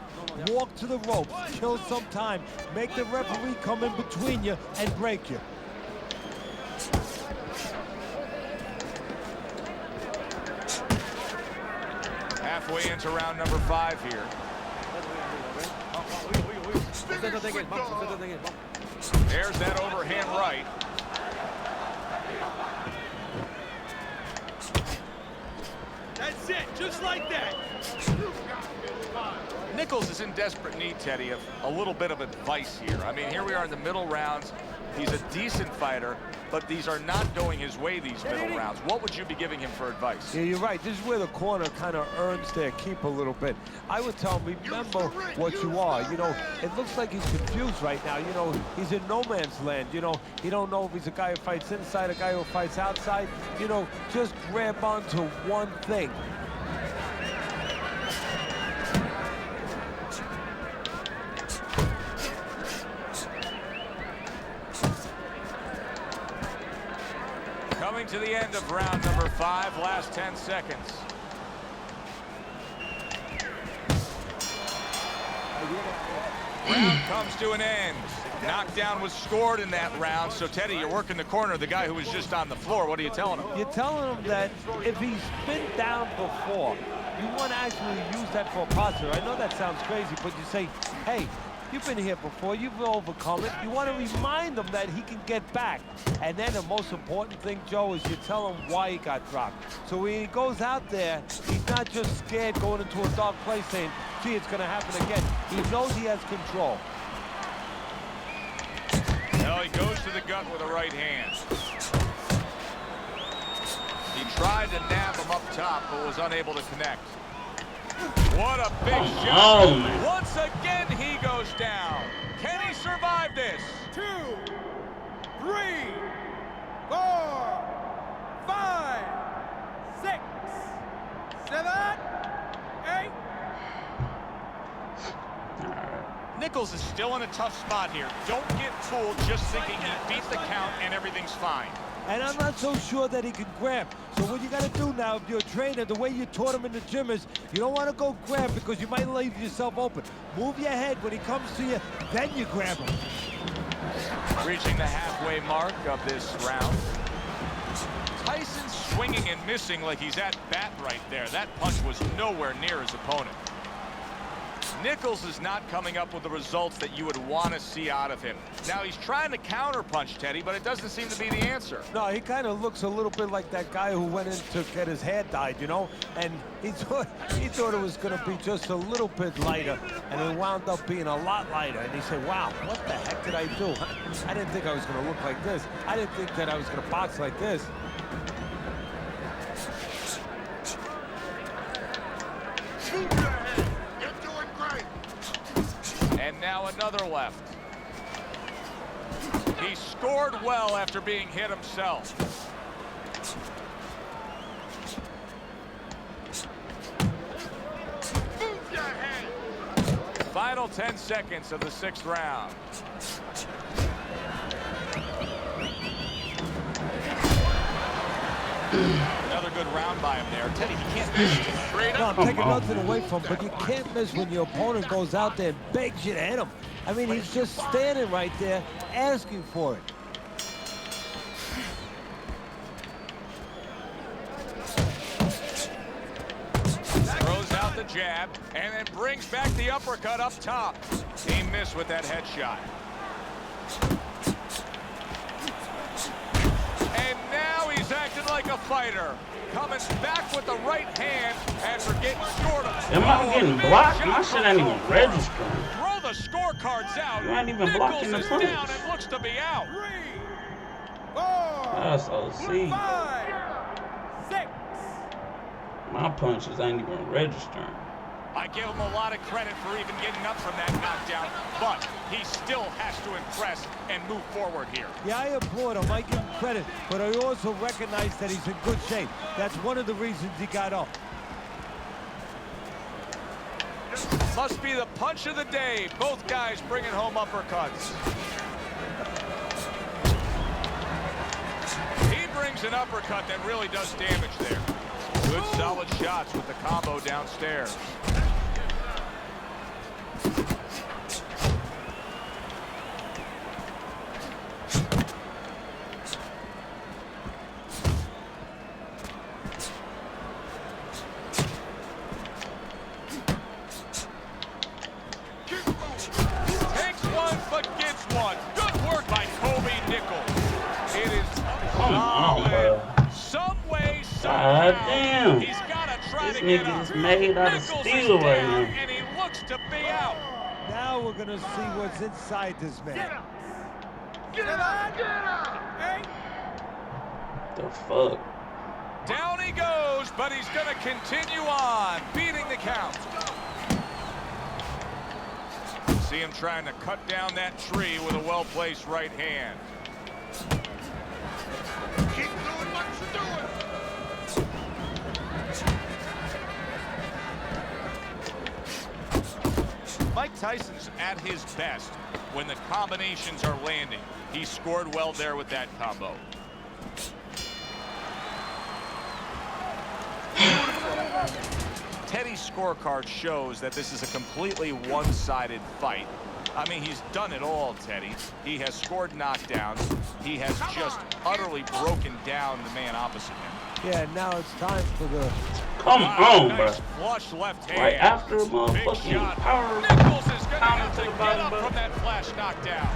Speaker 3: Walk to the ropes. Kill some time. Make the referee come in between you and break you.
Speaker 2: Halfway into round number 5 here. There's that overhand right.
Speaker 4: That's it, just like that.
Speaker 2: Nichols is in desperate need, Teddy, of a little bit of advice here. I mean, here we are in the middle rounds. He's a decent fighter, but these are not going his way, these middle rounds. What would you be giving him for advice?
Speaker 3: Yeah, you're right. This is where the corner kind of earns their keep a little bit. I would tell him, remember what you are. You know, it looks like he's confused right now. You know, he's in no man's land. You know, he don't know if he's a guy who fights inside, a guy who fights outside. You know, just grab onto one thing.
Speaker 2: Coming to the end of round number 5, last 10 seconds. Round comes to an end. Knockdown was scored in that round. So, Teddy, you're working the corner of the guy who was just on the floor. What are you telling him?
Speaker 3: You're telling him that if he's been down before, you want to actually use that for a positive. I know that sounds crazy, but you say, hey, you've been here before, you've overcome it. You want to remind him that he can get back. And then the most important thing, Joe, is you tell him why he got dropped. So when he goes out there, he's not just scared going into a dark place saying, gee, it's going to happen again. He knows he has control.
Speaker 2: Well, he goes to the gut with a right hand. He tried to nab him up top, but was unable to connect. What a big shot.
Speaker 1: Oh,
Speaker 2: Once again, he goes down. Can he survive this?
Speaker 4: 2, 3, 4, 5, 6, 7, 8.
Speaker 2: Nichols is still in a tough spot here. Don't get fooled just thinking he beat the count and everything's fine.
Speaker 3: And I'm not so sure that he can grab. So what you got to do now, if you're a trainer, the way you taught him in the gym is you don't want to go grab because you might leave yourself open. Move your head when he comes to you, then you grab him.
Speaker 2: Reaching the halfway mark of this round. Tyson swinging and missing like he's at bat right there. That punch was nowhere near his opponent. Nichols is not coming up with the results that you would want to see out of him. Now, he's trying to counterpunch, Teddy, but it doesn't seem to be the answer.
Speaker 3: No, he kind of looks a little bit like that guy who went in to get his hair dyed, you know? And he thought it was going to be just a little bit lighter, and it wound up being a lot lighter. And he said, wow, what the heck did I do? I didn't think I was going to look like this. I didn't think that I was going to box like this.
Speaker 2: And now another left. He scored well after being hit himself. Final 10 seconds of the 6th round. Another good round by him there. Teddy, he can't miss straight
Speaker 3: No,
Speaker 2: up.
Speaker 3: I'm taking nothing away from him, but you can't miss when your opponent goes out there and begs you to hit him. I mean, he's just standing right there asking for it.
Speaker 2: Throws out the jab and then brings back the uppercut up top. He missed with that headshot. And now he's acting like a fighter. Coming back with the right hand after getting scored.
Speaker 1: am I getting blocked? My shit ain't even registering.
Speaker 2: Throw the scorecards out.
Speaker 1: You ain't even blocking the
Speaker 2: Nichols is down
Speaker 1: punch.
Speaker 2: and looks to be out.
Speaker 4: 3, 4,
Speaker 1: That's OC.
Speaker 4: 5, 6.
Speaker 1: My punches ain't even registering.
Speaker 2: I give him a lot of credit for even getting up from that knockdown, but he still has to impress and move forward here.
Speaker 3: Yeah, I applaud him. I give him credit, but I also recognize that he's in good shape. That's one of the reasons he got up.
Speaker 2: Must be the punch of the day. Both guys bringing home uppercuts. lands an uppercut that really does damage there. Good solid shots with the combo downstairs. Takes one, but gets one. Good work by Kobe Nichols. It is solid. Some way, somehow,
Speaker 1: damn.
Speaker 2: he's got to try
Speaker 1: This
Speaker 2: to get
Speaker 1: nigga
Speaker 2: up.
Speaker 1: is made out of
Speaker 2: Nichols
Speaker 1: steel
Speaker 2: is
Speaker 1: right
Speaker 2: down,
Speaker 1: now.
Speaker 2: and he looks to be out.
Speaker 3: Now we're gonna see what's inside this man.
Speaker 1: The fuck?
Speaker 2: Down he goes, but he's going to continue on, beating the count. See him trying to cut down that tree with a well-placed right hand.
Speaker 6: Keep doing what you're doing.
Speaker 2: Mike Tyson's at his best when the combinations are landing. He scored well there with that combo. Teddy's scorecard shows that this is a completely one-sided fight. I mean, he's done it all, Teddy. He has scored knockdowns. He has just utterly broken down the man opposite him.
Speaker 3: Yeah, now it's time for the...
Speaker 1: Come on, bro.
Speaker 2: Nice flush left hand.
Speaker 1: Right after a
Speaker 2: Big
Speaker 1: motherfucking
Speaker 2: shot.
Speaker 1: power.
Speaker 2: Nichols is going to
Speaker 1: Pound
Speaker 2: have
Speaker 1: to
Speaker 2: to
Speaker 1: the
Speaker 2: get
Speaker 1: bottom,
Speaker 2: up
Speaker 1: bro.
Speaker 2: from that flash knockdown.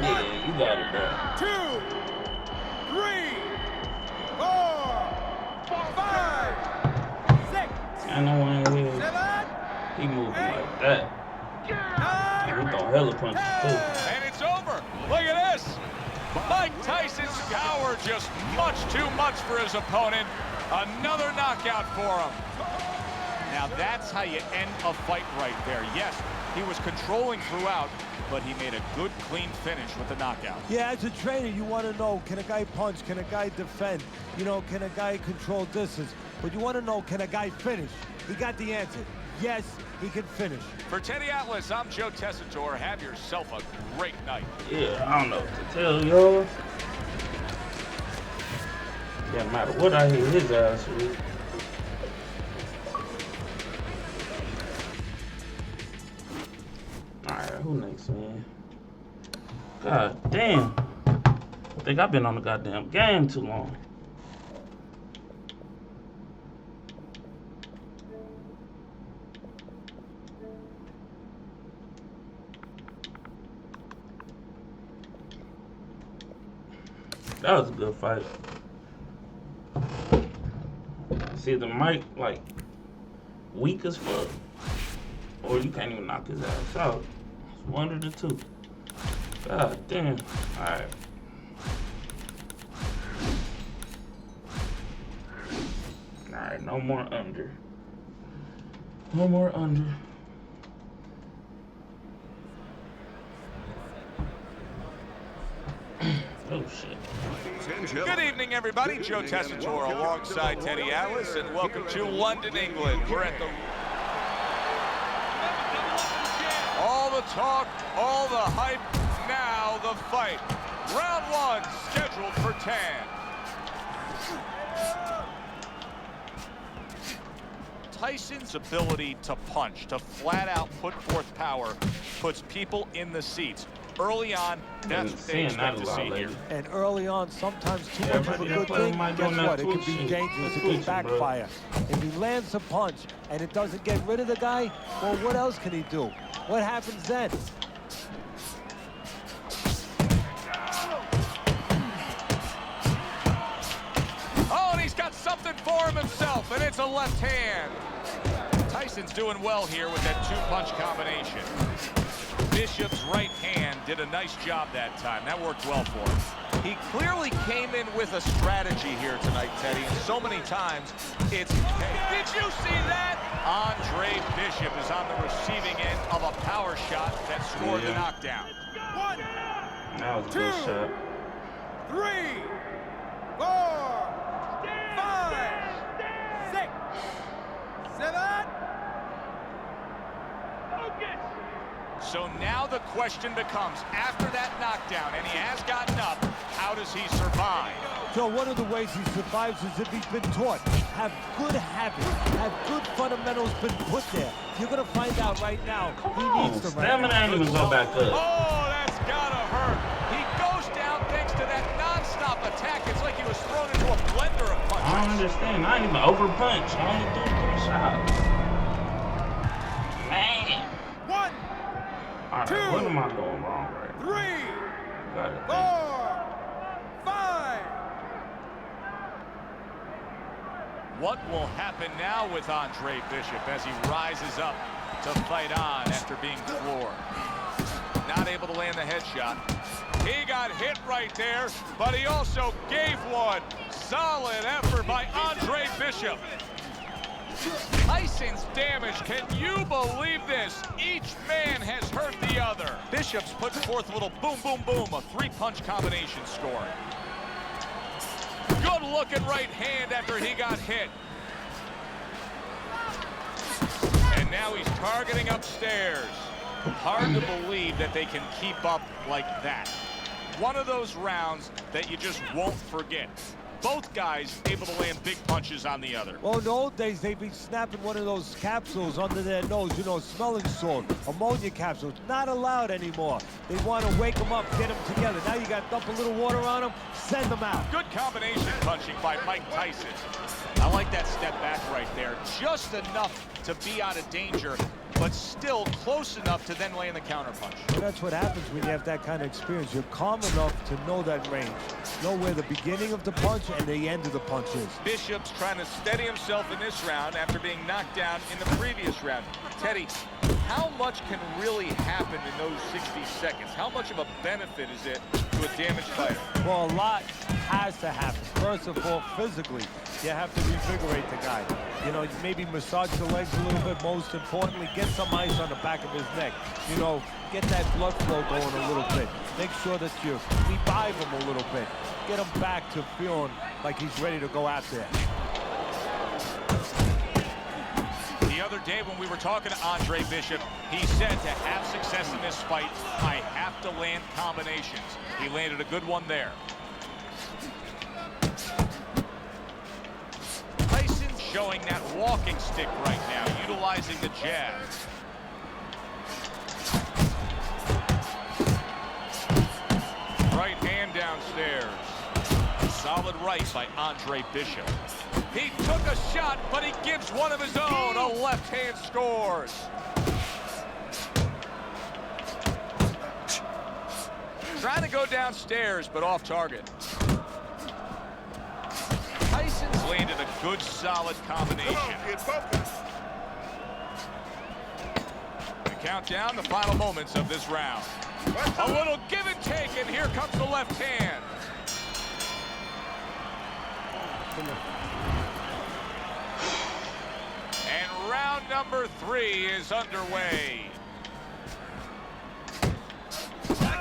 Speaker 1: Yeah, you got it, bro.
Speaker 4: 2, 3, 4, 5, 6,
Speaker 1: I know when
Speaker 4: 7,
Speaker 1: he moving like that.
Speaker 4: 9,
Speaker 1: We throw hella punches too.
Speaker 2: And it's over. Look at this. Mike Tyson's power just much too much for his opponent. Another knockout for him. Now that's how you end a fight right there. Yes, he was controlling throughout, but he made a good, clean finish with the knockout.
Speaker 3: Yeah, as a trainer, you want to know, can a guy punch? Can a guy defend? You know, can a guy control distance? But you want to know, can a guy finish? He got the answer. Yes, he can finish.
Speaker 2: For Teddy Atlas, I'm Joe Tessitore. Have yourself a great night.
Speaker 1: Yeah, I don't know what to tell y'all. Doesn't matter what I hit his ass with. Alright, who next, man? God damn. I think I've been on the goddamn game too long. That was a good fight. See, the Mike, like, weak as fuck. Or you can't even knock his ass out. It's one of the two. God damn. Alright. Alright, no more under. No more under. Oh, shit.
Speaker 2: Good evening, everybody. Joe Tessitore alongside Teddy Atlas, and welcome to London, England. We're at the... All the talk, all the hype, now the fight. Round one, scheduled for 10. Tyson's ability to punch, to flat out put forth power, puts people in the seats. Early on, that's what they expect to see here.
Speaker 3: And early on, sometimes too much of a good thing, guess what? It can be dangerous. It can backfire. If he lands a punch and it doesn't get rid of the guy, well, what else can he do? What happens then?
Speaker 2: Oh, and he's got something for him himself, and it's a left hand. Tyson's doing well here with that two-punch combination. Bishop's right hand did a nice job that time. That worked well for him. He clearly came in with a strategy here tonight, Teddy. So many times, it's, hey, did you see that? Andre Bishop is on the receiving end of a power shot that scored the knockdown.
Speaker 4: 1,
Speaker 1: That was a
Speaker 4: 2,
Speaker 1: good shot.
Speaker 4: 3, 4, 5, 6, 7.
Speaker 2: So now the question becomes, after that knockdown, and he has gotten up, how does he survive?
Speaker 3: So one of the ways he survives is if he's been taught. Have good habits, have good fundamentals been put there. You're gonna find out right now he needs them right
Speaker 1: Stamina
Speaker 3: now.
Speaker 1: ain't even go back up.
Speaker 2: Oh, that's gotta hurt. He goes down thanks to that non-stop attack. It's like he was thrown into a blender of punches.
Speaker 1: I don't understand. I ain't even over punch. I only threw 3 shots. Man.
Speaker 4: 1,
Speaker 1: Alright,
Speaker 4: 2,
Speaker 1: what am I doing wrong right now?
Speaker 4: 3,
Speaker 1: Got it.
Speaker 4: 4, 5.
Speaker 2: What will happen now with Andre Bishop as he rises up to fight on after being floored? Not able to land the headshot. He got hit right there, but he also gave one. Solid effort by Andre Bishop. Tyson's damage, can you believe this? Each man has hurt the other. Bishop's putting forth a little boom, boom, boom, a 3-punch combination score. Good looking right hand after he got hit. And now he's targeting upstairs. Hard to believe that they can keep up like that. One of those rounds that you just won't forget. Both guys able to land big punches on the other.
Speaker 3: Well, in the old days, they'd be snapping one of those capsules under their nose, you know, smelling salt, ammonia capsules. Not allowed anymore. They want to wake them up, get them together. Now you got to dump a little water on them, send them out.
Speaker 2: Good combination punching by Mike Tyson. I like that step back right there. Just enough to be out of danger, but still close enough to then land the counterpunch.
Speaker 3: Well, that's what happens when you have that kind of experience. You're calm enough to know that range. Know where the beginning of the punch and the end of the punch is.
Speaker 2: Bishop's trying to steady himself in this round after being knocked down in the previous round. Teddy, how much can really happen in those 60 seconds? How much of a benefit is it to a damaged fighter?
Speaker 3: Well, a lot has to happen. First of all, physically, you have to revigorate the guy. You know, maybe massage the legs a little bit. Most importantly, get some ice on the back of his neck. You know, get that blood flow going a little bit. Make sure that you revive him a little bit. Get him back to feeling like he's ready to go out there.
Speaker 2: The other day when we were talking to Andre Bishop, he said to have success in this fight, I have to land combinations. He landed a good one there. Tyson's showing that walking stick right now, utilizing the jab. Right hand downstairs. Solid right by Andre Bishop. He took a shot, but he gives one of his own. A left hand scores. Trying to go downstairs, but off target. Tyson's landed a good, solid combination. The countdown, the final moments of this round. A little give and take, and here comes the left hand. And round number 3 is underway.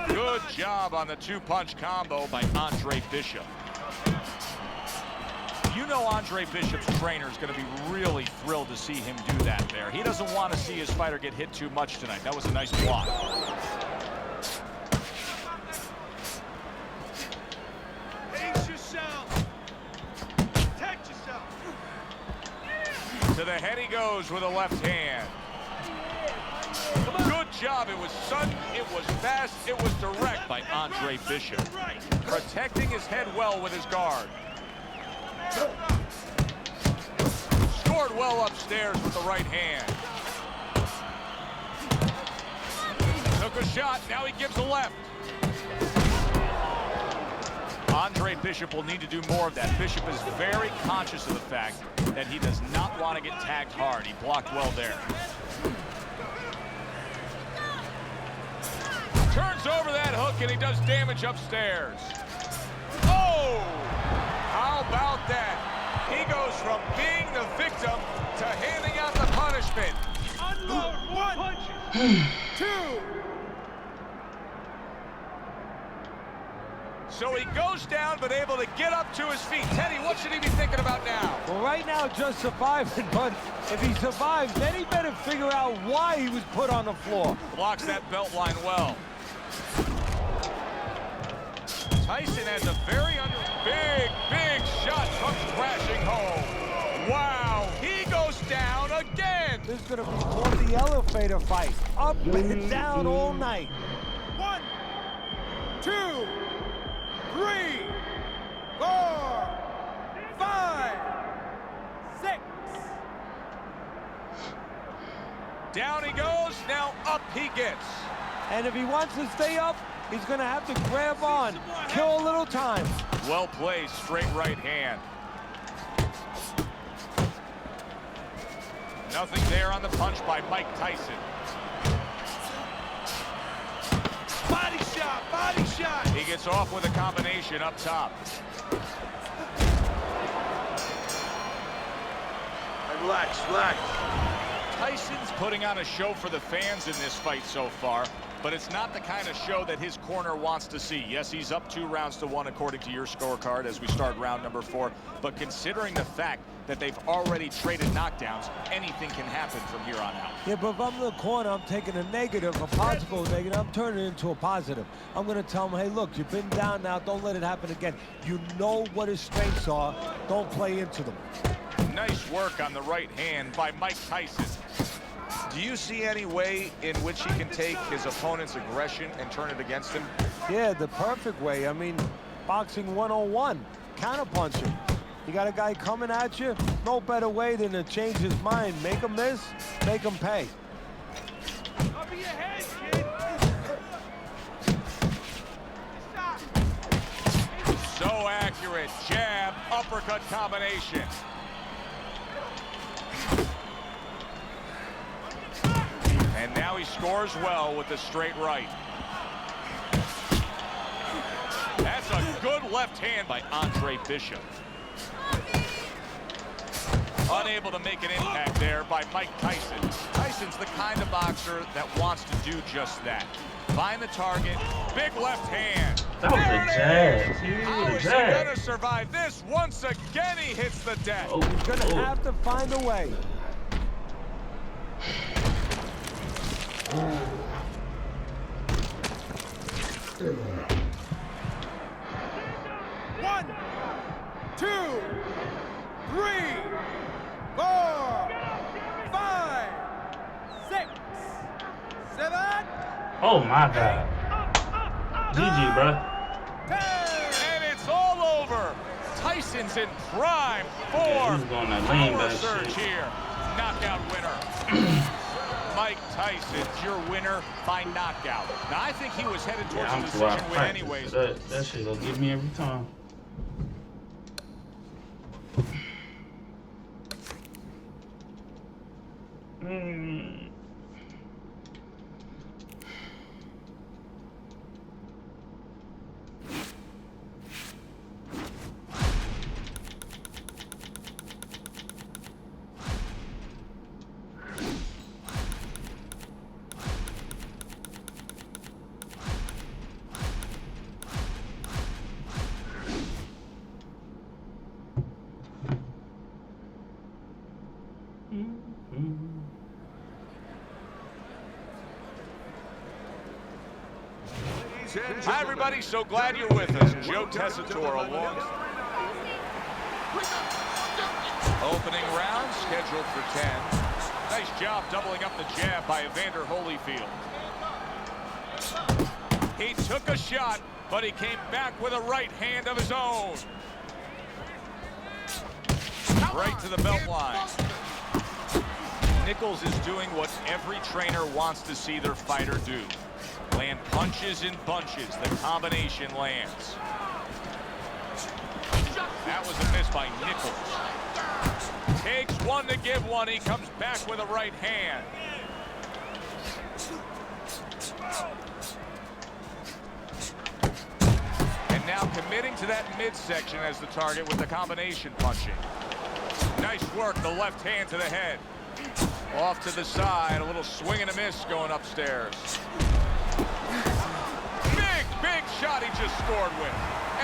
Speaker 2: Good job on the 2-punch combo by Andre Bishop. You know Andre Bishop's trainer is going to be really thrilled to see him do that there. He doesn't want to see his fighter get hit too much tonight. That was a nice block.
Speaker 4: Pace yourself. Protect yourself.
Speaker 2: To the head he goes with a left hand. Good job. It was sudden, it was fast, it was direct by Andre Bishop. Protecting his head well with his guard. Scored well upstairs with the right hand. Took a shot, now he gives a left. Andre Bishop will need to do more of that. Bishop is very conscious of the fact that he does not want to get tagged hard. He blocked well there. Turns over that hook and he does damage upstairs. Oh! How about that? He goes from being the victim to handing out the punishment.
Speaker 4: Unload 1, 2.
Speaker 2: So he goes down, but able to get up to his feet. Teddy, what should he be thinking about now?
Speaker 3: Well, right now, just surviving, but if he survives, then he better figure out why he was put on the floor.
Speaker 2: Blocks that belt line well. Tyson has a very big shot comes crashing home. Wow, he goes down again.
Speaker 3: This is going to be called the elevator fight. Up and down all night.
Speaker 4: 1, 2, 3, 4, 5, 6.
Speaker 2: Down he goes, now up he gets.
Speaker 3: And if he wants to stay up, he's going to have to grab on, kill a little time.
Speaker 2: Well played, straight right hand. Nothing there on the punch by Mike Tyson.
Speaker 4: Body shot, body shot.
Speaker 2: He gets off with a combination up top.
Speaker 5: Relax, relax.
Speaker 2: Tyson's putting on a show for the fans in this fight so far, but it's not the kind of show that his corner wants to see. Yes, he's up 2 rounds to 1 according to your scorecard as we start round number 4, but considering the fact that they've already traded knockdowns, anything can happen from here on out.
Speaker 3: Yeah, but if I'm in the corner, I'm taking a negative, a possible negative, I'm turning it into a positive. I'm going to tell him, hey, look, you've been down now, don't let it happen again. You know what his strengths are, don't play into them.
Speaker 2: Nice work on the right hand by Mike Tyson. Do you see any way in which he can take his opponent's aggression and turn it against him?
Speaker 3: Yeah, the perfect way. I mean, boxing 101, counterpunching. You got a guy coming at you, no better way than to change his mind. Make him miss, make him pay.
Speaker 4: Cover your head, kid. Stop.
Speaker 2: So accurate. Jab, uppercut combination. And now he scores well with the straight right. That's a good left hand by Andre Bishop. Unable to make an impact there by Mike Tyson. Tyson's the kind of boxer that wants to do just that. Find the target, big left hand.
Speaker 1: That was a jab.
Speaker 2: How is he gonna survive this? Once again, he hits the deck.
Speaker 1: Oh,
Speaker 3: He's gonna have to find a way.
Speaker 4: One, 2, 3, 4, 5, 6, 7.
Speaker 1: Oh my God. GG, bro.
Speaker 2: And it's all over. Tyson's in prime
Speaker 1: Yeah, he's going to lean
Speaker 2: power
Speaker 1: that
Speaker 2: surge
Speaker 1: shit.
Speaker 2: here. Knockout winner. Mike Tyson's your winner by knockout. Now, I think he was headed towards
Speaker 1: Yeah,
Speaker 2: a
Speaker 1: I'm
Speaker 2: decision win anyways.
Speaker 1: That shit gonna get me every time.
Speaker 2: Hi, everybody. So glad you're with us. Joe Tessitore along. Opening round scheduled for 10. Nice job doubling up the jab by Evander Holyfield. He took a shot, but he came back with a right hand of his own. Right to the belt line. Nichols is doing what every trainer wants to see their fighter do. Land punches in bunches. The combination lands. That was a miss by Nichols. Takes one to give one. He comes back with a right hand. And now committing to that midsection as the target with the combination punching. Nice work, the left hand to the head. Off to the side, a little swing and a miss going upstairs. Big shot he just scored with.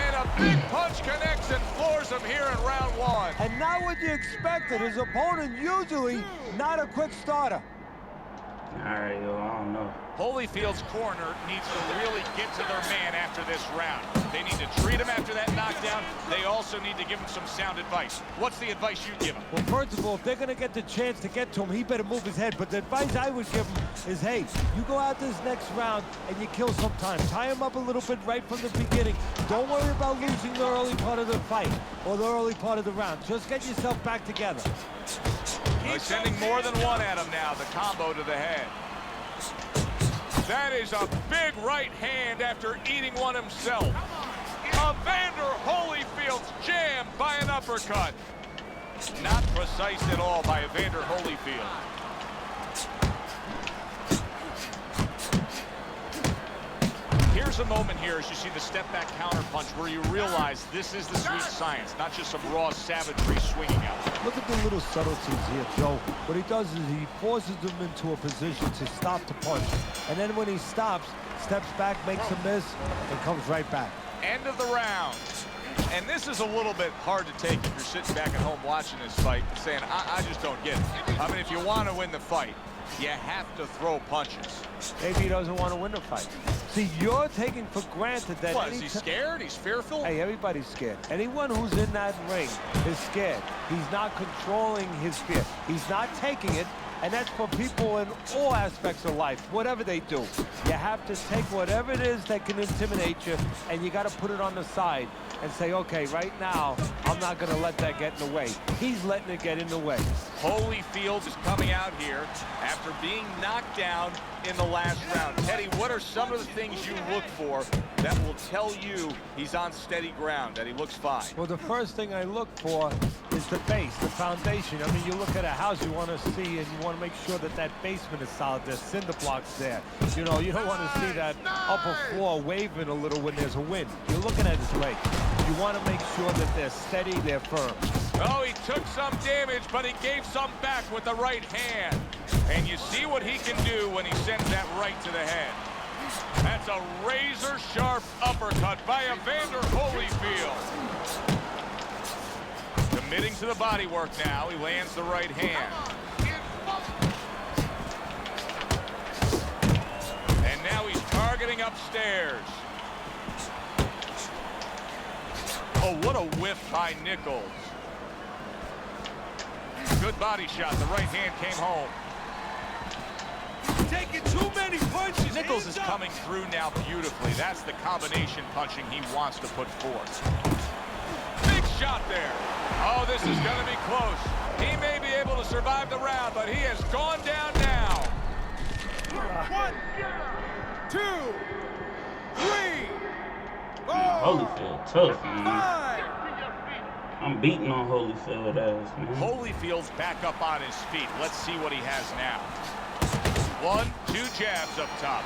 Speaker 2: And a big punch connects and floors him here in round 1.
Speaker 3: And not what you expected. His opponent usually not a quick starter.
Speaker 1: Alright, yo, I don't know.
Speaker 2: Holyfield's corner needs to really get to their man after this round. They need to treat him after that knockdown. They also need to give him some sound advice. What's the advice you give him?
Speaker 3: Well, first of all, if they're going to get the chance to get to him, he better move his head. But the advice I would give him is, hey, you go out this next round and you kill some time. Tie him up a little bit right from the beginning. Don't worry about losing the early part of the fight or the early part of the round. Just get yourself back together.
Speaker 2: He's sending more than one at him now, the combo to the head. That is a big right hand after eating one himself. Evander Holyfield's jammed by an uppercut. Not precise at all by Evander Holyfield. Here's a moment here as you see the step back counter punch where you realize this is the sweet science, not just some raw savagery swinging out.
Speaker 3: Look at the little subtleties here, Joe. What he does is he forces them into a position to stop the punch. And then when he stops, steps back, makes a miss, and comes right back.
Speaker 2: End of the round. And this is a little bit hard to take if you're sitting back at home watching this fight and saying, I just don't get it. I mean, if you want to win the fight, you have to throw punches.
Speaker 3: Maybe he doesn't want to win the fight. See, you're taking for granted that...
Speaker 2: What, is he scared? He's fearful?
Speaker 3: Hey, everybody's scared. Anyone who's in that ring is scared. He's not controlling his fear. He's not taking it, and that's for people in all aspects of life, whatever they do. You have to take whatever it is that can intimidate you, and you got to put it on the side and say, okay, right now, I'm not going to let that get in the way. He's letting it get in the way.
Speaker 2: Holyfield is coming out here after being knocked down in the last round. Teddy, what are some of the things you look for that will tell you he's on steady ground, that he looks fine?
Speaker 3: Well, the first thing I look for is the base, the foundation. I mean, you look at a house, you want to see, and you want to make sure that that basement is solid. There's cinder blocks there. You know, you don't want to see that upper floor waving a little when there's a wind. You're looking at his legs. You want to make sure that they're steady, they're firm.
Speaker 2: Oh, he took some damage, but he gave some back with the right hand. And you see what he can do when he sends that right to the head. That's a razor-sharp uppercut by Evander Holyfield. Committing to the body work now. He lands the right hand. And now he's targeting upstairs. Oh, what a whiff by Nichols. Good body shot. The right hand came home.
Speaker 3: Taking too many punches.
Speaker 2: Nichols is coming through now beautifully. That's the combination punching he wants to put forth. Big shot there. Oh, this is going to be close. He may be able to survive the round, but he has gone down now.
Speaker 4: 1, 2, 3, 4,
Speaker 1: Holyfield, tough, man.
Speaker 4: 5.
Speaker 1: I'm beating on Holyfield ass, man.
Speaker 2: Holyfield's back up on his feet. Let's see what he has now. 1, 2 jabs up top.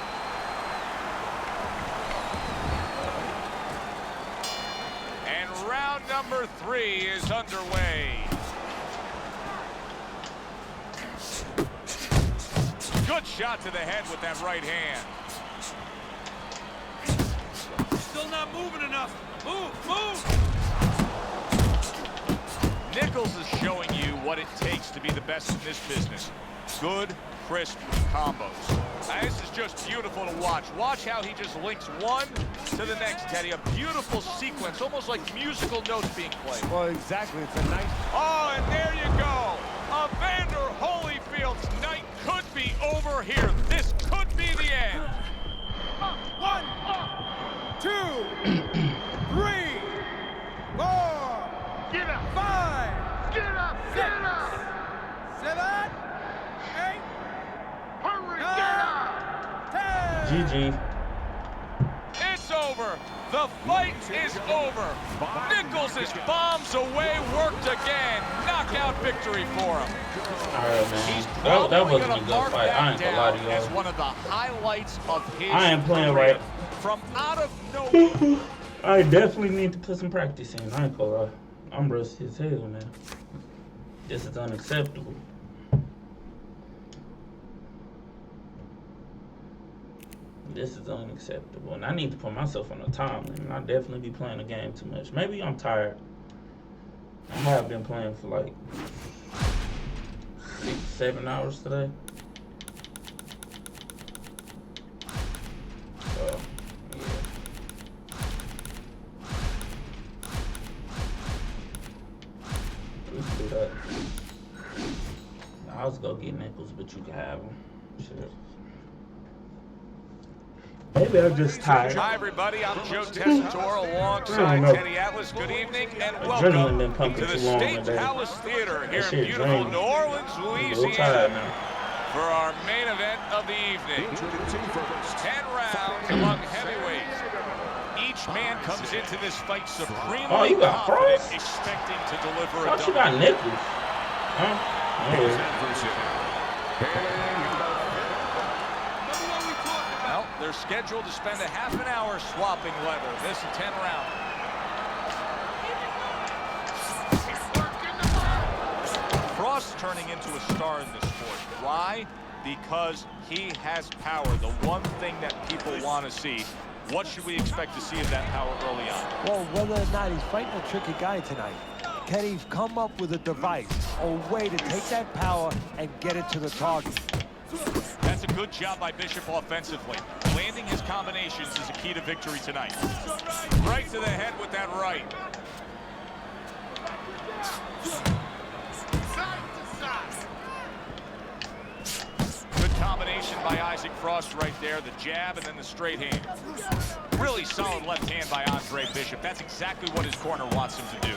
Speaker 2: And round number 3 is underway. Good shot to the head with that right hand.
Speaker 4: Still not moving enough. Move.
Speaker 2: Nichols is showing you what it takes to be the best in this business. Good, crisp combos. Now, this is just beautiful to watch. Watch how he just links one to the next, Teddy. A beautiful sequence, almost like musical notes being played.
Speaker 3: Well, exactly. It's a nice...
Speaker 2: Oh, and there you go. Evander Holyfield's night could be over here. This could be the end.
Speaker 4: 1, 2, 3, 4,
Speaker 6: Get up!
Speaker 4: 5,
Speaker 6: Get up!
Speaker 4: 6,
Speaker 6: Get up!
Speaker 4: 7, 8,
Speaker 6: Hurry!
Speaker 4: 9, 10.
Speaker 1: GG.
Speaker 2: It's over. The fight is over. Nichols is bombs away, worked again. Knockout victory for him.
Speaker 1: Alright, man.
Speaker 2: He's
Speaker 1: That
Speaker 2: probably
Speaker 1: wasn't
Speaker 2: going
Speaker 1: a
Speaker 2: to
Speaker 1: good
Speaker 2: mark
Speaker 1: fight. I
Speaker 2: that
Speaker 1: ain't gonna lie
Speaker 2: down
Speaker 1: to
Speaker 2: as
Speaker 1: y'all.
Speaker 2: one of the highlights of his
Speaker 1: I ain't playing
Speaker 2: career.
Speaker 1: right.
Speaker 2: From out of nowhere.
Speaker 1: I definitely need to put some practice in. I ain't gonna lie. I'm rusty as hell, man. This is unacceptable. This is unacceptable. And I need to put myself on a time limit. I definitely be playing the game too much. Maybe I'm tired. I might have been playing for like 6, 7 hours today. but I was gonna get Nichols, but you can have him. Shit. Maybe I'm just tired.
Speaker 2: Hi, everybody. I'm Joe Tessitore alongside Teddy Atlas. Good evening and welcome to the State Palace Theater here in beautiful New Orleans, Louisiana, for our main event of the evening. 10 rounds among heavyweights. Each man comes into this fight supremely confident, expecting to deliver a
Speaker 1: double. You got Nichols. Huh?
Speaker 2: Well, they're scheduled to spend a half an hour swapping leather. This is 10 round. Frost turning into a star in this sport. Why? Because he has power. The one thing that people want to see. What should we expect to see of that power early on?
Speaker 3: Well, whether or not he's fighting a tricky guy tonight, can he come up with a device, a way to take that power and get it to the target?
Speaker 2: That's a good job by Bishop offensively. Landing his combinations is a key to victory tonight. Right to the head with that right. Combination by Isaac Frost right there, the jab and then the straight hand. Really solid left hand by Andre Bishop. That's exactly what his corner wants him to do.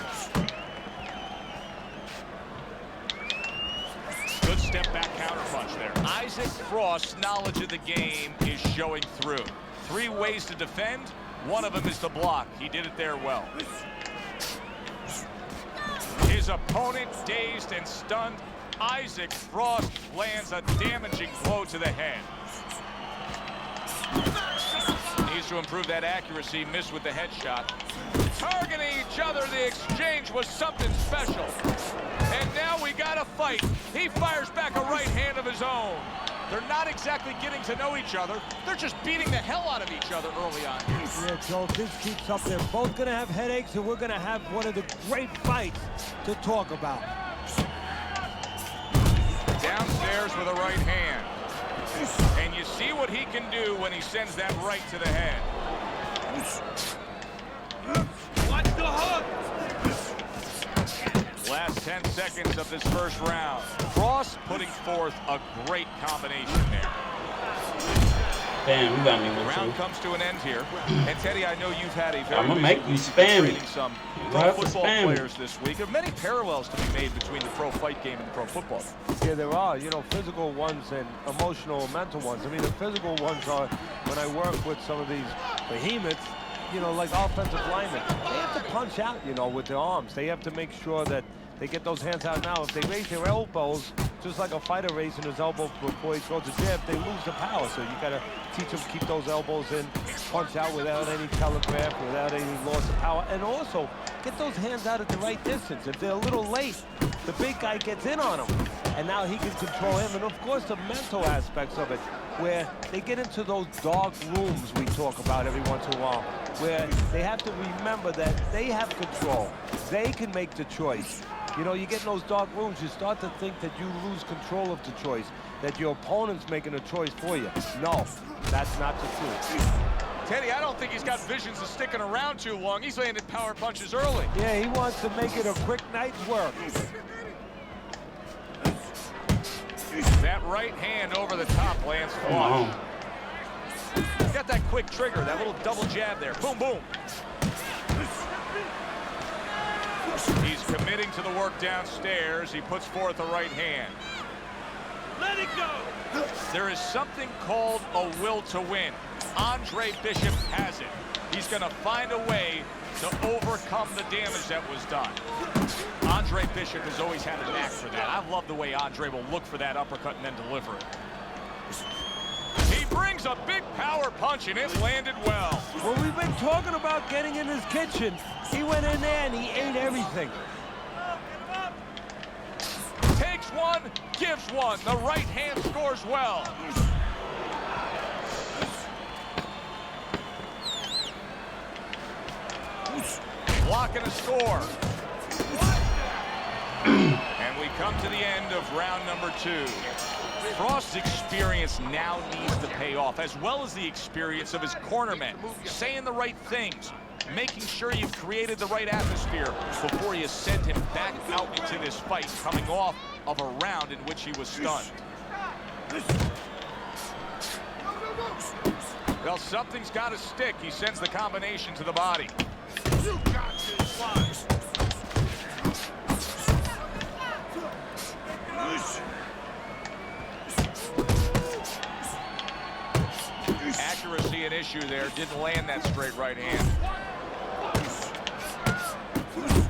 Speaker 2: Good step back counter punch there. Isaac Frost's knowledge of the game is showing through. 3 ways to defend. One of them is to block. He did it there well. His opponent dazed and stunned. Isaac Frost lands a damaging blow to the head. Needs to improve that accuracy, missed with the headshot. Targeting each other, the exchange was something special. And now we got a fight. He fires back a right hand of his own. They're not exactly getting to know each other. They're just beating the hell out of each other early on.
Speaker 3: Yeah, Joe, if this keeps up, they're both going to have headaches, and we're going to have one of the great fights to talk about.
Speaker 2: Downstairs with a right hand. And you see what he can do when he sends that right to the head.
Speaker 4: Watch the hook!
Speaker 2: Last 10 seconds of this first round. Frost putting forth a great combination there.
Speaker 1: Damn, you got me with
Speaker 2: round
Speaker 1: you.
Speaker 2: comes to an end here. And Teddy, I know you've had a very
Speaker 1: I'm gonna make you spam me.
Speaker 2: Some pro football players this week. There are many parallels to be made between the pro fight game and the pro football.
Speaker 3: Yeah, there are, you know, physical ones and emotional and mental ones. I mean, the physical ones are when I work with some of these behemoths, you know, like offensive linemen. They have to punch out, you know, with their arms. They have to make sure that they get those hands out now. If they raise their elbows, just like a fighter raising his elbow before he throws a jab, they lose the power. So you got to teach them to keep those elbows in, punch out without any telegraph, without any loss of power, and also get those hands out at the right distance. If they're a little late, the big guy gets in on him, and now he can control him. And of course, the mental aspects of it, where they get into those dark rooms we talk about every once in a while, where they have to remember that they have control. They can make the choice. You know, you get in those dark rooms, you start to think that you lose control of the choice, that your opponent's making a choice for you. No, that's not the truth.
Speaker 2: Teddy, I don't think he's got visions of sticking around too long. He's landing power punches early.
Speaker 3: Yeah, he wants to make it a quick night's work.
Speaker 2: That right hand over the top lands flush. He's got that quick trigger, that little double jab there. Boom, boom. He's committing to the work downstairs. He puts forth a right hand.
Speaker 4: Let it go!
Speaker 2: There is something called a will to win. Andre Bishop has it. He's going to find a way to overcome the damage that was done. Andre Bishop has always had a knack for that. I love the way Andre will look for that uppercut and then deliver it. He brings a big power punch, and it landed well.
Speaker 3: Well, we've been talking about getting in his kitchen. He went in there and he ate everything.
Speaker 2: Takes one, gives one. The right hand scores well. Blocking a score. And we come to the end of round number 2. Frost's experience now needs to pay off, as well as the experience of his cornermen, saying the right things, making sure you've created the right atmosphere before you send him back out into this fight, coming off of a round in which he was stunned. Well, something's got to stick. He sends the combination to the body.
Speaker 6: You got this one.
Speaker 2: Accuracy an issue there. Didn't land that straight right hand.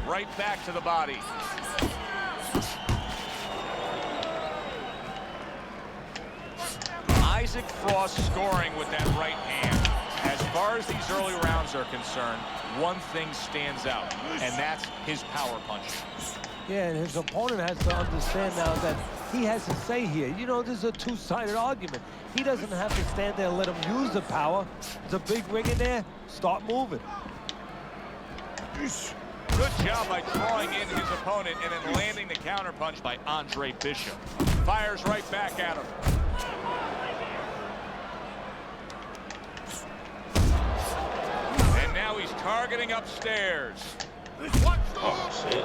Speaker 2: Right back to the body. Isaac Frost scoring with that right hand. As far as these early rounds are concerned, one thing stands out, and that's his power punching.
Speaker 3: Yeah, and his opponent has to understand now that he has to say here. You know, this is a two-sided argument. He doesn't have to stand there and let him use the power. There's a big ring in there. Start moving.
Speaker 2: Good job by drawing in his opponent and then landing the counterpunch by Andre Bishop. Fires right back at him. And now he's targeting upstairs.
Speaker 1: Oh, shit.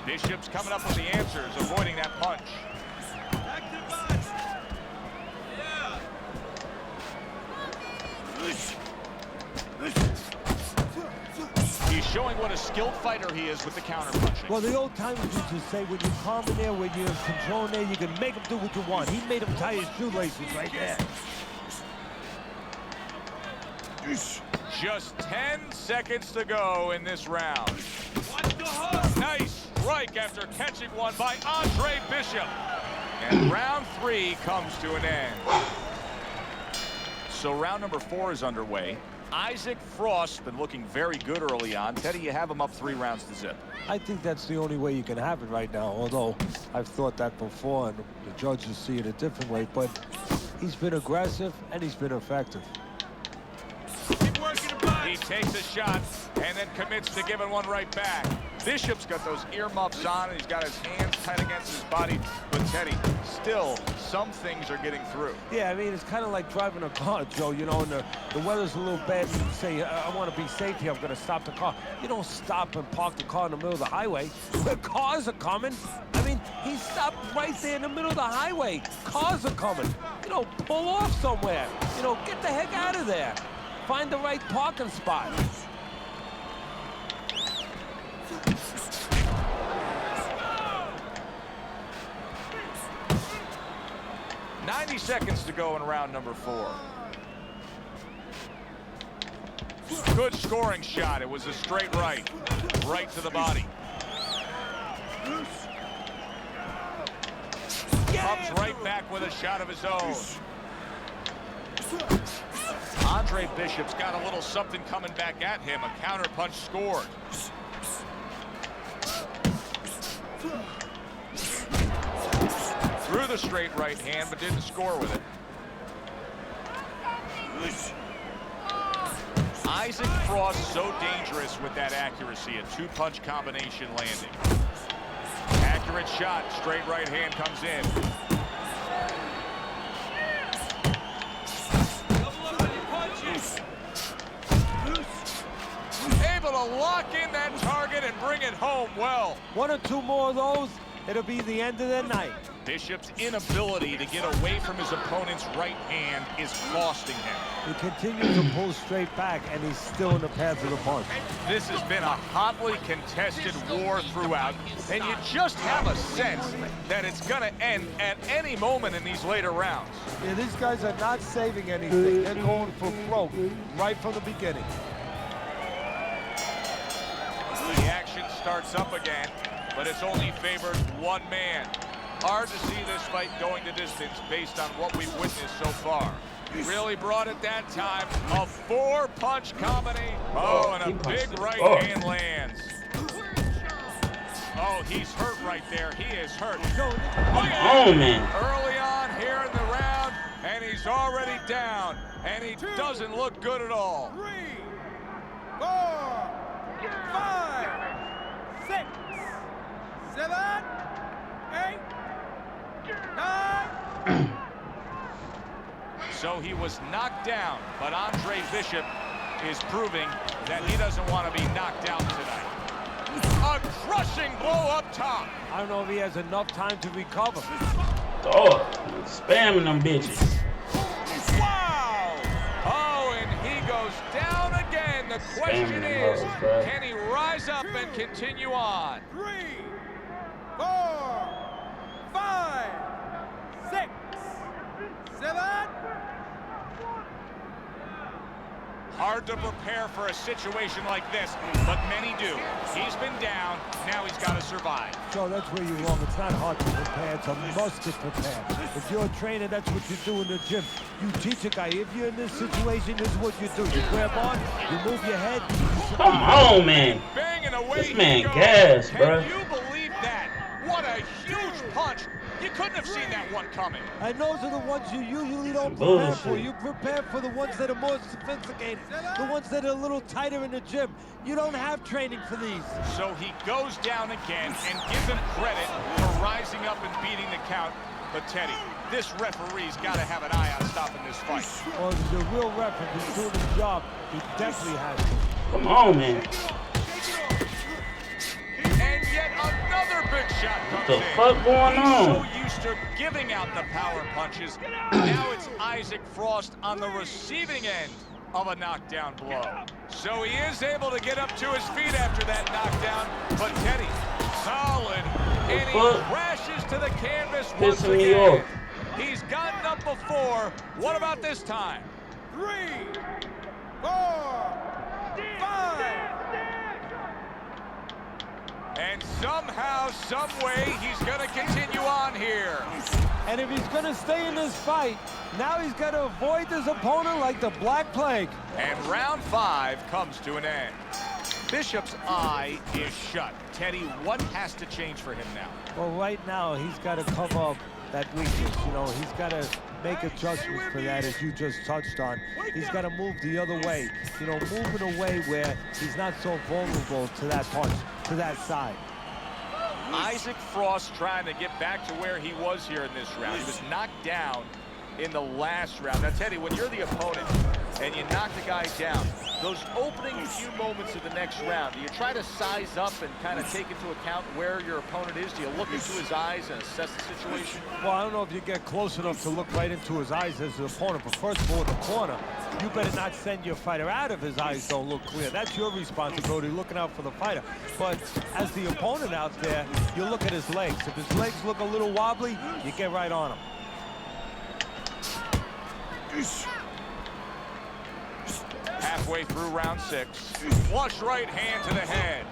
Speaker 2: Bishop's coming up with the answers, avoiding that punch.
Speaker 4: Back to the box. Yeah.
Speaker 2: He's showing what a skilled fighter he is with the counterpunching.
Speaker 3: Well, the old timers used to say when you calm in there, when you're controlling there, you can make him do what you want. He made him tie his shoelaces right there.
Speaker 2: Just 10 seconds to go in this round.
Speaker 4: Watch the hook.
Speaker 2: Nice strike after catching one by Andre Bishop. And round 3 comes to an end. So round number 4 is underway. Isaac Frost's been looking very good early on. Teddy, you have him up 3 rounds to zip.
Speaker 3: I think that's the only way you can have it right now, although I've thought that before, and the judges see it a different way. But he's been aggressive, and he's been effective.
Speaker 4: Keep working the box.
Speaker 2: He takes a shot and then commits to giving one right back. Bishop's got those earmuffs on, and he's got his hands tight against his body. But Teddy, still, some things are getting through.
Speaker 3: Yeah, I mean, it's kind of like driving a car, Joe, you know, and the weather's a little bad, and you say, I want to be safe here, I'm going to stop the car. You don't stop and park the car in the middle of the highway. The cars are coming. I mean, he stopped right there in the middle of the highway. Cars are coming. You know, pull off somewhere. You know, get the heck out of there. Find the right parking spot.
Speaker 2: .90 seconds to go in round number 4. Good scoring shot. It was a straight right. Right to the body. Comes right back with a shot of his own. Andre Bishop's got a little something coming back at him. A counterpunch scored. Threw the straight right hand, but didn't score with it. Isaac Frost so dangerous with that accuracy. A 2-punch combination landing. Accurate shot. Straight right hand comes in. Able to lock in that target and bring it home well.
Speaker 3: 1 or 2 more of those, it'll be the end of the night.
Speaker 2: Bishop's inability to get away from his opponent's right hand is costing him.
Speaker 3: He continues to pull straight back, and he's still in the path of the punch.
Speaker 2: This has been a hotly contested war throughout, and you just have a sense that it's going to end at any moment in these later rounds.
Speaker 3: Yeah, these guys are not saving anything. They're going for broke right from the beginning.
Speaker 2: The action starts up again, but it's only favored one man. Hard to see this fight going the distance based on what we've witnessed so far. Really brought it that time. A 4-punch combination. Oh, and a big right hand lands. Oh, he's hurt right there. He is hurt.
Speaker 1: Oh, man.
Speaker 2: Early on here in the round, and he's already down. And he doesn't look good at all.
Speaker 4: 3, 4, 5, 6, 7, 8, 9.
Speaker 2: So he was knocked down, but Andre Bishop is proving that he doesn't want to be knocked out tonight. A crushing blow up top.
Speaker 3: I don't know if he has enough time to recover.
Speaker 1: Oh, spamming them bitches.
Speaker 2: Wow! Oh, and he goes down again. The question is, can he rise up and continue on?
Speaker 4: 3, 4, 5, 6, 7.
Speaker 2: Hard to prepare for a situation like this, but many do. He's been down, now he's got to survive.
Speaker 3: So that's where you're wrong. It's not hard to prepare. It's a must to prepare. If you're a trainer, that's what you do in the gym. You teach a guy, if you're in this situation, this is what you do. You grab on, you move your head.
Speaker 1: Come on, man.
Speaker 2: Banging away.
Speaker 1: This man gas, bro.
Speaker 2: Can you believe that? What a huge punch. You couldn't have seen that one coming.
Speaker 3: And those are the ones you usually don't prepare for. You prepare for the ones that are more sophisticated, the ones that are a little tighter in the gym. You don't have training for these.
Speaker 2: So he goes down again, and give him credit for rising up and beating the count. But Teddy, this referee's got to have an eye on stopping this fight.
Speaker 3: Oh, the real referee is doing his job. He definitely has to.
Speaker 1: Come on, man.
Speaker 2: And yet another big shot comes in.
Speaker 1: What the fuck going on?
Speaker 2: He's so used to giving out the power punches. Now it's Isaac Frost on the receiving end of a knockdown blow. So he is able to get up to his feet after that knockdown. But Teddy, solid. And he crashes to the canvas once again. He's gotten up before. What about this time?
Speaker 4: 3, 4, 5.
Speaker 2: And somehow, some way, he's going to continue on here.
Speaker 3: And if he's going to stay in this fight, now he's got to avoid his opponent like the Black Plague.
Speaker 2: And round 5 comes to an end. Bishop's eye is shut. Teddy, what has to change for him now?
Speaker 3: Well, right now, he's got to cover up that weakness. You know, he's got to make adjustments for that, as you just touched on. He's got to move the other way. You know, move in a way where he's not so vulnerable to that punch, to that side.
Speaker 2: Isaac Frost trying to get back to where he was here in this round. He was knocked down in the last round. Now, Teddy, when you're the opponent and you knock the guy down, those opening few moments of the next round, do you try to size up and kind of take into account where your opponent is? Do you look into his eyes and assess the situation?
Speaker 3: Well, I don't know if you get close enough to look right into his eyes as the opponent, but first of all, in the corner, you better not send your fighter out if his eyes don't look clear. That's your responsibility, looking out for the fighter. But as the opponent out there, you look at his legs. If his legs look a little wobbly, you get right on him.
Speaker 2: Halfway through round 6. Flush right hand to the head.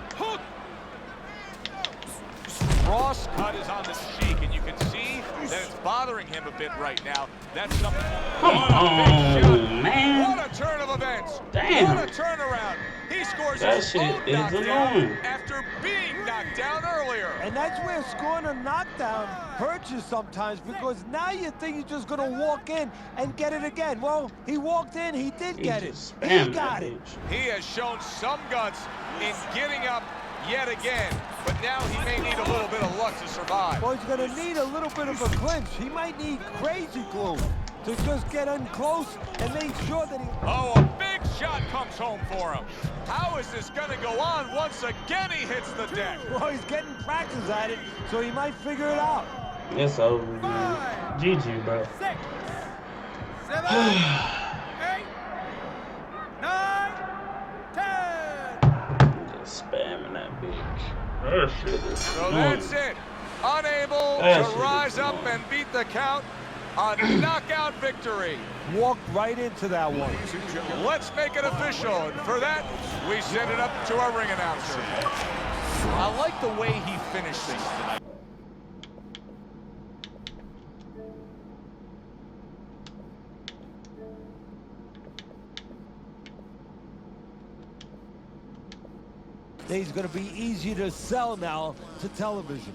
Speaker 2: Frost cut is on the cheek, and you can see that it's bothering him a bit right now. That's something.
Speaker 1: Come on, man.
Speaker 2: What a turn of events.
Speaker 1: Damn.
Speaker 2: What a turnaround. He scores
Speaker 1: That
Speaker 2: his
Speaker 1: shit
Speaker 2: own
Speaker 1: is
Speaker 2: knockdown
Speaker 1: annoying.
Speaker 2: after being knocked down earlier.
Speaker 3: And that's where scoring a knockdown hurts you sometimes, because now you think you're just going to walk in and get it again. Well, he walked in, he did get it. He got it.
Speaker 2: He has shown some guts in getting up yet again, but now he may need a little bit of luck to survive.
Speaker 3: Well, he's going to need a little bit of a clinch. He might need crazy glue to just get in close and make sure that he...
Speaker 2: Oh, a big shot comes home for him. How is this going to go on once again he hits the deck?
Speaker 3: Well, he's getting practice at it, so he might figure it out.
Speaker 1: It's over, man. GG, bro.
Speaker 4: 6, 7, 8, 9, 10.
Speaker 1: Just spamming that bitch. That shit is
Speaker 2: So
Speaker 1: annoying.
Speaker 2: that's it. Unable
Speaker 1: That
Speaker 2: to
Speaker 1: shit
Speaker 2: rise
Speaker 1: is
Speaker 2: up
Speaker 1: annoying.
Speaker 2: and beat the count. A knockout victory.
Speaker 3: Walked right into that one.
Speaker 2: Let's make it official. And for that, we send it up to our ring announcer. I like the way he finished things tonight.
Speaker 3: He's going to be easy to sell now to television.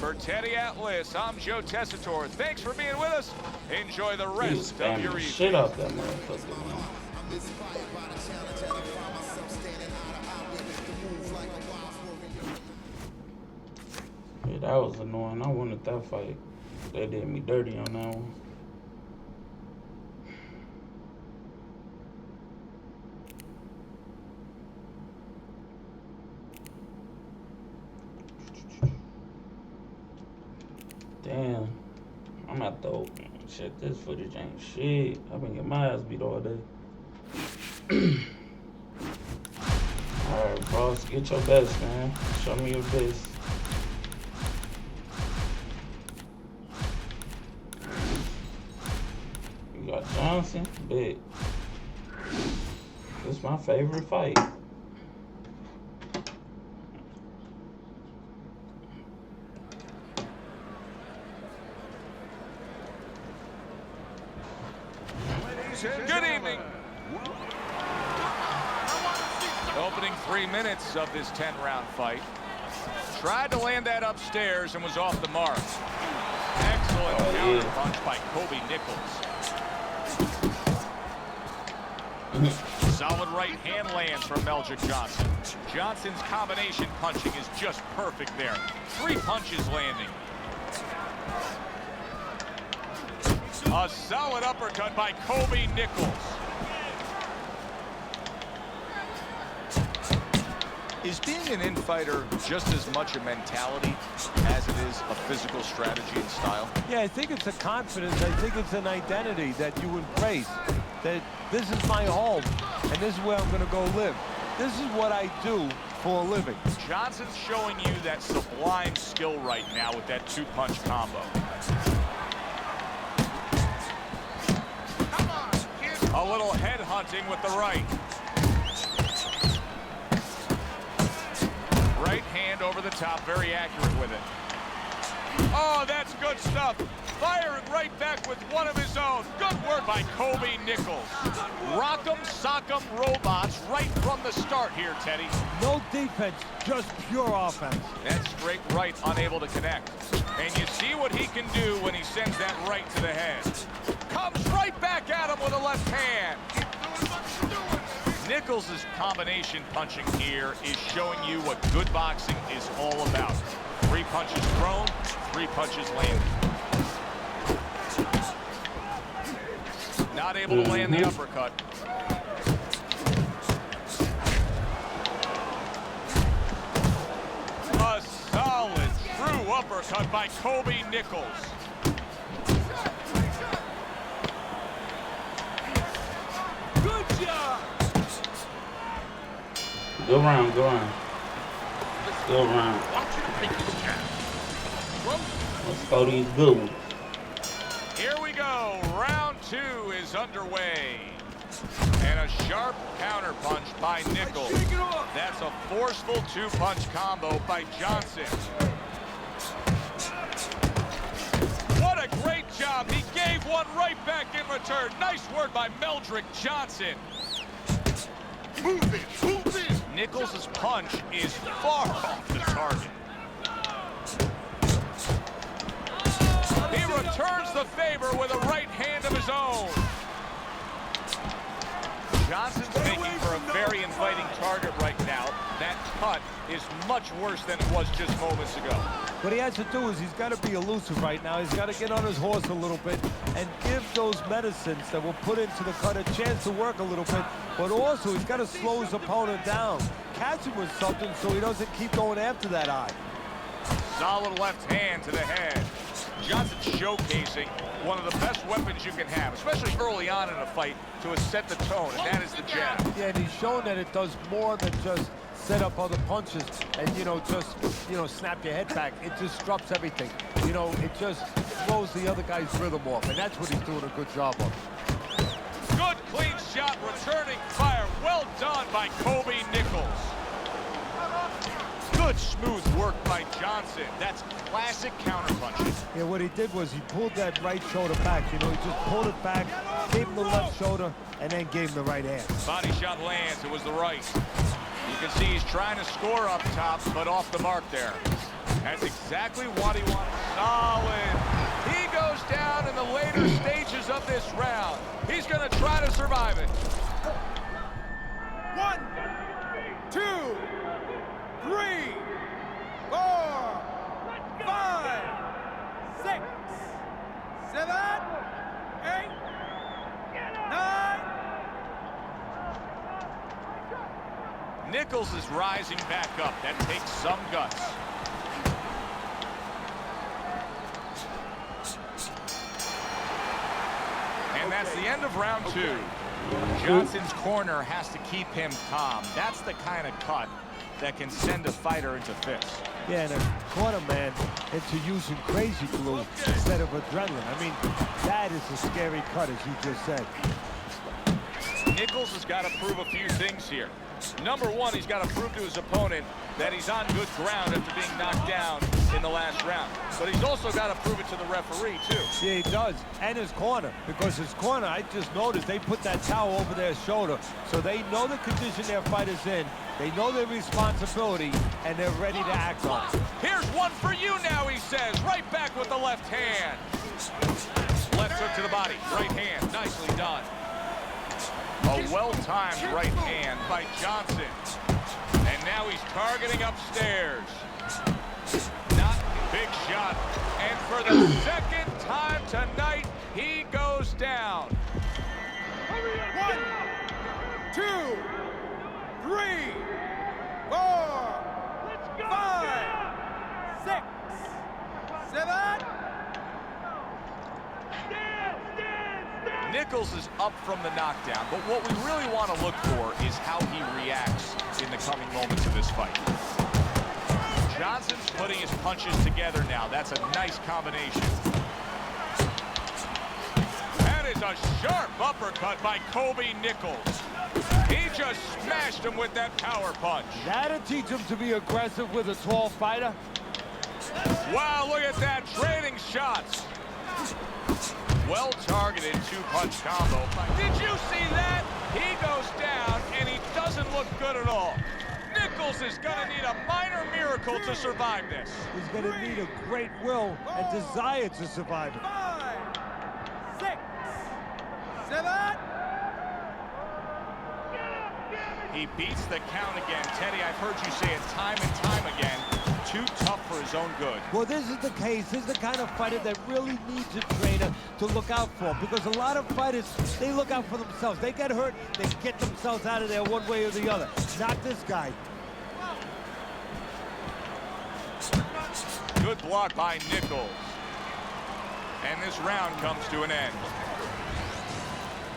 Speaker 2: For Teddy Atlas, I'm Joe Tessitore. Thanks for being with us. Enjoy the
Speaker 1: He's
Speaker 2: rest of
Speaker 1: spamming
Speaker 2: your
Speaker 1: the
Speaker 2: evening.
Speaker 1: shit out that motherfucker, man. Yeah, that was annoying. I wanted that fight. They did me dirty on that one. Damn. I'm at the open. Shit, this footage ain't shit. I've been getting my ass beat all day. Alright, boss, get your best, man. Show me your best. You got Johnson, big. This is my favorite fight.
Speaker 2: Good evening. Opening 3 minutes of this 10-round fight. Tried to land that upstairs and was off the mark. Excellent counter punch by Kobe Nichols. Solid right hand lands from Meldrick Johnson. Johnson's combination punching is just perfect there. 3 punches landing. A solid uppercut by Kobe Nichols. Is being an infighter just as much a mentality as it is a physical strategy and style?
Speaker 3: Yeah, I think it's a confidence. I think it's an identity that you embrace. That this is my home, and this is where I'm going to go live. This is what I do for a living.
Speaker 2: Johnson's showing you that sublime skill right now with that 2-punch combo. A little head hunting with the right. Right hand over the top, very accurate with it. Oh, that's good stuff. Firing right back with one of his own. Good work by Kobe Nichols. Rock'em, sock'em robots right from the start here, Teddy.
Speaker 3: No defense, just pure offense.
Speaker 2: That straight right unable to connect. And you see what he can do when he sends that right to the head. Comes right back at him with a left hand. Nichols' combination punching here is showing you what good boxing is all about. 3 punches thrown, 3 punches landed. Not able to land the uppercut. A solid, true uppercut by Kobe Nichols.
Speaker 4: Good job.
Speaker 1: Go round, go round. Go round. Let's go these good ones.
Speaker 2: Here we go. Round 2 is underway. And a sharp counter punch by Nichols. That's a forceful 2-punch combo by Johnson. What a great job. He gave one right back in return. Nice work by Meldrick Johnson.
Speaker 6: Move it, move it.
Speaker 2: Nichols' punch is far off the target. He returns the favor with a right hand of his own. Johnson's making for a very inviting target right now. That cut is much worse than it was just moments ago.
Speaker 3: What he has to do is he's got to be elusive right now. He's got to get on his horse a little bit and give those medicines that will put into the cut a chance to work a little bit. But also, he's got to slow his opponent down. Catch him with something so he doesn't keep going after that eye.
Speaker 2: Solid left hand to the head. Johnson showcasing one of the best weapons you can have, especially early on in a fight, to set the tone, and that is the jab.
Speaker 3: Yeah, and he's showing that it does more than just set up other punches and, just, snap your head back. It disrupts everything. It just throws the other guy's rhythm off, and that's what he's doing a good job of.
Speaker 2: Good, clean shot, returning fire. Well done by Kobe Nichols. Good, smooth work by Johnson. That's classic counterpunching.
Speaker 3: Yeah, what he did was he pulled that right shoulder back. He just pulled it back, gave him the left shoulder, and then gave him the right hand.
Speaker 2: Body shot lands. It was the right. You can see he's trying to score up top, but off the mark there. That's exactly what he wants. Solid. He goes down in the later stages of this round. He's going to try to survive it.
Speaker 4: 1, 2, 3, 4, 5, 6, 7, 8, 9.
Speaker 2: Nichols is rising back up. That takes some guts. that's the end of round 2. Johnson's corner has to keep him calm. That's the kind of cut that can send a fighter into fits.
Speaker 3: Yeah, and a corner man into using crazy glue instead of adrenaline. I mean, that is a scary cut, as you just said.
Speaker 2: Nichols has got to prove a few things here. Number one, he's got to prove to his opponent that he's on good ground after being knocked down in the last round. But he's also got to prove it to the referee, too.
Speaker 3: Yeah, he does. And his corner. Because his corner, I just noticed, they put that towel over their shoulder. So they know the condition their fighter's in. They know their responsibility, and they're ready to act on it.
Speaker 2: Here's one for you now, he says. Right back with the left hand. Left hook to the body. Right hand. Nicely done. A well-timed right hand by Johnson. And now he's targeting upstairs. Not big shot. And for the second time tonight, he goes down.
Speaker 4: 1, 2, 3, 4, 5, 6, 7.
Speaker 2: Nichols is up from the knockdown, but what we really want to look for is how he reacts in the coming moments of this fight. Johnson's putting his punches together now. That's a nice combination. That is a sharp uppercut by Kobe Nichols. He just smashed him with that power punch.
Speaker 3: That'll teach him to be aggressive with a tall fighter.
Speaker 2: Wow, look at that, trading shots. Well-targeted two-punch combo. Did you see that? He goes down, and he doesn't look good at all. Nichols is going to need a minor miracle to survive this.
Speaker 3: He's going to need a great will and desire to survive it.
Speaker 4: 5, 6, 7.
Speaker 2: He beats the count again. Teddy, I've heard you say it time and time again. Too tough for his own good.
Speaker 3: Well, this is the case. This is the kind of fighter that really needs a trainer to look out for, because a lot of fighters, they look out for themselves. They get hurt, they get themselves out of there one way or the other. Not this guy.
Speaker 2: Good block by Nichols. And this round comes to an end.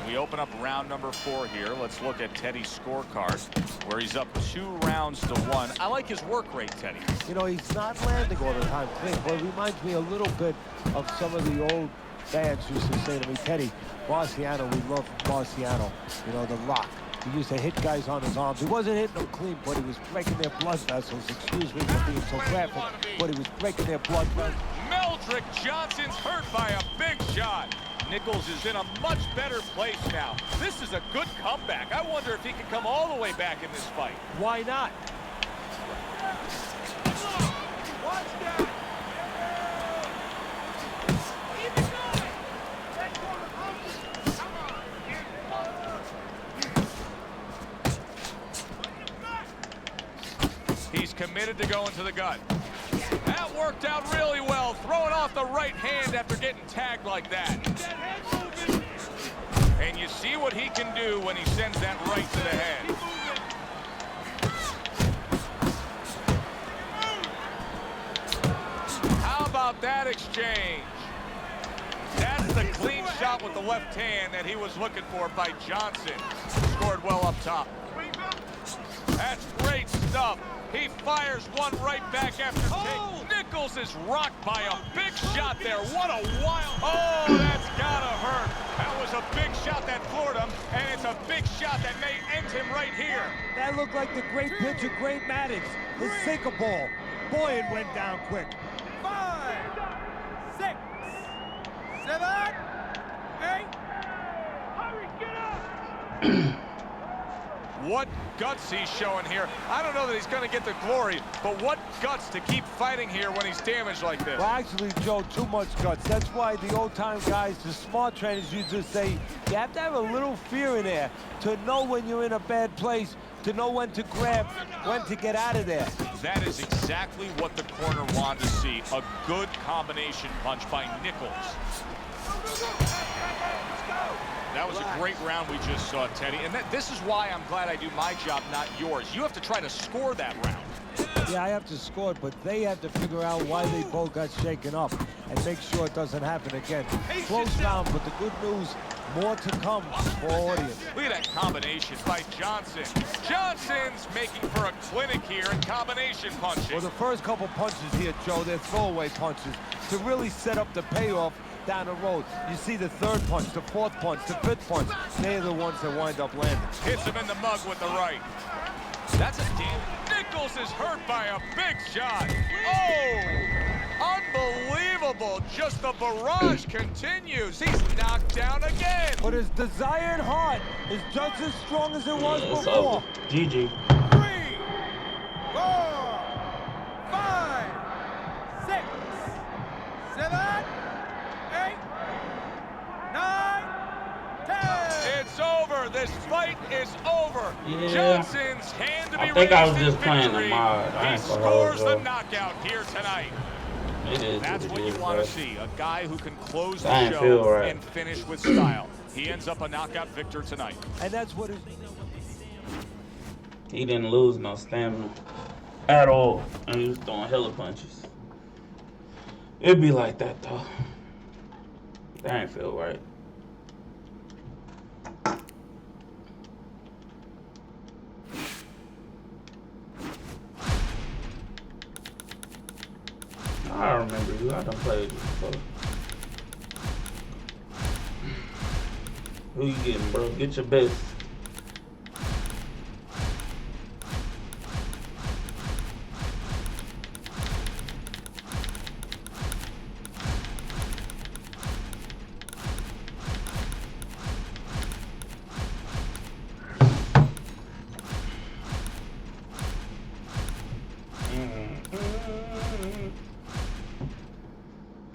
Speaker 2: We open up round number 4 here. Let's look at Teddy's scorecard, where he's up 2 rounds to 1. I like his work rate, Teddy.
Speaker 3: You know, he's not landing all the time, but it reminds me a little bit of some of the old fans used to say to me, Teddy, Marciano, we love Marciano, you know, the Rock. He used to hit guys on his arms. He wasn't hitting them clean, but he was breaking their blood vessels. Excuse me for being so graphic, but he was breaking their blood vessels.
Speaker 2: Meldrick Johnson's hurt by a big shot. Nichols is in a much better place now. This is a good comeback. I wonder if he can come all the way back in this fight.
Speaker 3: Why not?
Speaker 4: Watch that.
Speaker 2: He's committed to going to the gut. That worked out really well, throwing off the right hand after getting tagged like that. And you see what he can do when he sends that right to the head. How about that exchange? That's the clean shot with the left hand that he was looking for by Johnson. Scored well up top. That's great stuff. He fires one right back after take. Nichols is rocked by a big shot there. What a wild... Oh, that's gotta hurt. That was a big shot that floored him, and it's a big shot that may end him right here.
Speaker 3: That looked like the great pitcher, Great Maddox, his sinker ball. Boy, it went down quick.
Speaker 4: 5, 6, 7, 8. Hurry, get up!
Speaker 2: What guts he's showing here. I don't know that he's going to get the glory, but what guts to keep fighting here when he's damaged like this.
Speaker 3: Well, actually, Joe, too much guts. That's why the old-time guys, the smart trainers, used to say you have to have a little fear in there to know when you're in a bad place, to know when to grab, when to get out of there.
Speaker 2: That is exactly what the corner wanted to see. A good combination punch by Nichols. That was a great round we just saw, Teddy. And this is why I'm glad I do my job, not yours. You have to try to score that round.
Speaker 3: Yeah, I have to score it, but they have to figure out why they both got shaken up and make sure it doesn't happen again. Close round, but the good news More to come for audience.
Speaker 2: Look at that combination by Johnson. Johnson's making for a clinic here in combination punching.
Speaker 3: Well, the first couple punches here, Joe, they're throwaway punches to really set up the payoff down the road. You see the third punch, the fourth punch, the fifth punch. They're the ones that wind up landing.
Speaker 2: Hits him in the mug with the right. That's a damn... Nichols is hurt by a big shot. Oh! Unbelievable. Just the barrage continues. He's knocked down again.
Speaker 3: But his desired heart is just as strong as it was
Speaker 1: It's
Speaker 3: before.
Speaker 1: over. GG.
Speaker 4: 3, 4, 5, 6, 7, 8, 9, 10.
Speaker 2: It's over. This fight is over.
Speaker 1: Yeah.
Speaker 2: Johnson's hand to be
Speaker 1: I think I was
Speaker 2: raised in
Speaker 1: just playing the
Speaker 2: victory.
Speaker 1: mod. I
Speaker 2: He
Speaker 1: ain't gonna hold
Speaker 2: scores the
Speaker 1: you.
Speaker 2: knockout here tonight.
Speaker 1: It is
Speaker 2: That's
Speaker 1: what
Speaker 2: what
Speaker 1: it
Speaker 2: you
Speaker 1: is,
Speaker 2: want
Speaker 1: bro.
Speaker 2: to see. A guy who can close
Speaker 1: I
Speaker 2: the
Speaker 1: ain't feel
Speaker 2: show
Speaker 1: right.
Speaker 2: and finish with style. He ends up a knockout victor tonight.
Speaker 3: And that's what it
Speaker 1: He didn't lose no stamina at all. And he was throwing hella punches. It'd be like that though. That ain't feel right. I remember you. I done played this before. Who you getting, bro? Get your best.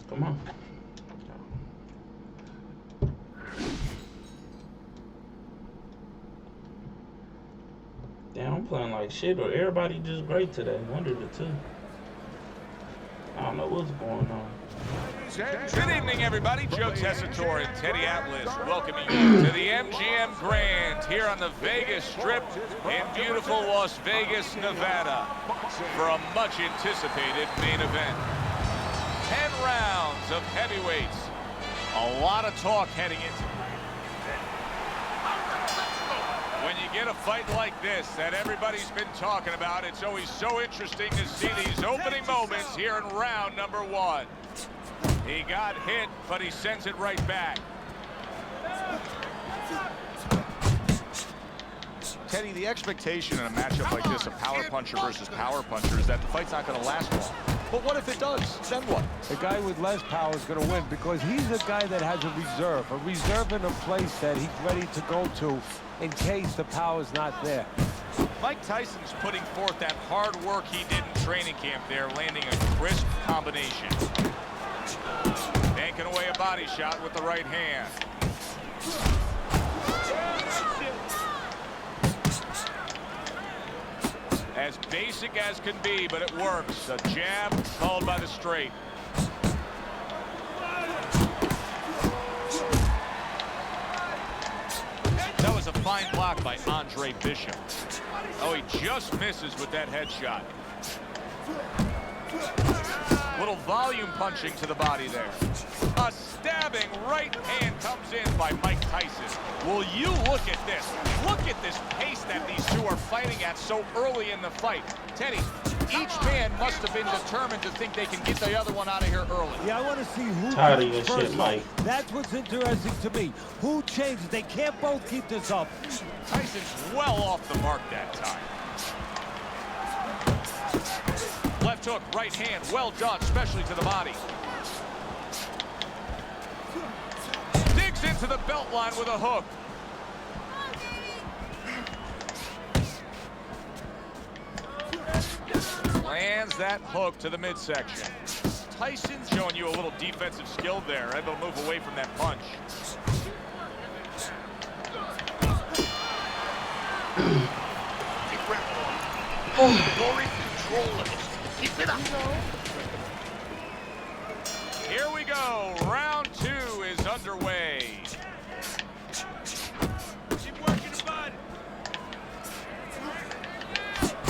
Speaker 1: Come on. Damn, I'm playing like shit, or everybody just great today. One of the two. I don't know what's going on.
Speaker 2: Good evening, everybody. Joe Tessitore and Teddy Atlas welcoming you to the MGM Grand here on the Vegas Strip in beautiful Las Vegas, Nevada for a much-anticipated main event. 10 rounds of heavyweights. A lot of talk heading into it. When you get a fight like this that everybody's been talking about, it's always so interesting to see these opening moments here in round number 1. He got hit, but he sends it right back.
Speaker 8: Teddy, the expectation in a matchup like this, a power puncher versus power puncher, is that the fight's not going to last long. But what if it does? Then what?
Speaker 3: The guy with less power is going to win because he's a guy that has a reserve in a place that he's ready to go to in case the power's not there.
Speaker 2: Mike Tyson's putting forth that hard work he did in training camp there, landing a crisp combination. Banking away a body shot with the right hand. As basic as can be, but it works. A jab followed by the straight. That was a fine block by Andre Bishop. Oh, he just misses with that headshot. Little volume punching to the body there. A stabbing right hand comes in by Mike Tyson. Will you look at this? Look at this pace that these two are fighting at so early in the fight. Teddy, each man must have been determined to think they can get the other one out of here early.
Speaker 3: Yeah, I want to see who
Speaker 1: Tired of
Speaker 3: changes
Speaker 1: your
Speaker 3: first.
Speaker 1: shit, Mike.
Speaker 3: That's what's interesting to me. Who changes? They can't both keep this up.
Speaker 2: Tyson's well off the mark that time. Left hook, right hand, well done, especially to the body. Digs into the belt line with a hook. Lands that hook to the midsection. Tyson's showing you a little defensive skill there, able to move away from that punch.
Speaker 6: Glory control of it. Keep it up.
Speaker 2: Here we go. Round 2 is underway.
Speaker 4: Keep working the bud.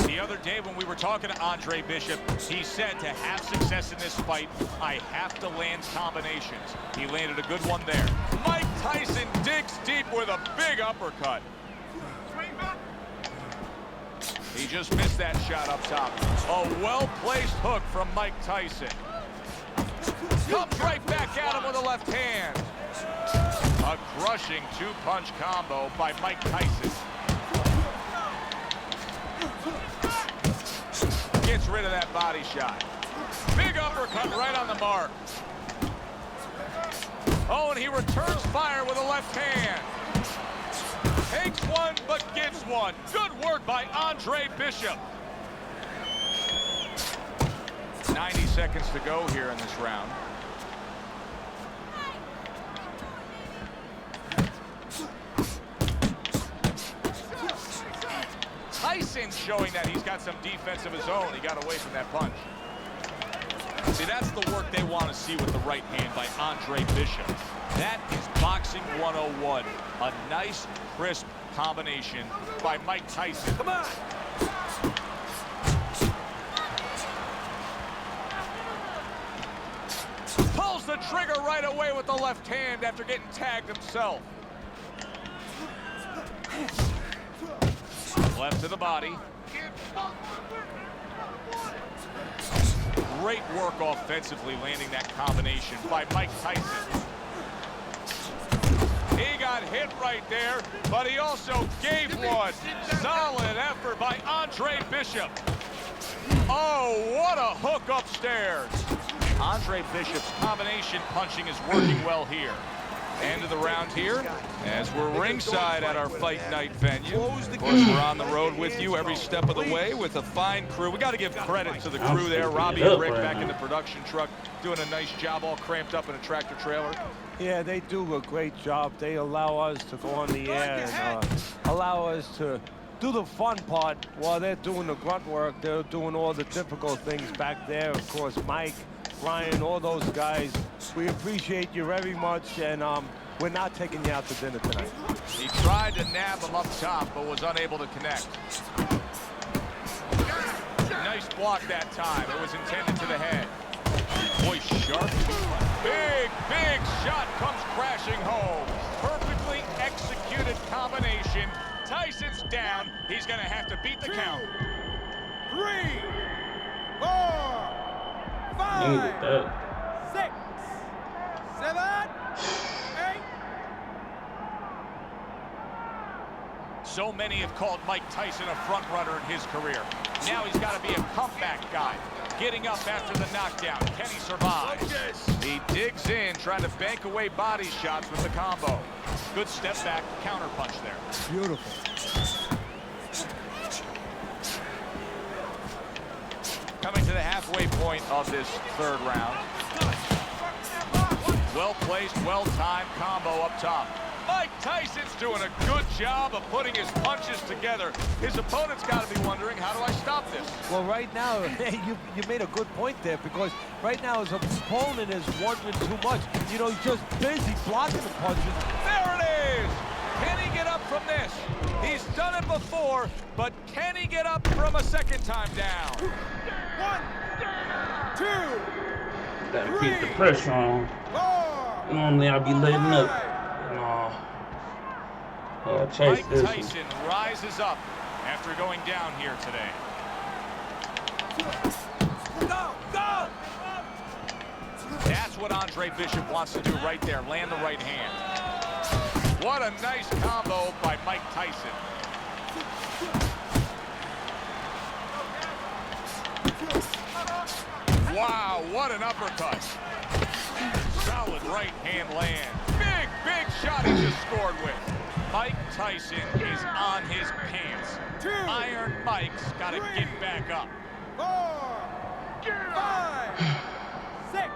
Speaker 2: The other day when we were talking to Andre Bishop, he said to have success in this fight, I have to land combinations. He landed a good one there. Mike Tyson digs deep with a big uppercut. He just missed that shot up top. A well-placed hook from Mike Tyson. Comes right back at him with a left hand. A crushing two-punch combo by Mike Tyson. Gets rid of that body shot. Big uppercut right on the mark. Oh, and he returns fire with a left hand. Takes one, but gets one. Good work by Andre Bishop. 90 seconds to go here in this round. Tyson showing that he's got some defense of his own. He got away from that punch. See, that's the work they want to see with the right hand by Andre Bishop. That is boxing 101. A nice, crisp combination by Mike Tyson.
Speaker 5: Come on!
Speaker 2: Pulls the trigger right away with the left hand after getting tagged himself. Left to the body. Great work offensively landing that combination by Mike Tyson. He got hit right there, but he also gave one. Solid effort by Andre Bishop. Oh, what a hook upstairs. Andre Bishop's combination punching is working well here. End of the round here as we're ringside at our fight night venue. Of course, we're on the road with you every step of the way with a fine crew. We got to give credit to the crew there. Robbie and Rick back in the production truck doing a nice job, all cramped up in a tractor trailer.
Speaker 3: Yeah, they do a great job. They allow us to go on the air and allow us to do the fun part while they're doing the grunt work. They're doing all the difficult things back there. Of course, Mike, Ryan, all those guys. We appreciate you very much, and we're not taking you out to dinner tonight.
Speaker 2: He tried to nab him up top, but was unable to connect. Nice block that time. It was intended to the head. Boy, sharp. Big shot comes crashing home. Perfectly executed combination. Tyson's down. He's going to have to beat the count.
Speaker 5: 3, 4, 5, 6, 7, 8.
Speaker 2: So many have called Mike Tyson a front runner in his career. Now he's got to be a comeback guy. Getting up after the knockdown. Can he survive? He digs in, trying to bank away body shots with the combo. Good step back counter punch there.
Speaker 3: Beautiful.
Speaker 2: Coming to the halfway point of this third round. Well-placed, well-timed combo up top. Mike Tyson's doing a good job of putting his punches together. His opponent's got to be wondering, how do I stop this?
Speaker 3: Well, right now, you made a good point there, because right now his opponent is wondering too much. You know, he's just busy blocking the punches.
Speaker 2: There it is! Can he get up from this? He's done it before, but can he get up from a second time down?
Speaker 5: 1, 2,
Speaker 1: Gotta keep the pressure on.
Speaker 5: 4.
Speaker 1: Normally I'll be letting up. Chase
Speaker 2: Mike
Speaker 1: this
Speaker 2: Tyson rises up after going down here today.
Speaker 5: Go!
Speaker 2: That's what Andre Bishop wants to do right there, land the right hand. What a nice combo by Mike Tyson. Wow, what an uppercut. Solid right hand land. Big shot he just scored with. Mike Tyson is on his pants. Iron Mike's got to get back up.
Speaker 5: 4, 5, 6.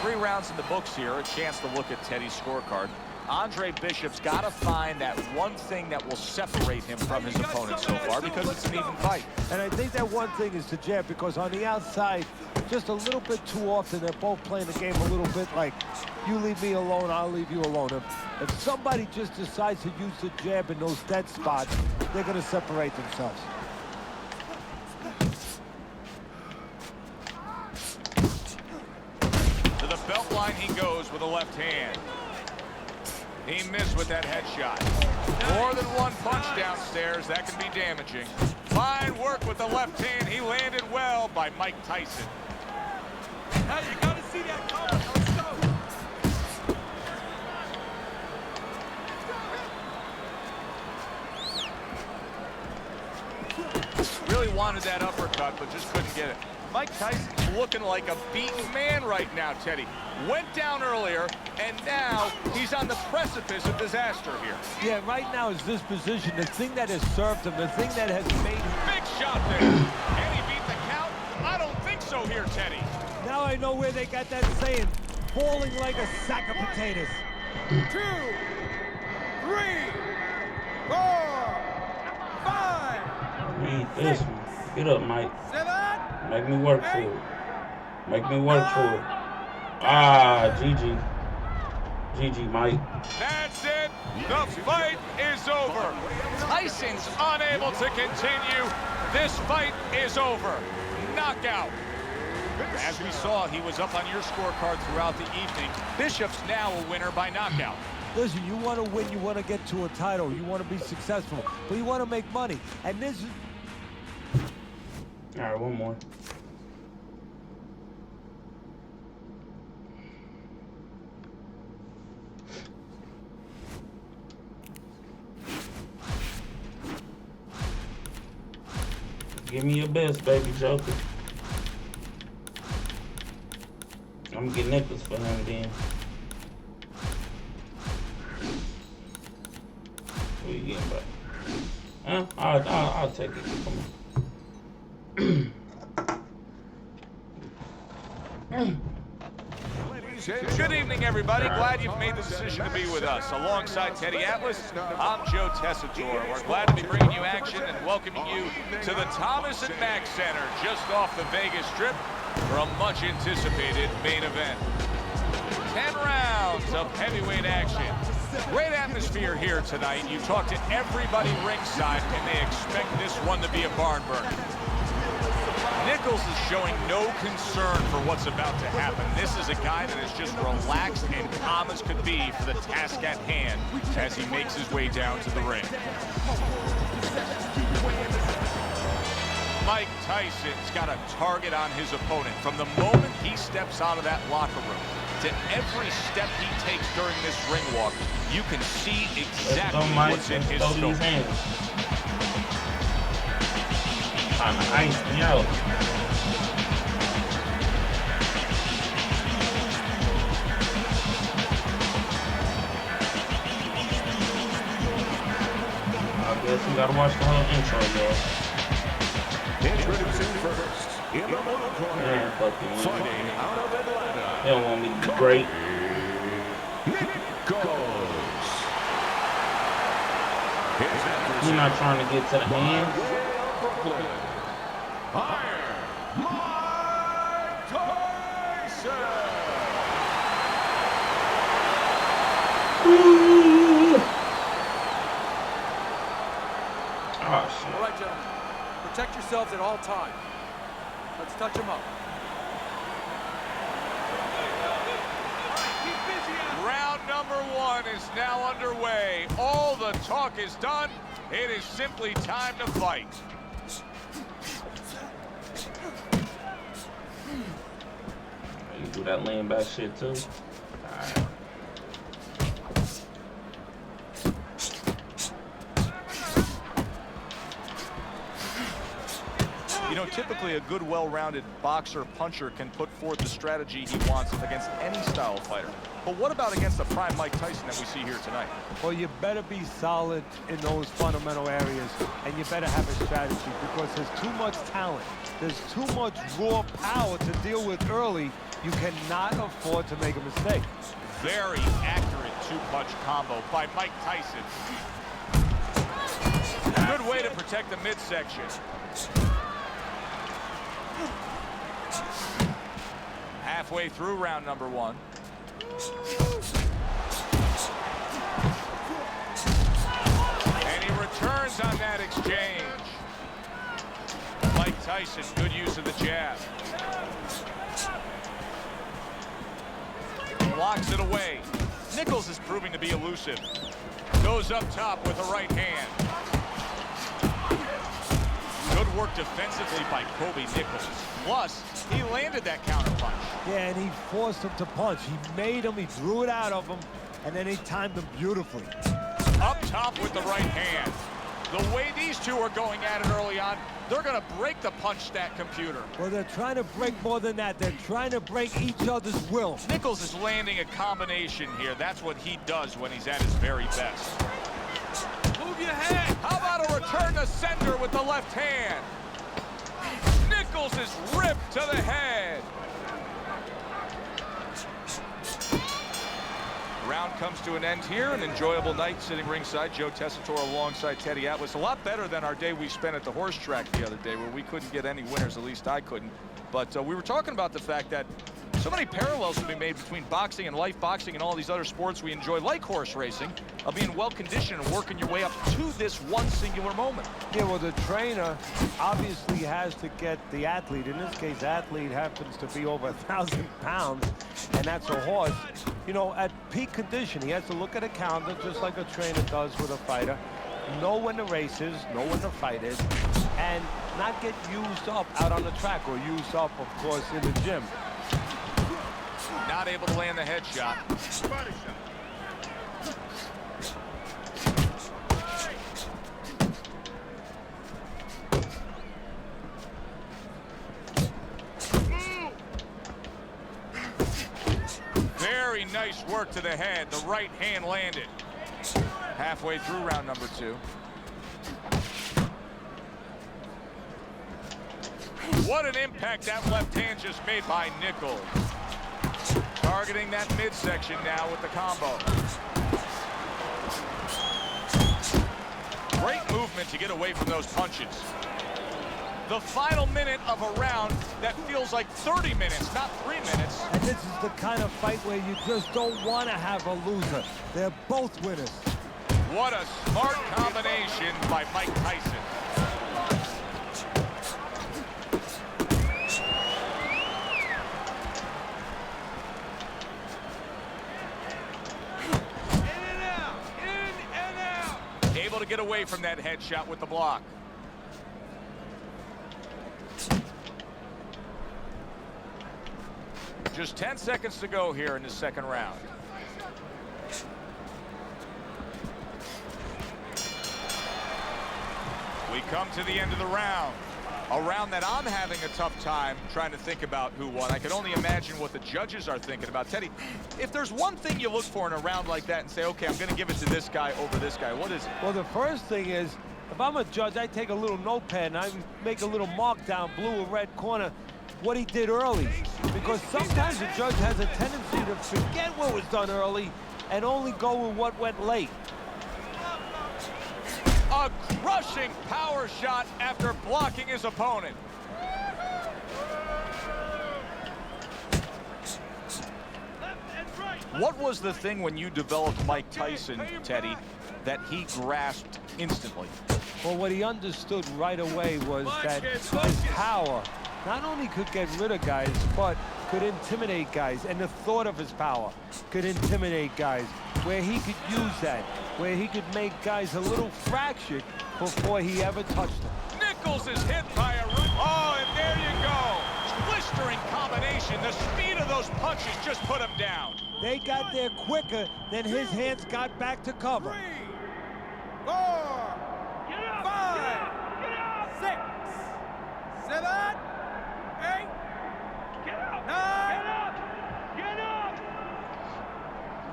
Speaker 8: Three rounds in the books here, a chance to look at Teddy's scorecard. Andre Bishop's got to find that one thing that will separate him from his opponent so far, because it's an even fight.
Speaker 3: And I think that one thing is the jab, because on the outside, just a little bit too often, they're both playing the game a little bit like, you leave me alone, I'll leave you alone. If somebody just decides to use the jab in those dead spots, they're going to separate themselves.
Speaker 2: line he goes with a left hand. He missed with that headshot. More than one punch downstairs. That can be damaging. Fine work with the left hand. He landed well by Mike Tyson.
Speaker 4: Now you gotta see that coming. Let's go.
Speaker 2: Really wanted that uppercut, but just couldn't get it. Mike Tyson's looking like a beaten man right now, Teddy. Went down earlier, and now he's on the precipice of disaster here.
Speaker 3: Yeah, right now is this position, the thing that has served him, the thing that has made him.
Speaker 2: Big shot there. Can he beat the count? I don't think so here, Teddy.
Speaker 3: Now I know where they got that saying, falling like a sack of potatoes.
Speaker 4: 2, 3, 4, 5.
Speaker 1: Need this one. Get up, Mike.
Speaker 4: 7.
Speaker 1: Make me work for it. Make me work for it. Ah, GG. GG, Mike.
Speaker 2: That's it. The fight is over. Tyson's unable to continue. This fight is over. Knockout. As we saw, he was up on your scorecard throughout the evening. Bishop's now a winner by knockout.
Speaker 3: Listen, you want to win, you want to get to a title, you want to be successful, but you want to make money. And this is...
Speaker 1: All right, one more. Give me your best, baby Joker. I'm gonna get nickels for him then. What you getting back? Huh? I'll take it. Come on.
Speaker 2: Good evening, everybody. Glad you've made the decision to be with us. Alongside Teddy Atlas, I'm Joe Tessitore. We're glad to be bringing you action and welcoming you to the Thomas & Mack Center, just off the Vegas Strip, for a much-anticipated main event. 10 rounds of heavyweight action. Great atmosphere here tonight. You talk to everybody ringside, and they expect this one to be a barn burner. Nichols is showing no concern for what's about to happen. This is a guy that is just relaxed and calm as could be for the task at hand as he makes his way down to the ring. Mike Tyson's got a target on his opponent from the moment he steps out of that locker room to every step he takes during this ring walk. You can see exactly what's in his scope.
Speaker 1: Trying to ice me out. I guess we gotta watch the whole intro, y'all.
Speaker 7: Introducing first, in the middle corner,
Speaker 1: Man, fucking
Speaker 7: fighting out of Atlanta,
Speaker 1: they don't want me to be great.
Speaker 7: Nichols.
Speaker 1: You're not trying to get to the hands.
Speaker 7: Brooklyn, Iron Mike Tyson.
Speaker 1: Oh,
Speaker 4: All
Speaker 1: shit.
Speaker 4: right, gentlemen. Protect yourselves at all times. Let's touch them up.
Speaker 2: Round number 1 is now underway. All the talk is done. It is simply time to fight.
Speaker 1: You do that laying back shit too. Alright.
Speaker 8: You know, typically a good, well-rounded boxer, puncher can put forth the strategy he wants against any style fighter. But what about against the prime Mike Tyson that we see here tonight?
Speaker 3: Well, you better be solid in those fundamental areas, and you better have a strategy, because there's too much talent. There's too much raw power to deal with early. You cannot afford to make a mistake.
Speaker 2: Very accurate two-punch combo by Mike Tyson. Good way to protect the midsection. Halfway through round number 1. And he returns on that exchange. Mike Tyson, good use of the jab. blocks it away. Nichols is proving to be elusive. Goes up top with the right hand. Good work defensively by Kobe Nichols. Plus, he landed that counter punch.
Speaker 3: Yeah, and he forced him to punch. He made him, he drew it out of him, and then he timed him beautifully.
Speaker 2: Up top with the right hand. The way these two are going at it early on, they're going to break the punch stat computer.
Speaker 3: Well, they're trying to break more than that. They're trying to break each other's will.
Speaker 2: Nichols is landing a combination here. That's what he does when he's at his very best.
Speaker 4: Move your head.
Speaker 2: How about a return to sender with the left hand? Nichols is ripped to the head. The round comes to an end here. An enjoyable night sitting ringside. Joe Tessitore alongside Teddy Atlas. A lot better than our day we spent at the horse track the other day, where we couldn't get any winners. At least I couldn't. But we were talking about the fact that so many parallels can be made between boxing and life boxing and all these other sports we enjoy, like horse racing, of being well-conditioned and working your way up to this one singular moment.
Speaker 3: Yeah, well, the trainer obviously has to get the athlete. In this case, athlete happens to be over 1,000 pounds, and that's a horse. You know, at peak condition, he has to look at a calendar just like a trainer does with a fighter, know when the race is, know when the fight is, and not get used up out on the track, or used up, of course, in the gym.
Speaker 2: Not able to land the headshot.
Speaker 6: Body shot.
Speaker 2: Very nice work to the head. The right hand landed. Halfway through round number 2. What an impact that left hand just made by Nichols. Targeting that midsection now with the combo. Great movement to get away from those punches. The final minute of a round that feels like 30 minutes, not 3 minutes.
Speaker 3: And this is the kind of fight where you just don't want to have a loser. They're both winners.
Speaker 2: What a smart combination by Mike Tyson. Able to get away from that headshot with the block. Just 10 seconds to go here in the second round. We come to the end of the round. A round that I'm having a tough time trying to think about who won. I can only imagine what the judges are thinking about. Teddy, if there's one thing you look for in a round like that and say, okay, I'm going to give it to this guy over this guy, what is it?
Speaker 3: Well, the first thing is, if I'm a judge, I take a little notepad and I make a little mark down blue or red corner what he did early. Because sometimes the judge has a tendency to forget what was done early and only go with what went late.
Speaker 2: A crushing power shot after blocking his opponent. What was the thing when you developed Mike Tyson, Teddy, that he grasped instantly?
Speaker 3: Well, what he understood right away was that his power not only could get rid of guys, but could intimidate guys. And the thought of his power could intimidate guys, where he could use that, where he could make guys a little fractured before he ever touched them.
Speaker 2: Nichols is hit by a... Oh, and there you go. Blistering combination. The speed of those punches just put him down.
Speaker 3: They got there quicker than his hands got back to cover.
Speaker 4: 3, 4, 5, 6, 7, 8, 9.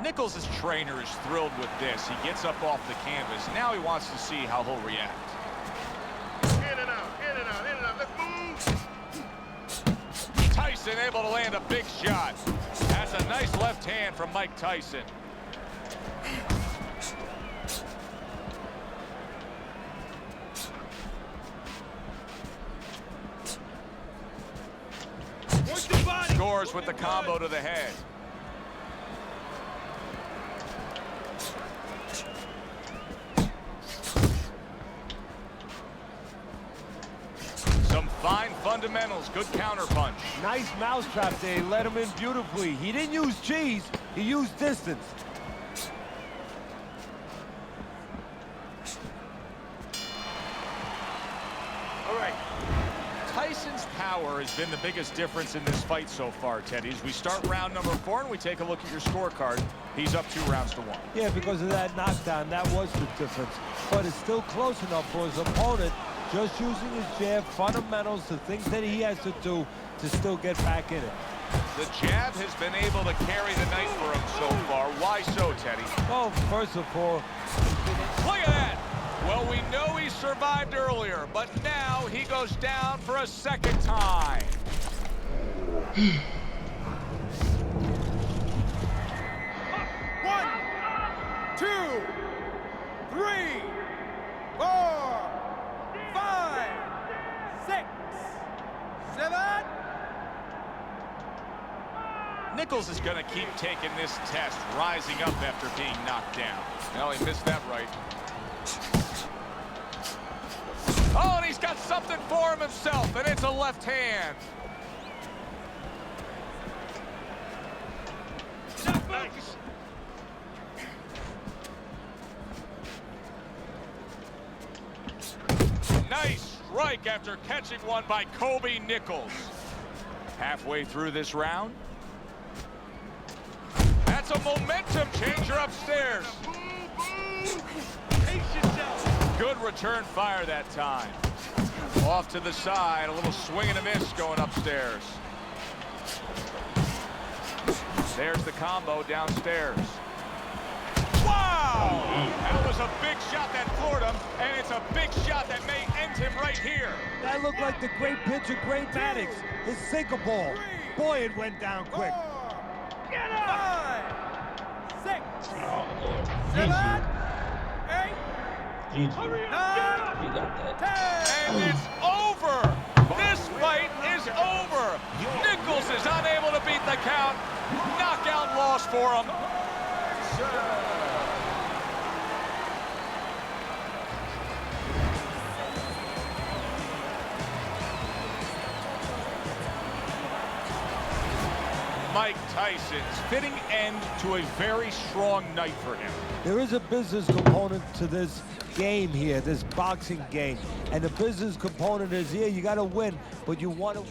Speaker 2: Nichols' trainer is thrilled with this. He gets up off the canvas. Now he wants to see how he'll react.
Speaker 6: In and out, in and out, in and out. Let's move.
Speaker 2: Tyson able to land a big shot. That's a nice left hand from Mike Tyson. Scores with the combo to the head. Some fine, fun fundamentals. Good counter punch.
Speaker 3: Nice mousetrap there. He let him in beautifully. He didn't use cheese. He used distance.
Speaker 5: All right.
Speaker 2: Tyson's power has been the biggest difference in this fight so far, Teddy. As we start round number 4 and we take a look at your scorecard, he's up 2 rounds to 1.
Speaker 3: Yeah, because of that knockdown, that was the difference. But it's still close enough for his opponent, just using his jab, fundamentals, the things that he has to do to still get back in it.
Speaker 2: The jab has been able to carry the night for him so far. Why so, Teddy?
Speaker 3: Well, first of all,
Speaker 2: Look at that! Well, we know he survived earlier, but now he goes down for a second time.
Speaker 5: 1, 2, 3, 4, 5, 6, 7.
Speaker 2: Nichols is going to keep taking this test, rising up after being knocked down. Well, he missed that right. Oh, and he's got something for him himself, and it's a left hand. Nice. Nice strike after catching one by Kobe Nichols. Halfway through this round. That's a momentum changer upstairs. Good return fire that time. Off to the side, a little swing and a miss going upstairs. There's the combo downstairs. Wow! That was a big shot that floored him, and it's a big shot that may end him right here.
Speaker 3: that looked like the great pitcher, Great Maddox, his sinker ball. Boy, it went down quick.
Speaker 5: 5, 6,
Speaker 1: Oh, Lord.
Speaker 5: 7, 8,
Speaker 1: GG.
Speaker 5: 9,
Speaker 1: You got that.
Speaker 5: 10.
Speaker 2: And it's over. This fight is over. Nichols is unable to beat the count. Knockout loss for him. Mike Tyson's fitting end to a very strong night for him.
Speaker 3: There is a business component to this game here, this boxing game. And the business component is, yeah, you got to win, but you want to...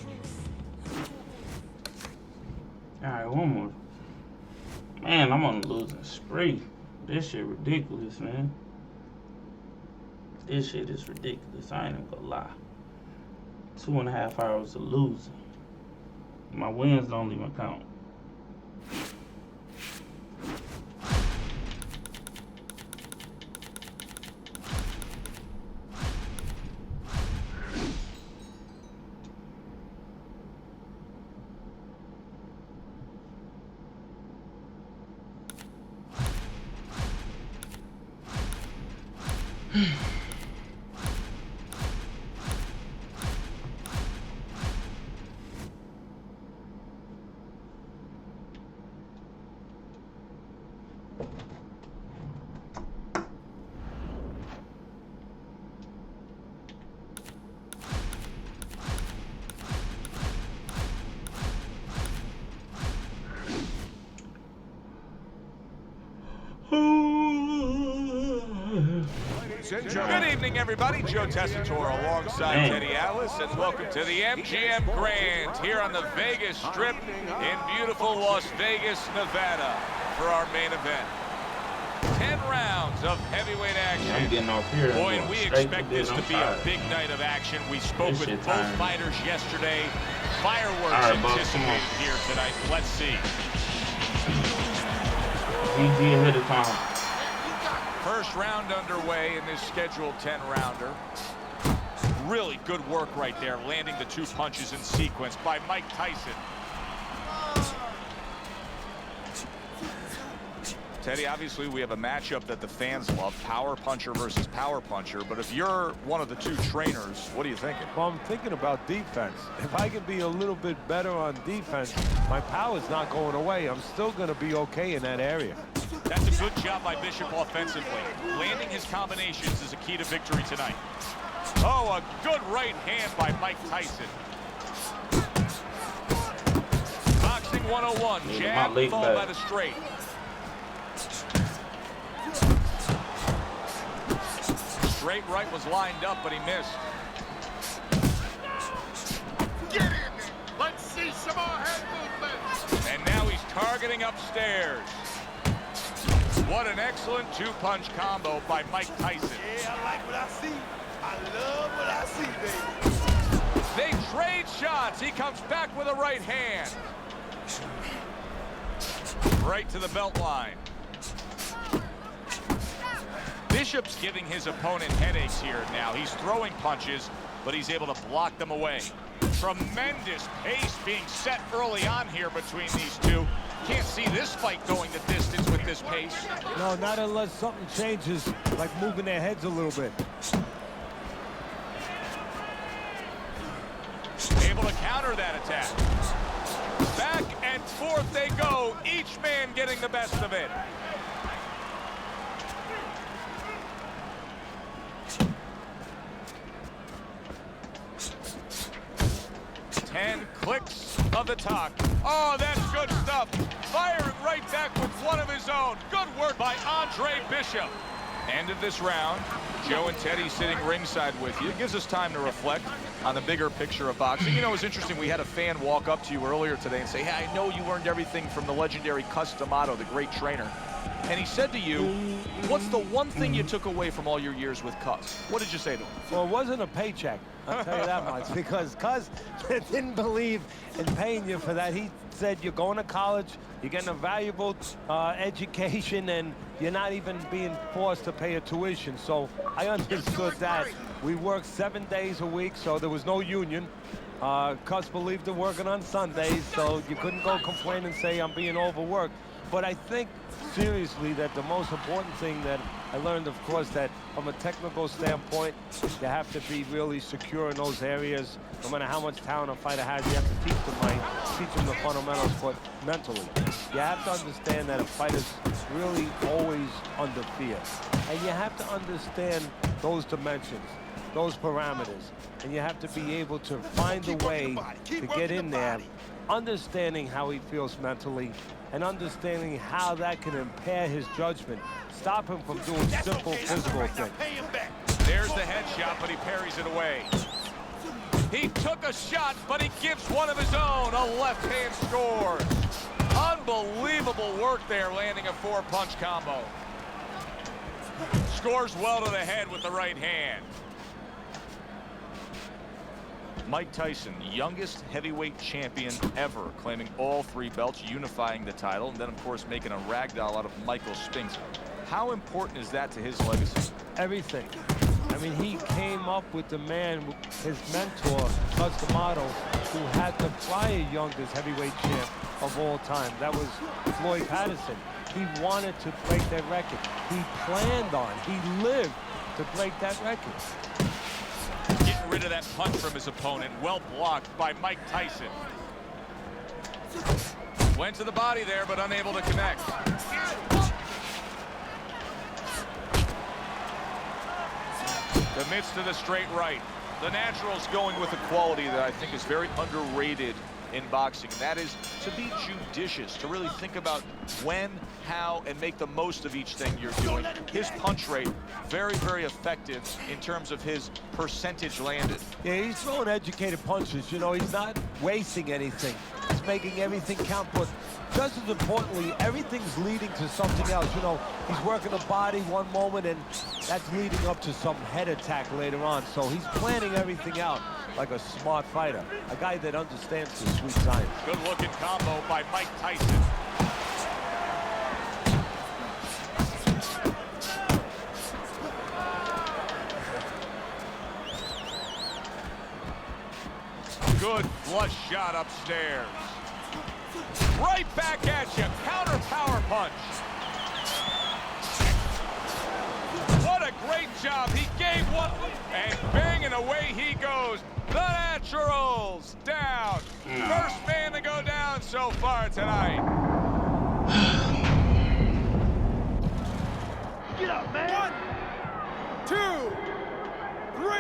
Speaker 1: All right, one more. Man, I'm on a losing spree. This shit ridiculous, man. This shit is ridiculous. I ain't even gonna lie. 2.5 hours of losing. My wins don't even count.
Speaker 2: Good evening, everybody. Joe Tessitore alongside Teddy Atlas, and welcome to the MGM Grand here on the Vegas Strip in beautiful Las Vegas, Nevada for our main event. 10 rounds of heavyweight action.
Speaker 1: I'm getting off here.
Speaker 2: Boy, and we expect this to be a big night of action. We spoke with both fighters yesterday. Fireworks anticipated here tonight. Let's see.
Speaker 1: GG ahead of time.
Speaker 2: First round underway in this scheduled 10-rounder. Really good work right there, landing the 2 punches in sequence by Mike Tyson. Teddy, obviously we have a matchup that the fans love, power puncher versus power puncher, but if you're one of the 2 trainers, what are you thinking?
Speaker 3: Well, I'm thinking about defense. If I can be a little bit better on defense, my power's not going away. I'm still going to be okay in that area.
Speaker 2: That's a good job by Bishop offensively. Landing his combinations is a key to victory tonight. Oh, a good right hand by Mike Tyson. 101.
Speaker 1: Need my
Speaker 2: Jab
Speaker 1: leg
Speaker 2: followed by
Speaker 1: back.
Speaker 2: the straight. Straight right was lined up, but he missed.
Speaker 6: Get in there. Let's see some more head movement.
Speaker 2: And now he's targeting upstairs. What an excellent two-punch combo by Mike Tyson.
Speaker 5: Yeah, I like what I see. I love what I see, baby.
Speaker 2: They trade shots. He comes back with a right hand. Right to the belt line. Bishop's giving his opponent headaches here now. He's throwing punches, but he's able to block them away. Tremendous pace being set early on here between these two. Can't see this fight going the distance with this pace.
Speaker 3: No, not unless something changes, like moving their heads a little bit.
Speaker 2: Able to counter that attack. Back and forth they go, each man getting the best of it. Ten clicks of the talk. Oh, that's good stuff. Firing right back with one of his own. Good work by Andre Bishop. End of this round. Joe and Teddy sitting ringside with you. It gives us time to reflect on the bigger picture of boxing. You know, it's interesting. We had a fan walk up to you earlier today and say, hey, I know you learned everything from the legendary Cus D'Amato, the great trainer. And he said to you, what's the one thing you took away from all your years with Cus? What did you say to him?
Speaker 3: Well, it wasn't a paycheck, I'll tell you that much, because Cus didn't believe in paying you for that. He said you're going to college, you're getting a valuable education, and you're not even being forced to pay a tuition. So I understood that. We worked 7 days a week, so there was no union. Cus believed in working on Sundays, so you couldn't go complain and say I'm being overworked. But I think, seriously, that the most important thing that I learned, of course, that from a technical standpoint, you have to be really secure in those areas. No matter how much talent a fighter has, you have to teach them the fundamentals, but mentally. You have to understand that a fighter's really always under fear. And you have to understand those dimensions, those parameters. And you have to be able to find a way to get in there, understanding how he feels mentally, and understanding how that can impair his judgment, stop him from doing simple physical things.
Speaker 2: There's the headshot, but he parries it away. He took a shot, but he gives one of his own. A left hand scores. Unbelievable work there, landing a four-punch combo. Scores well to the head with the right hand. Mike Tyson, youngest heavyweight champion ever, claiming all 3 belts, unifying the title, and then, of course, making a ragdoll out of Michael Spinks. How important is that to his legacy?
Speaker 3: Everything. I mean, he came up with the man, his mentor, Cus D'Amato, who had the prior youngest heavyweight champ of all time. That was Floyd Patterson. He wanted to break that record. He planned on, he lived to break that record.
Speaker 2: Getting rid of that punch from his opponent. Well blocked by Mike Tyson. Went to the body there, but unable to connect. Commits to the straight right. The Natural's going with a quality that I think is very underrated in boxing. That is to be judicious, to really think about when, how, and make the most of each thing you're doing. His punch rate, very, very effective in terms of his percentage landed.
Speaker 3: Yeah, he's throwing educated punches. You know, he's not wasting anything. He's making everything count, but just as importantly, everything's leading to something else. You know, he's working the body one moment, and that's leading up to some head attack later on. So he's planning everything out like a smart fighter, a guy that understands the sweet science.
Speaker 2: Good-looking combo by Mike Tyson. Good flush shot upstairs. Right back at you. Counter power punch. What a great job. He gave one, and banging away he goes. The Naturals down. First man to go down so far tonight.
Speaker 5: Get up, man. 1, 2, 3,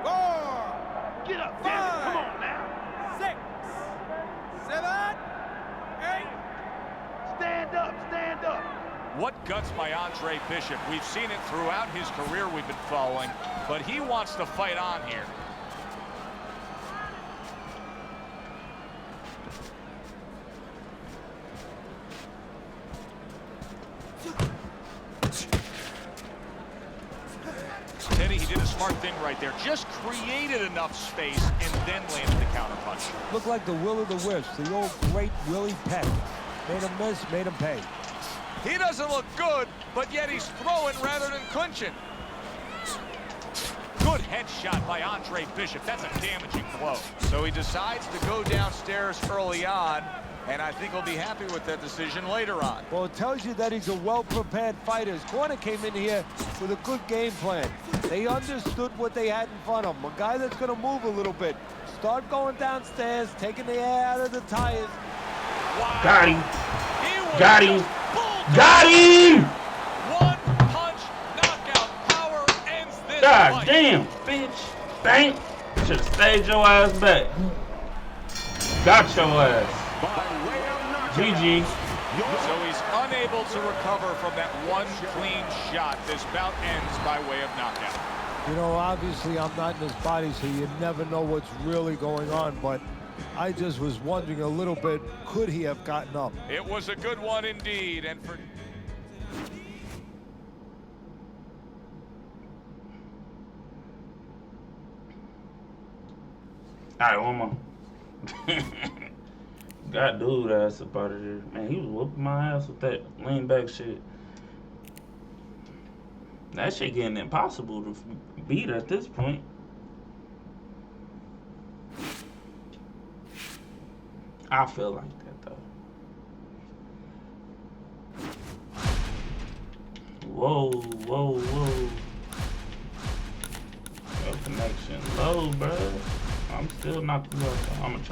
Speaker 5: 4. Get up, 5. Come on now. 6, 7,
Speaker 2: What guts by Andre Bishop. We've seen it throughout his career we've been following, but he wants to fight on here. Teddy, he did a smart thing right there. Just created enough space and then landed the counterpunch.
Speaker 3: Looked like the will of the wisps, the old great Willie Peck. Made him miss, made him pay.
Speaker 2: He doesn't look good, but yet he's throwing rather than clinching. Good headshot by Andre Bishop. That's a damaging blow. So he decides to go downstairs early on, and I think he'll be happy with that decision later on.
Speaker 3: Well, it tells you that he's a well-prepared fighter. His corner came in here with a good game plan. They understood what they had in front of him. A guy that's going to move a little bit. Start going downstairs, taking the air out of the tires.
Speaker 2: Wow.
Speaker 1: Got him. Got him. Got him!
Speaker 2: One punch knockout power ends this
Speaker 1: God
Speaker 2: fight.
Speaker 1: damn, bitch. Thank. Should've stayed your ass back. Got your ass. GG.
Speaker 2: So he's unable to recover from that one clean shot. This bout ends by way of knockout.
Speaker 3: You know, obviously I'm not in his body, so you never know what's really going on, but I just was wondering a little bit, could he have gotten up?
Speaker 2: It was a good one indeed, and for...
Speaker 1: Alright, one more. Got dude ass up out of there. Man, he was whooping my ass with that lean back shit. That shit getting impossible to beat at this point. I feel like that though. Whoa, whoa, whoa. No connection low, bro. I'm still knocking you out though. I'm gonna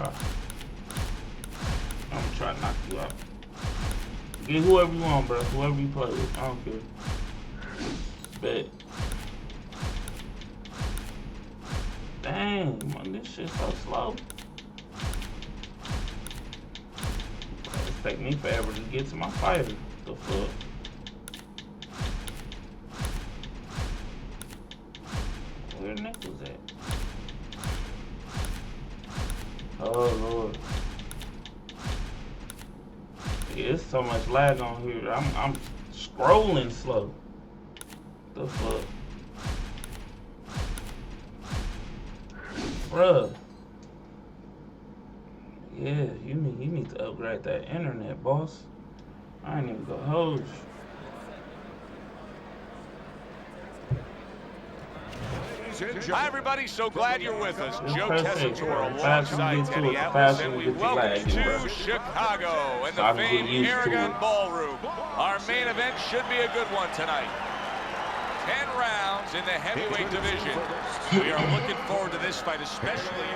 Speaker 1: try to knock you out. Get whoever you want, bro. Whoever you play with. I don't care. Bet. Dang, man, this shit's so slow. It's take me forever to get to my fighter. The fuck? Where Nichols at? Oh Lord. Yeah, it's so much lag on here. I'm scrolling slow. The fuck? Bruh. Yeah, you need to upgrade that internet, boss. I ain't even gonna hold you.
Speaker 2: Hi, everybody. So glad you're with us.
Speaker 1: It's
Speaker 2: Joe
Speaker 1: perfect.
Speaker 2: Tessitore
Speaker 1: Faster we
Speaker 2: alongside
Speaker 1: get to
Speaker 2: Teddy
Speaker 1: it,
Speaker 2: Atlas,
Speaker 1: faster
Speaker 2: and
Speaker 1: we
Speaker 2: we
Speaker 1: get to
Speaker 2: welcome
Speaker 1: lagging,
Speaker 2: to
Speaker 1: bro.
Speaker 2: Chicago and
Speaker 1: So I
Speaker 2: the
Speaker 1: can get
Speaker 2: famed
Speaker 1: used to
Speaker 2: Aragon
Speaker 1: it.
Speaker 2: Ballroom. Our main event should be a good one tonight. 10 rounds in the heavyweight division. We are looking forward to this fight, especially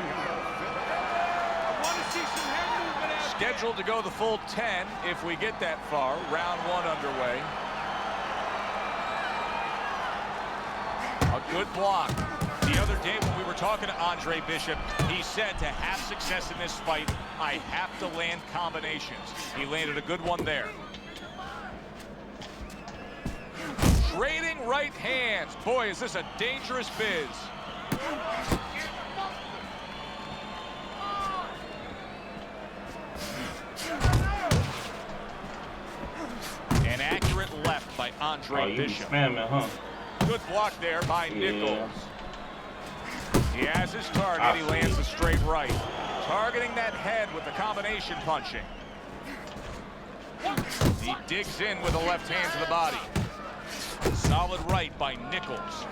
Speaker 2: scheduled to go the full 10 if we get that far. Round one underway. A good block. The other day when we were talking to Andre Bishop, he said to have success in this fight, I have to land combinations. He landed a good one there. Trading right hands. Boy, is this a dangerous biz. An accurate left by Andre Bishop.
Speaker 1: Spamming, huh?
Speaker 2: Good block there by Nichols. He has his target. He lands a straight right. Targeting that head with the combination punching. He digs in with a left hand to the body. Solid right by Nichols.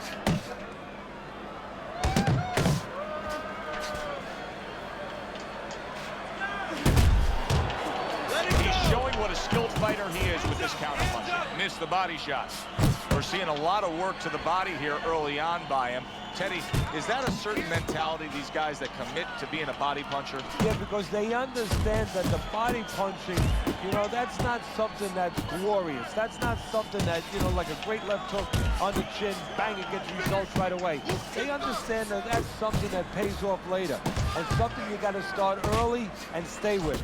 Speaker 2: He's showing what a skilled fighter he is with this counterpunch. Missed the body shots. We're seeing a lot of work to the body here early on by him. Teddy, is that a certain mentality, these guys that commit to being a body puncher?
Speaker 3: Yeah, because they understand that the body punching, you know, that's not something that's glorious. That's not something that, you know, like a great left hook on the chin, bang, it gets results right away. They understand that that's something that pays off later, and something you got to start early and stay with.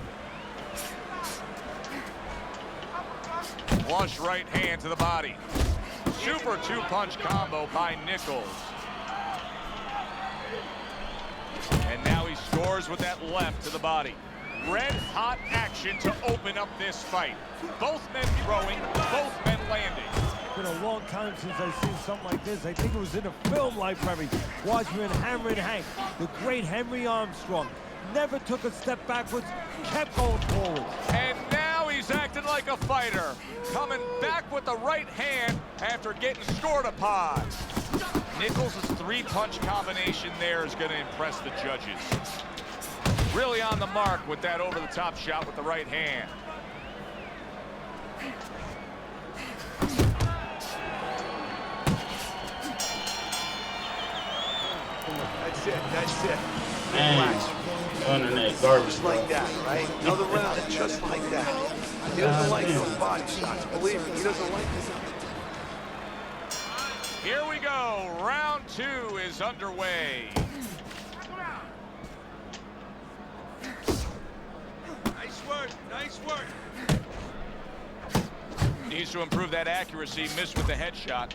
Speaker 2: Flush right hand to the body. Super two-punch combo by Nichols. And now he scores with that left to the body. Red-hot action to open up this fight. Both men throwing, both men landing.
Speaker 3: It's been a long time since I've seen something like this. I think it was in a film library. Watching Hammer and Hank, the great Henry Armstrong. Never took a step backwards, kept going forward.
Speaker 2: And now he's acting like a fighter. Coming back with the right hand after getting scored upon. Nichols' three-punch combination there is going to impress the judges. Really on the mark with that over-the-top shot with the right hand.
Speaker 5: That's it, that's it.
Speaker 1: Man, internet garbage.
Speaker 5: Just like that, right? Another round, just like that. He doesn't like those body shots. Believe me, he doesn't like them.
Speaker 2: Here we go. Round 2 is underway.
Speaker 5: Nice work, nice work.
Speaker 2: Needs to improve that accuracy. Missed with the headshot.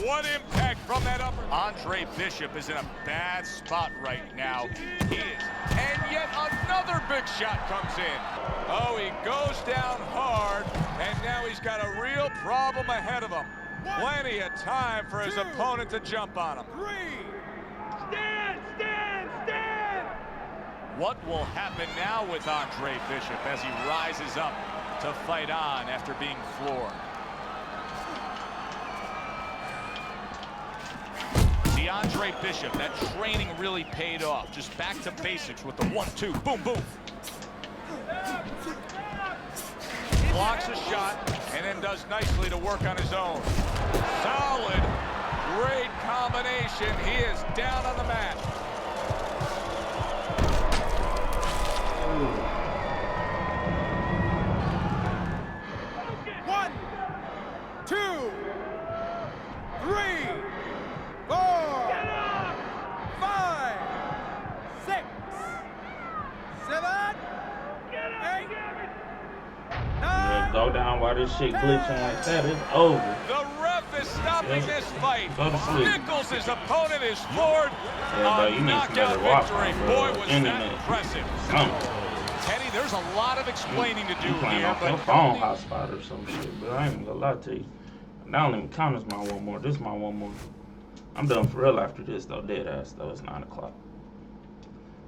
Speaker 2: What impact from that upper. Andre Bishop is in a bad spot right now. He is. And yet another big shot comes in. Oh, he goes down hard, and now he's got a real problem ahead of him. Plenty of time for his opponent to jump on him.
Speaker 5: Stand, stand, stand!
Speaker 2: What will happen now with Andre Bishop as he rises up to fight on after being floored? DeAndre Bishop, that training really paid off. Just back to basics with the 1-2, boom, boom. Blocks a shot and then does nicely to work on his own. Solid, great combination. He is down on the mat.
Speaker 4: One, two, three, 4, 5, 6, 7, 8, 9.
Speaker 1: Go down while this shit glitching like that. It's over.
Speaker 2: The ref is stopping this fight.
Speaker 1: Go to sleep.
Speaker 2: Nichols' opponent is floored.
Speaker 1: Yeah, bro, you need some
Speaker 2: knockout
Speaker 1: better watch,
Speaker 2: victory.
Speaker 1: bro.
Speaker 2: Boy, was that
Speaker 1: Internet.
Speaker 2: impressive.
Speaker 1: Something.
Speaker 2: Teddy, there's a lot of explaining to do
Speaker 1: You playing
Speaker 2: here,
Speaker 1: off your
Speaker 2: but
Speaker 1: phone hotspot or some shit, but I ain't even gonna lie to you. That don't even count as my one more. This is my one more. I'm done for real after this though. Dead ass though. It's 9 o'clock.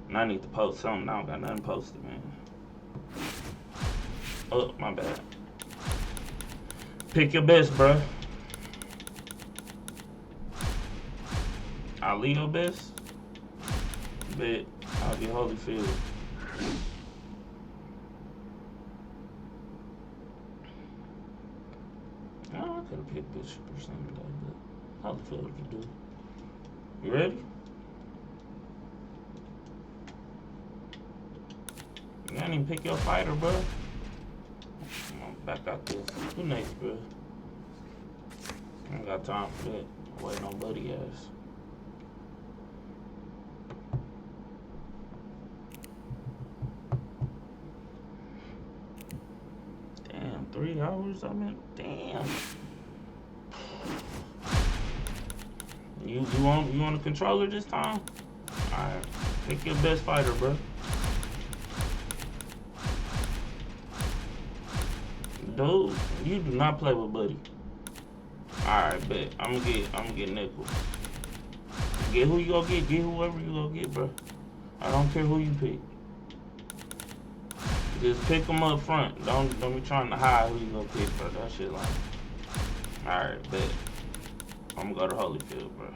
Speaker 1: And I need to post something. I don't got nothing posted, man. Oh, my bad. Pick your best, bruh. Ali your best? Bet. I'll get Holyfield. Oh, I could have picked Bishop or something like that. Holyfield would do. You ready? You gotta even pick your fighter, bro. I'm gonna back out this. Who next, bro? I ain't got time for that. I'm waiting on Buddy ass. Damn, 3 hours? I mean, damn. You want a controller this time? Alright, pick your best fighter, bro. Dude, you do not play with Buddy. Alright, bet. I'm gonna get Nichols. Get who you gonna get. Get whoever you gonna get, bro. I don't care who you pick. Just pick them up front. Don't be trying to hide who you gonna pick, bro. That shit like. Alright, bet. I'm gonna go to Holyfield, bro.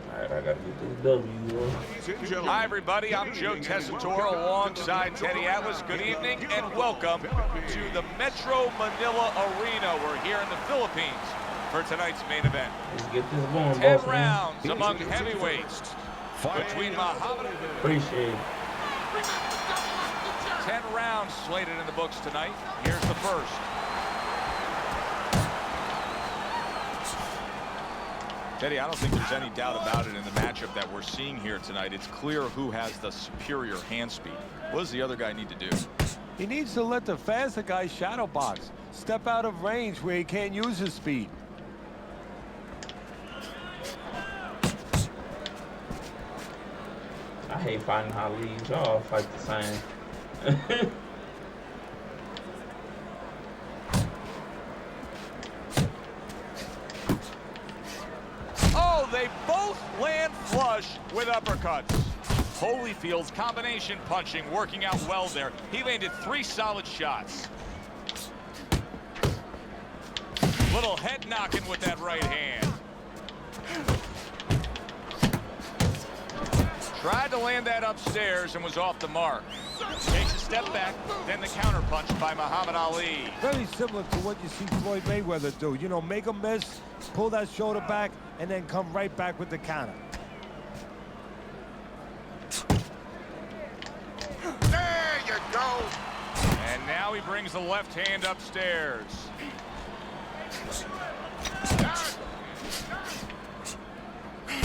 Speaker 1: Alright, I gotta get this W, bro.
Speaker 2: Hi, everybody. I'm Joe Tessitore alongside Teddy Atlas. Good evening and welcome to the Metro Manila Arena. We're here in the Philippines for tonight's main event.
Speaker 1: Let's get this going,
Speaker 2: 10
Speaker 1: boss, man.
Speaker 2: rounds among heavyweights between Muhammad.
Speaker 1: Appreciate it.
Speaker 6: Remember to double up the jerk.
Speaker 2: 10 rounds slated in the books tonight. Here's the first. Teddy, I don't think there's any doubt about it in the matchup that we're seeing here tonight. It's clear who has the superior hand speed. What does the other guy need to do?
Speaker 3: He needs to let the faster guy shadow box. Step out of range where he can't use his speed.
Speaker 1: I hate fighting Ali. Y'all fight the same.
Speaker 2: Oh, they both land flush with uppercuts. Holyfield's combination punching working out well there. He landed 3 solid shots. Little head knocking with that right hand. Tried to land that upstairs and was off the mark. Takes a step back, then the counter punch by Muhammad Ali.
Speaker 3: Very similar to what you see Floyd Mayweather do. You know, make a miss, pull that shoulder back, and then come right back with the counter.
Speaker 6: There you go.
Speaker 2: And now he brings the left hand upstairs.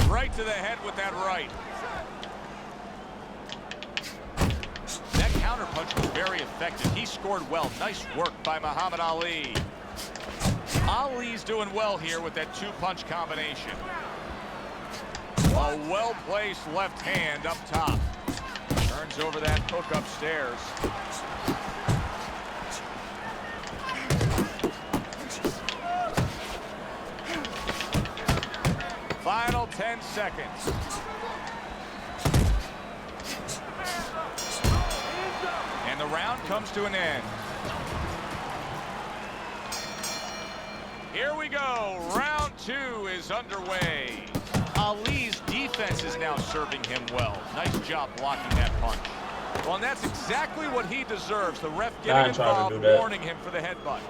Speaker 2: Right to the head with that right. That counter punch was very effective. He scored well. Nice work by Muhammad Ali. Ali's doing well here with that 2-punch combination. A well-placed left hand up top. Turns over that hook upstairs. Final 10 seconds. And the round comes to an end. Here we go. Round 2 is underway. Ali's defense is now serving him well. Nice job blocking that punch. Well, and that's exactly what he deserves. The ref getting involved, warning him for the headbutt.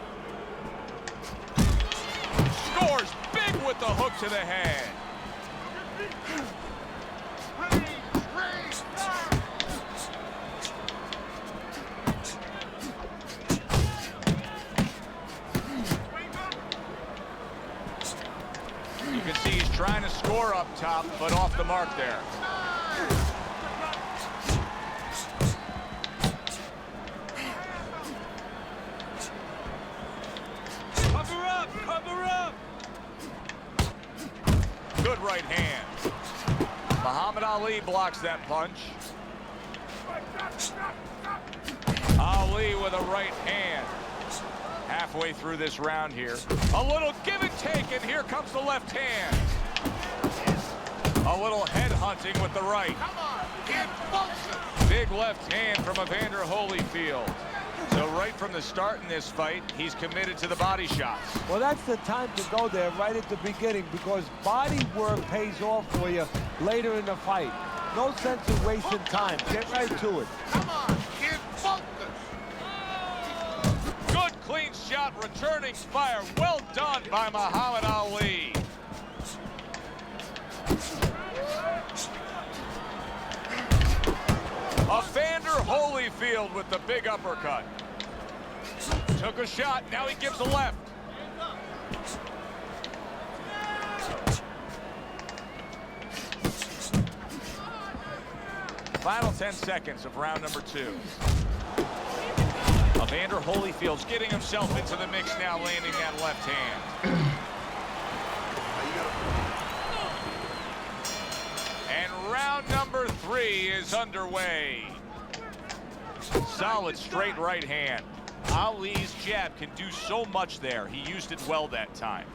Speaker 2: Scores big with the hook to the head. You can see he's trying to score up top, but off the mark there.
Speaker 3: Cover up! Cover up!
Speaker 2: Good right hand. Muhammad Ali blocks that punch. Ali with a right hand. Halfway through this round here. A little give and take, and here comes the left hand. A little head hunting with the right.
Speaker 6: Come on, get closer.
Speaker 2: Big left hand from Evander Holyfield. So right from the start in this fight, he's committed to the body shots.
Speaker 3: Well, that's the time to go there right at the beginning, because body work pays off for you later in the fight. No sense in wasting time. Get right to it.
Speaker 6: Come on, get focused.
Speaker 2: Good clean shot, returning fire. Well done by Muhammad Ali. Evander Holyfield with the big uppercut. Took a shot, now he gives a left. Final 10 seconds of round number 2. Evander Holyfield's getting himself into the mix now, landing that left hand. And round number 3 is underway. Solid straight right hand. Ali's jab can do so much there. He used it well that time.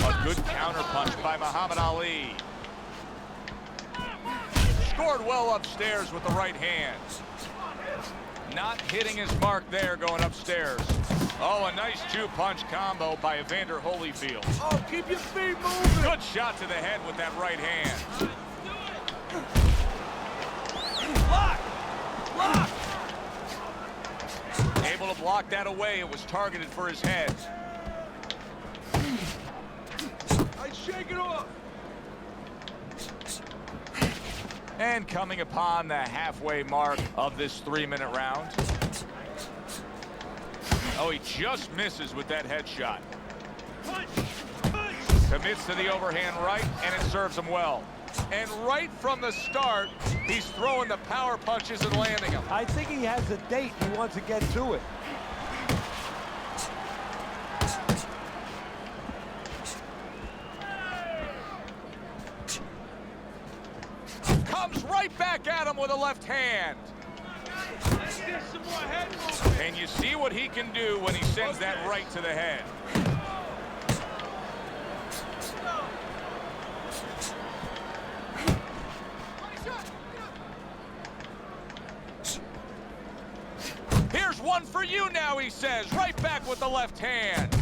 Speaker 2: A good counter punch by Muhammad Ali. Scored well upstairs with the right hand. Not hitting his mark there going upstairs. Oh, a nice 2-punch combo by Evander Holyfield.
Speaker 3: Oh, keep your feet moving.
Speaker 2: Good shot to the head with that right hand.
Speaker 3: Lock! Lock!
Speaker 2: Able to blocked that away. It was targeted for his head.
Speaker 5: I shake it off.
Speaker 2: And coming upon the halfway mark of this 3-minute round. Oh, he just misses with that headshot. Commits to the overhand right, and it serves him well. And right from the start, he's throwing the power punches and landing them.
Speaker 3: I think he has a date. He wants to get to it.
Speaker 2: Comes right back at him with a left hand. And you see what he can do when he sends that right to the head. Here's one for you now, he says, right back with the left hand.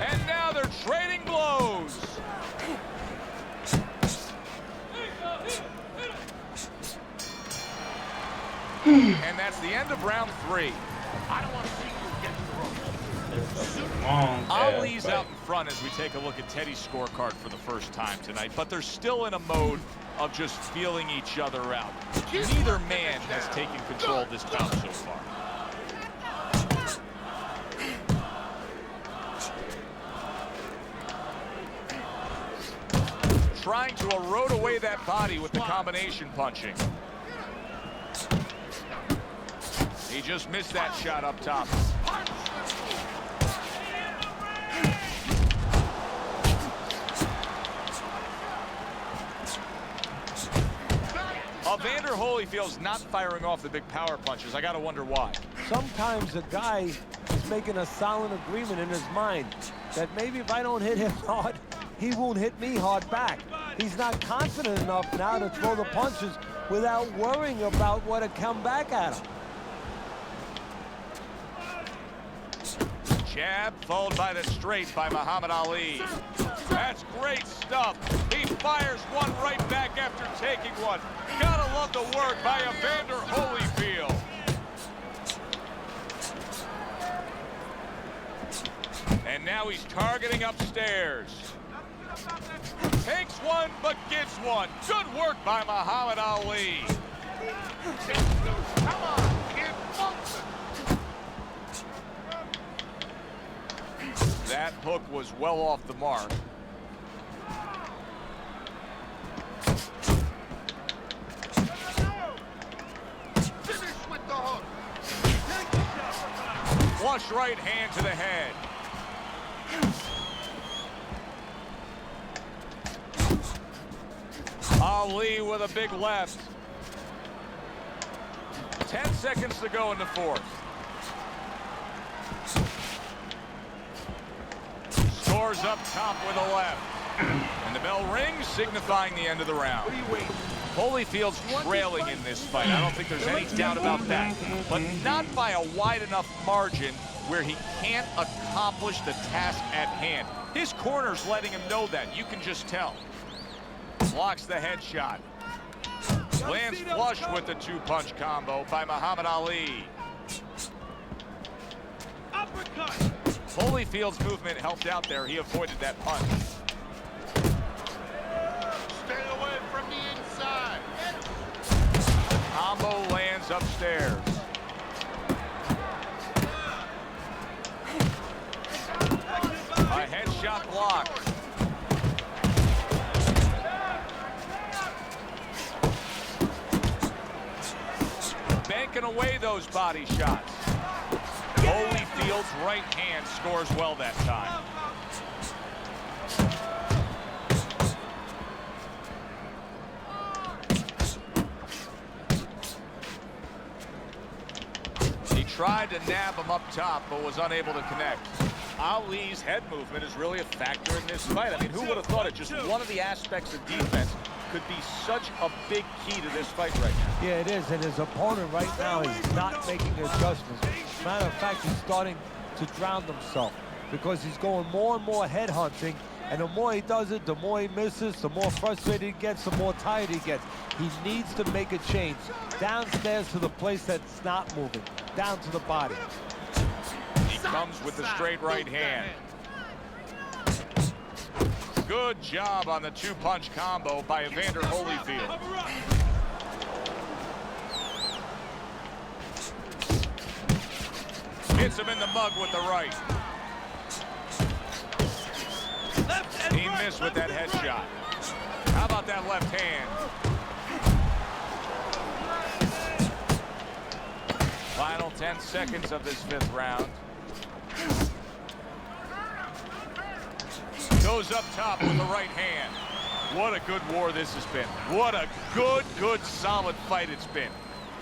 Speaker 2: And now they're trading blows. And that's the end of round 3.
Speaker 6: I don't want to see you get thrown.
Speaker 2: Ali's out in front as we take a look at Teddy's scorecard for the first time tonight, but they're still in a mode of just feeling each other out. Neither man has taken control of this bout so far. Trying to erode away that body with the combination punching. He just missed that shot up top. Evander Holyfield's not firing off the big power punches. I gotta wonder why.
Speaker 3: Sometimes a guy is making a silent agreement in his mind that maybe if I don't hit him hard, he won't hit me hard back. He's not confident enough now to throw the punches without worrying about what will come back at him.
Speaker 2: Jab followed by the straight by Muhammad Ali. That's great stuff. He fires one right back after taking one. Gotta love the work by Evander Holyfield. And now he's targeting upstairs. Takes one, but gets one. Good work by Muhammad Ali.
Speaker 6: Come on, kid, function.
Speaker 2: That hook was well off the mark.
Speaker 6: Finish with the hook.
Speaker 2: Flush right hand to the head. Ali with a big left. 10 seconds to go in the 4th. Scores up top with a left. And the bell rings, signifying the end of the round. Holyfield's trailing in this fight. I don't think there's any doubt about that. But not by a wide enough margin where he can't accomplish the task at hand. His corner's letting him know that. You can just tell. Blocks the headshot. Lands flush with the 2-punch combo by Muhammad Ali.
Speaker 7: Uppercut.
Speaker 2: Holyfield's movement helped out there. He avoided that punch.
Speaker 6: Stay away from the inside.
Speaker 2: Combo lands upstairs. A headshot blocked. Banking away those body shots. Holyfield's right hand scores well that time. He tried to nab him up top, but was unable to connect. Ali's head movement is really a factor in this fight. I mean, who would have thought it? Just one of the aspects of defense could be such a big key to this fight right now.
Speaker 3: Yeah, it is, and his opponent right now is not making adjustments. Matter of fact, he's starting to drown himself because he's going more and more head hunting, and the more he does it, the more he misses, the more frustrated he gets, the more tired he gets. He needs to make a change downstairs to the place that's not moving. down to the body.
Speaker 2: He comes with the straight right hand. Good job on the two-punch combo by Evander Holyfield. Hits him in the mug with the right. He missed with that headshot. How about that left hand? Final 10 seconds of this 5th round. Goes up top with the right hand. What a good war this has been. What a good, solid fight it's been.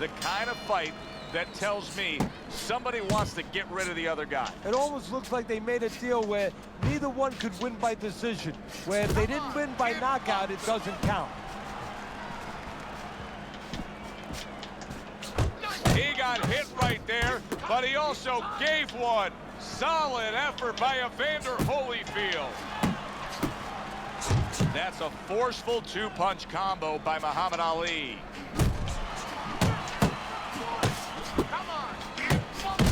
Speaker 2: The kind of fight that tells me somebody wants to get rid of the other guy.
Speaker 3: It almost looks like they made a deal where neither one could win by decision, where if they didn't win by knockout, it doesn't count.
Speaker 2: He got hit right there, but he also gave one. Solid effort by Evander Holyfield. That's a forceful two-punch combo by Muhammad Ali.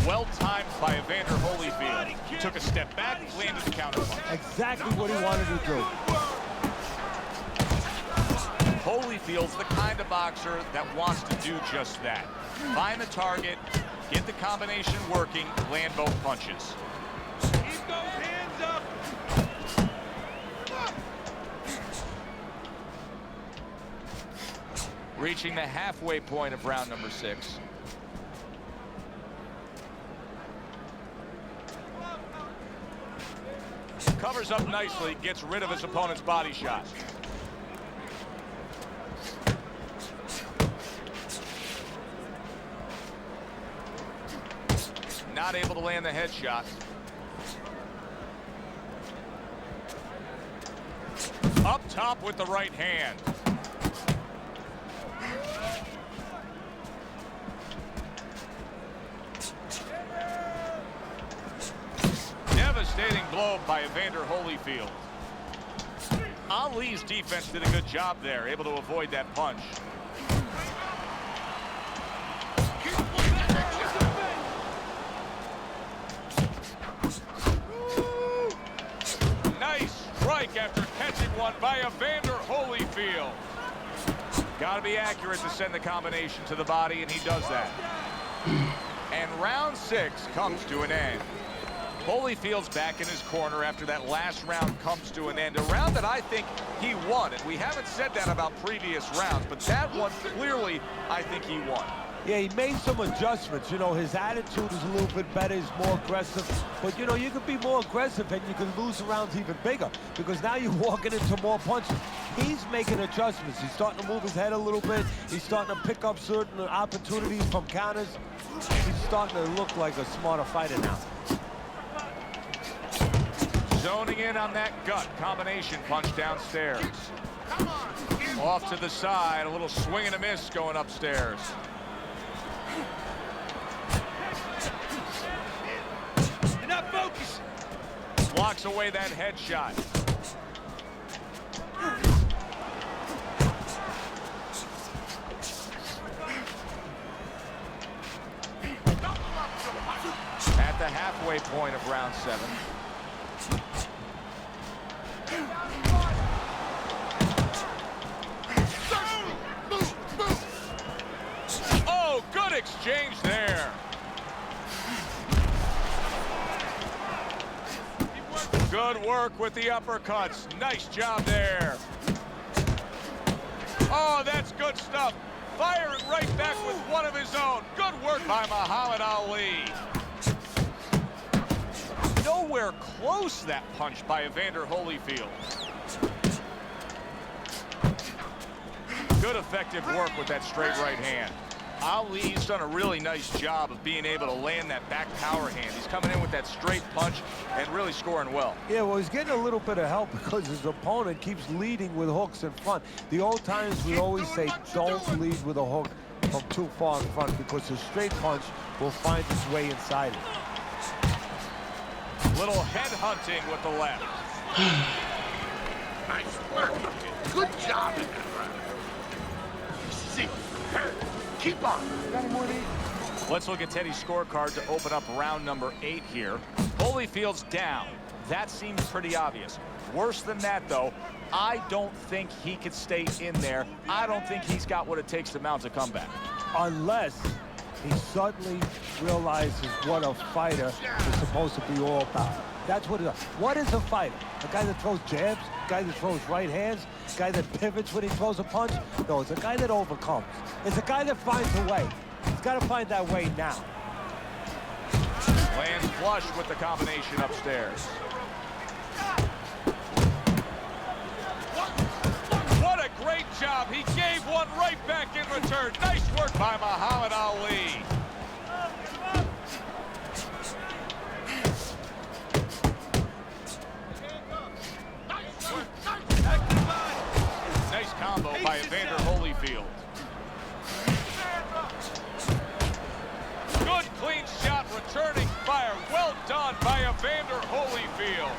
Speaker 2: Well timed by Evander Holyfield. He took a step back, landed the counter punch.
Speaker 3: Exactly what he wanted to do.
Speaker 2: Holyfield's the kind of boxer that wants to do just that. Find the target, get the combination working, land both punches.
Speaker 5: Keep those hands up.
Speaker 2: Reaching the halfway point of round number 6. Covers up nicely, gets rid of his opponent's body shot. Not able to land the headshot. Up top with the right hand. Devastating blow by Evander Holyfield. Ali's defense did a good job there, able to avoid that punch. Nice strike after catching one by Evander Holyfield. Got to be accurate to send the combination to the body, and he does that. And round 6 comes to an end. Holyfield's back in his corner after that last round comes to an end. A round that I think he won, and we haven't said that about previous rounds, but that one clearly I think he won.
Speaker 3: Yeah, he made some adjustments. You know, his attitude is a little bit better. He's more aggressive. But, you know, you can be more aggressive and you can lose the rounds even bigger because now you're walking into more punches. He's making adjustments. He's starting to move his head a little bit. He's starting to pick up certain opportunities from counters. He's starting to look like a smarter fighter now.
Speaker 2: Zoning in on that gut combination punch downstairs. Off to the side, a little swing and a miss going upstairs.
Speaker 5: You're not focused.
Speaker 2: Blocks away that headshot. At the halfway point of round 7. Oh, good exchange there. Good work with the uppercuts. Nice job there. Oh, that's good stuff. Firing right back with one of his own. Good work by Muhammad Ali. Nowhere close that punch by Evander Holyfield. Good effective work with that straight right hand. Ali's done a really nice job of being able to land that back power hand. He's coming in with that straight punch and really scoring well.
Speaker 3: Yeah, well, he's getting a little bit of help because his opponent keeps leading with hooks in front. The old times we always say don't lead with a hook from too far in front because the straight punch will find its way inside it.
Speaker 2: Little head hunting with the left.
Speaker 6: Nice work. Good job in that round. See, keep on.
Speaker 5: Got any more of these?
Speaker 2: Let's look at Teddy's scorecard to open up round number 8 here. Holyfield's down. That seems pretty obvious. Worse than that, though, I don't think he could stay in there. I don't think he's got what it takes to mount a comeback.
Speaker 3: Unless he suddenly realizes what a fighter is supposed to be all about. That's what it is. What is a fighter? A guy that throws jabs? A guy that throws right hands? A guy that pivots when he throws a punch? No, it's a guy that overcomes. It's a guy that finds a way. He's got to find that way now.
Speaker 2: Lands flush with the combination upstairs. What a great job. He gave one right back in return. Nice work by Muhammad Ali. Nice combo by Evander Holyfield. Good clean shot, returning fire. Well done by Evander Holyfield.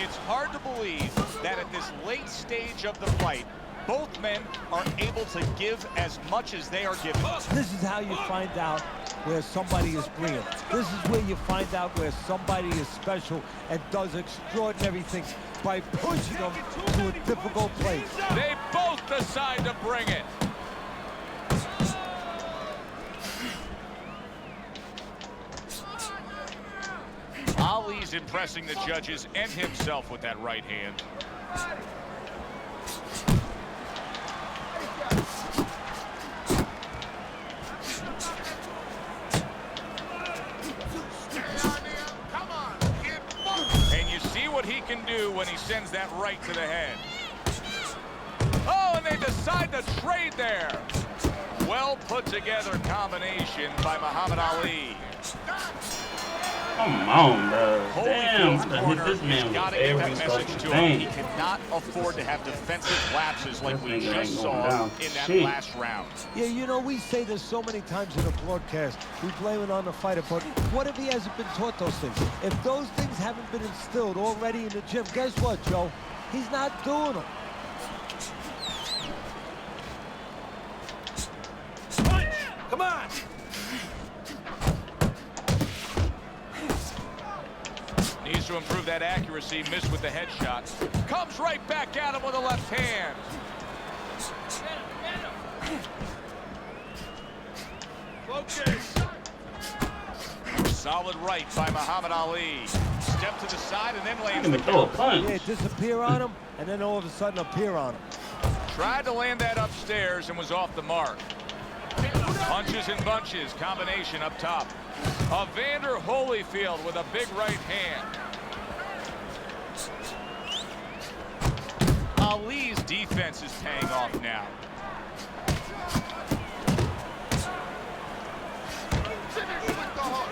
Speaker 2: It's hard to believe that at this late stage of the fight, both men are able to give as much as they are given.
Speaker 3: This is how you find out where somebody is brilliant. This is where you find out where somebody is special and does extraordinary things by pushing them to a difficult place.
Speaker 2: They both decide to bring it. Ali's impressing the judges and himself with that right hand. And you see what he can do when he sends that right to the head. Oh, and they decide to trade there. Well put together combination by Muhammad Ali.
Speaker 1: Come on, bro. Damn,
Speaker 2: Holyfield's
Speaker 1: I hit
Speaker 2: corner
Speaker 1: this man
Speaker 2: has
Speaker 1: with
Speaker 2: got to get
Speaker 1: every
Speaker 2: that message
Speaker 1: fucking
Speaker 2: to him. He
Speaker 1: thing.
Speaker 2: cannot afford to have defensive lapses like we
Speaker 1: This nigga
Speaker 2: just
Speaker 1: ain't
Speaker 2: saw
Speaker 1: going down.
Speaker 2: in that
Speaker 1: Shit.
Speaker 2: last round.
Speaker 3: Yeah, you know, we say this so many times in the broadcast. We blame it on the fighter, but what if he hasn't been taught those things? If those things haven't been instilled already in the gym, guess what, Joe? He's not doing them.
Speaker 4: Come on!
Speaker 2: Needs to improve that accuracy. Missed with the headshot. Comes right back at him with a left hand.
Speaker 4: Focus!
Speaker 2: Solid right by Muhammad Ali. Step to the side and then
Speaker 1: I'm
Speaker 2: lands
Speaker 1: gonna
Speaker 2: the
Speaker 1: throw a
Speaker 2: counter.
Speaker 3: Yeah,
Speaker 1: punch.
Speaker 3: disappear on him, and then all of a sudden appear on him.
Speaker 2: Tried to land that upstairs and was off the mark. Punches and bunches, combination up top. Evander Holyfield with a big right hand. Ali's defense is paying off now.
Speaker 6: Finish with the hook.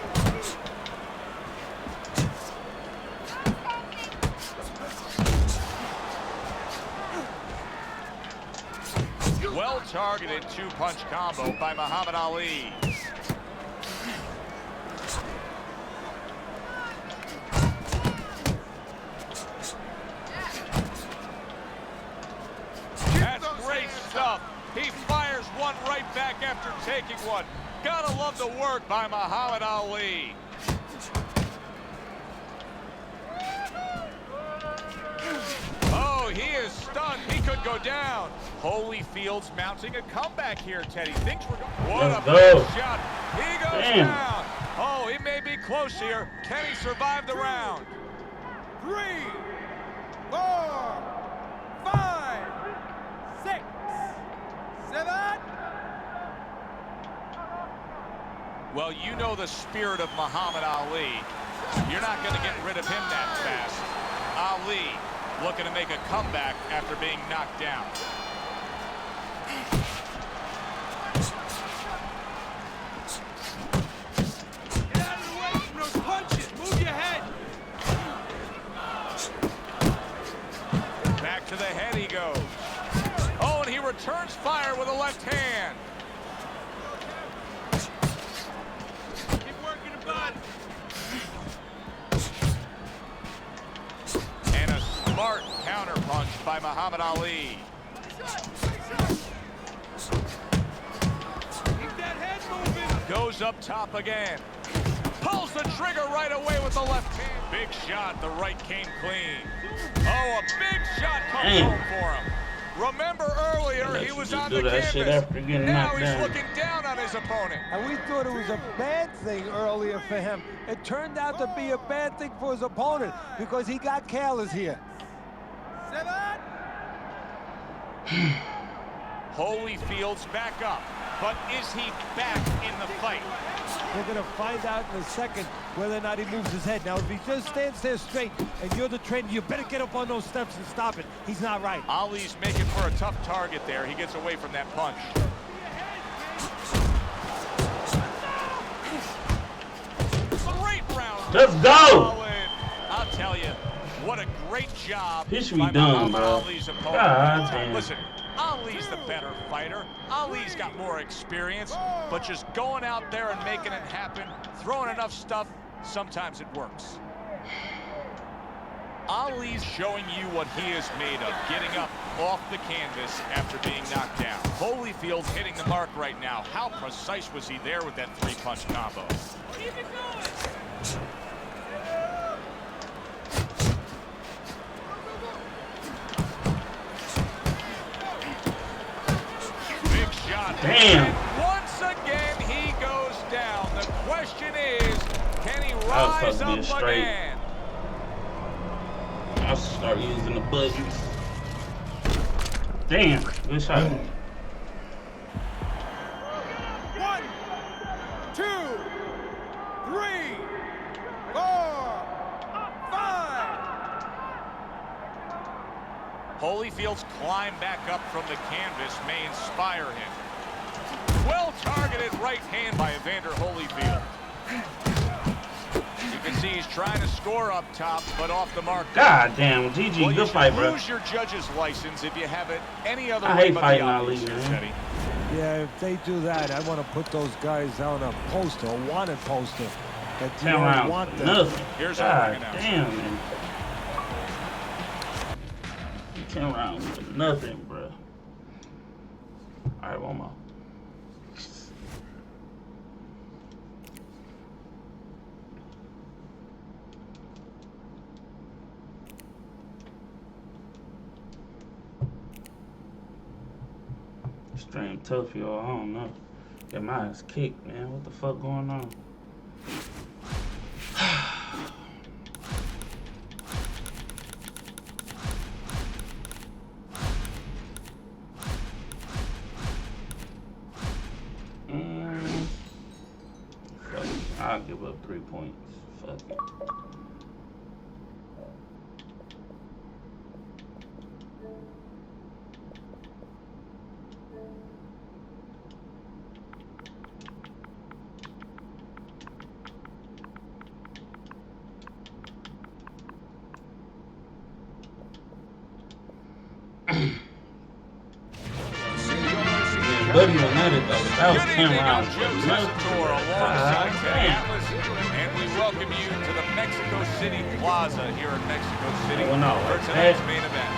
Speaker 2: Well-targeted two-punch combo by Muhammad Ali. That's great stuff. He fires one right back after taking one. Gotta love the work by Muhammad Ali. Oh, he is stunned. He could go down. Holyfield's mounting a comeback here, Teddy. Thinks we're going. What
Speaker 1: Let's
Speaker 2: a
Speaker 1: go.
Speaker 2: big shot. He goes
Speaker 1: Damn.
Speaker 2: down. Oh, he may be close here. Can he survive the round?
Speaker 4: 3, 4, 5, 6, 7.
Speaker 2: Well, you know the spirit of Muhammad Ali. You're not going to get rid of him that fast. Ali looking to make a comeback after being knocked down.
Speaker 4: Get out of the way from those punches. Move your head.
Speaker 2: Back to the head he goes. Oh, and he returns fire with a left hand.
Speaker 4: Keep working the body.
Speaker 2: And a smart counter punch by Muhammad Ali.
Speaker 4: Keep that head moving.
Speaker 2: Goes up top again. Pulls the trigger right away with the left hand. Big shot, the right came clean. Oh, a big shot comes home for him. Remember earlier, he was on the canvas. Now he's looking down on his opponent.
Speaker 3: And we thought it was a bad thing earlier for him. It turned out to be a bad thing for his opponent because he got careless here.
Speaker 2: Holyfield's back up, but is he back in the fight?
Speaker 3: We're going to find out in a second whether or not he moves his head. Now, if he just stands there straight and you're the trainer, you better get up on those steps and stop it. He's not right.
Speaker 2: Ali's making for a tough target there. He gets away from that punch. Great round.
Speaker 1: Let's go.
Speaker 2: I'll tell you, what a great job
Speaker 1: He should be
Speaker 2: by
Speaker 1: done,
Speaker 2: Muhammad
Speaker 1: bro.
Speaker 2: Ali's opponent.
Speaker 1: God damn.
Speaker 2: Listen, Ali's the better fighter. Ali's got more experience, but just going out there and making it happen, throwing enough stuff, sometimes it works. Ali's showing you what he is made of, getting up off the canvas after being knocked down. Holyfield's hitting the mark right now. How precise was he there with that three-punch combo? Keep it going.
Speaker 1: Damn.
Speaker 2: And once again, he goes down. The question is, can he rise up again?
Speaker 1: I'll start using the buttons. Damn, good shot.
Speaker 4: 1, 2, 3, 4, 5.
Speaker 2: Holyfield's climb back up from the canvas may inspire him. Well-targeted right hand by Evander Holyfield. You can see he's trying to score up top, but off the mark.
Speaker 1: God damn, GG,
Speaker 2: well,
Speaker 1: good fight, bro.
Speaker 2: You lose your judge's license if you have it any other
Speaker 1: I
Speaker 2: way
Speaker 1: hate
Speaker 2: but
Speaker 1: fighting
Speaker 2: the
Speaker 1: Ali,
Speaker 2: obvious,
Speaker 1: man.
Speaker 2: Teddy.
Speaker 3: Yeah, if they do that, I want to put those guys on a poster, a wanted poster. That you
Speaker 1: 10
Speaker 3: don't
Speaker 1: rounds,
Speaker 3: want them.
Speaker 1: nothing.
Speaker 2: Here's our
Speaker 1: God
Speaker 2: ring announcer.
Speaker 1: damn, man. 10 rounds for nothing, bro. All right, one more. Stream tough, y'all. I don't know. Get my ass kicked, man. What the fuck going on? Fuck it. I'll give up 3 points. Fuck it. Buddy on that, that was 10 rounds.
Speaker 2: Joe Tessitore alongside Teddy Atlas, and we welcome you to the Mexico City Plaza here in Mexico City
Speaker 1: Well, no,
Speaker 2: for tonight's main event.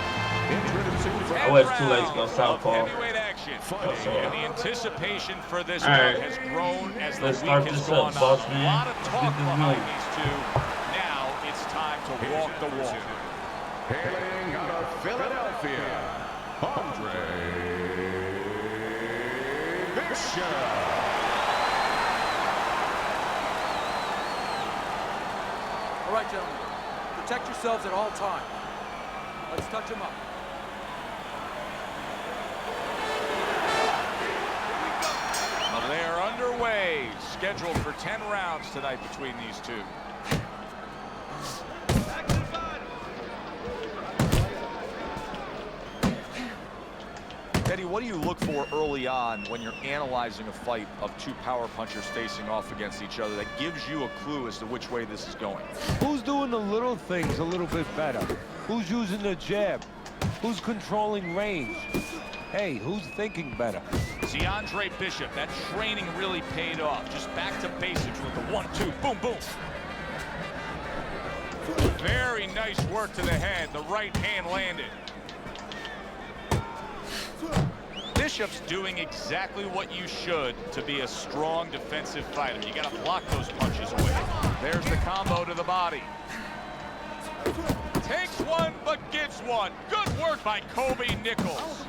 Speaker 1: I was too late to go southpaw.
Speaker 2: Heavyweight action. And the anticipation for this
Speaker 1: All right.
Speaker 2: has grown as the
Speaker 1: Let's
Speaker 2: week
Speaker 1: start
Speaker 2: has
Speaker 1: this
Speaker 2: gone
Speaker 1: up, boss
Speaker 2: on.
Speaker 1: man.
Speaker 2: A lot of
Speaker 1: Let's
Speaker 2: talk
Speaker 1: get this
Speaker 2: behind
Speaker 1: moving.
Speaker 2: these two. Now it's time to walk the walk.
Speaker 7: Hailing out of Philadelphia, Andre Bishop.
Speaker 4: All right, gentlemen. Protect yourselves at all times. Let's touch them up.
Speaker 2: Well, they are underway, scheduled for 10 rounds tonight between these two. Teddy, what do you look for early on when you're analyzing a fight of two power punchers facing off against each other that gives you a clue as to which way this is going?
Speaker 3: Who's doing the little things a little bit better? Who's using the jab? Who's controlling range? Hey, who's thinking better?
Speaker 2: See, Andre Bishop, that training really paid off. Just back to basics with the 1-2, boom, boom. Very nice work to the head. The right hand landed. This Bishop's doing exactly what you should to be a strong defensive fighter. You got to block those punches away. There's the combo to the body. Takes one, but gives one. Good work by Kobe Nichols.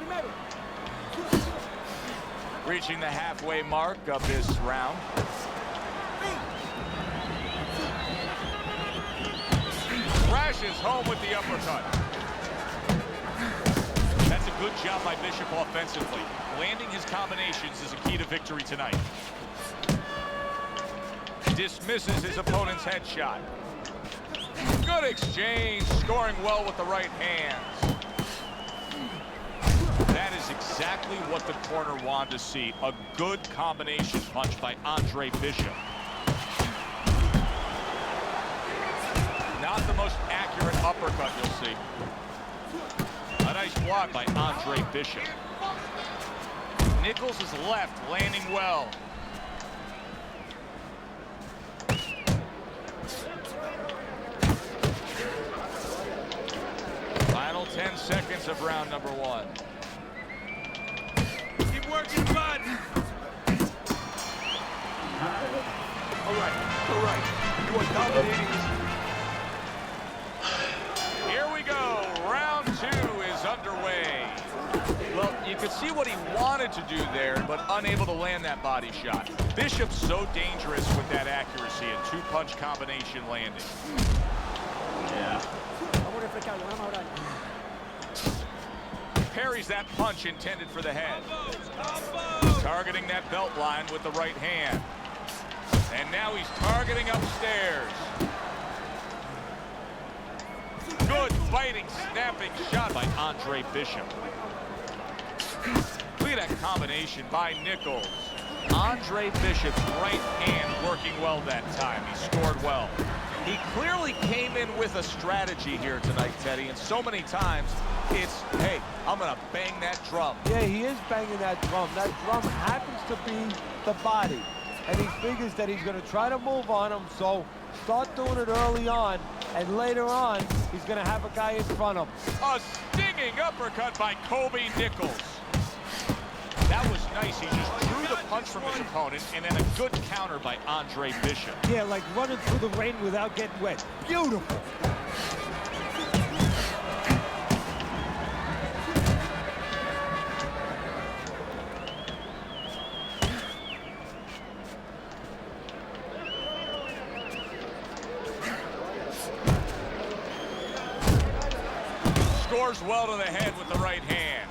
Speaker 2: Reaching the halfway mark of this round. Crashes home with the uppercut. That's a good job by Bishop offensively. Landing his combinations is a key to victory tonight. Dismisses his opponent's headshot. Good exchange, scoring well with the right hands. That is exactly what the corner wanted to see. A good combination punch by Andre Bishop. Not the most accurate uppercut you'll see. A nice block by Andre Bishop. Nichols is left, landing well. Final 10 seconds of round number 1.
Speaker 5: Keep working, bud. All right. You are dominating this.
Speaker 2: Here we go. Round 2 is underway. Well, you could see what he wanted to do there, but unable to land that body shot. Bishop's so dangerous with that accuracy, a two-punch combination landing.
Speaker 1: Yeah.
Speaker 2: Parries that punch intended for the head. Targeting that belt line with the right hand. And now he's targeting upstairs. Good fighting, snapping shot by Andre Bishop. Look at that combination by Nichols. Andre Bishop's right hand working well that time. He scored well. He clearly came in with a strategy here tonight, Teddy, and so many times it's, hey, I'm going to bang that drum.
Speaker 3: Yeah, he is banging that drum. That drum happens to be the body. And he figures that he's going to try to move on him, so start doing it early on, and later on, he's going to have a guy in front of him.
Speaker 2: A stinging uppercut by Kobe Nichols. That was nice. He just drew the punch from his opponent, and then a good counter by Andre Bishop.
Speaker 3: Yeah, like running through the rain without getting wet. Beautiful.
Speaker 2: Scores well to the head with the right hand.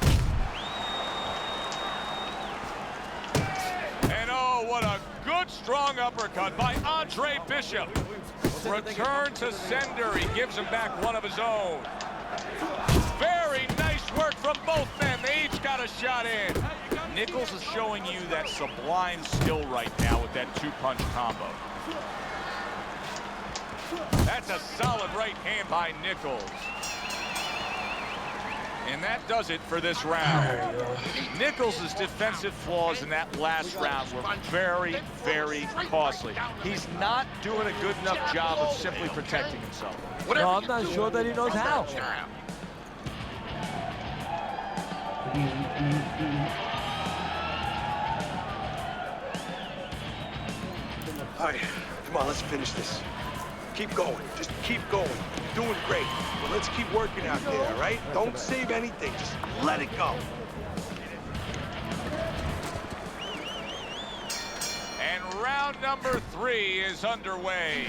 Speaker 2: And oh, what a good strong uppercut by Andre Bishop. Return to sender. He gives him back one of his own. Very nice work from both men. They each got a shot in. Nichols is showing you that sublime skill right now with that two-punch combo. That's a solid right hand by Nichols. And that does it for this round. Nichols' defensive flaws in that last round were very, very costly. He's not doing a good enough job of simply protecting himself.
Speaker 3: No, I'm not sure that he knows how.
Speaker 5: All right, come on, let's finish this. Keep going, just keep going. You're doing great. Well, let's keep working out there, all right? Don't save anything, just let it go.
Speaker 2: And round number 3 is underway.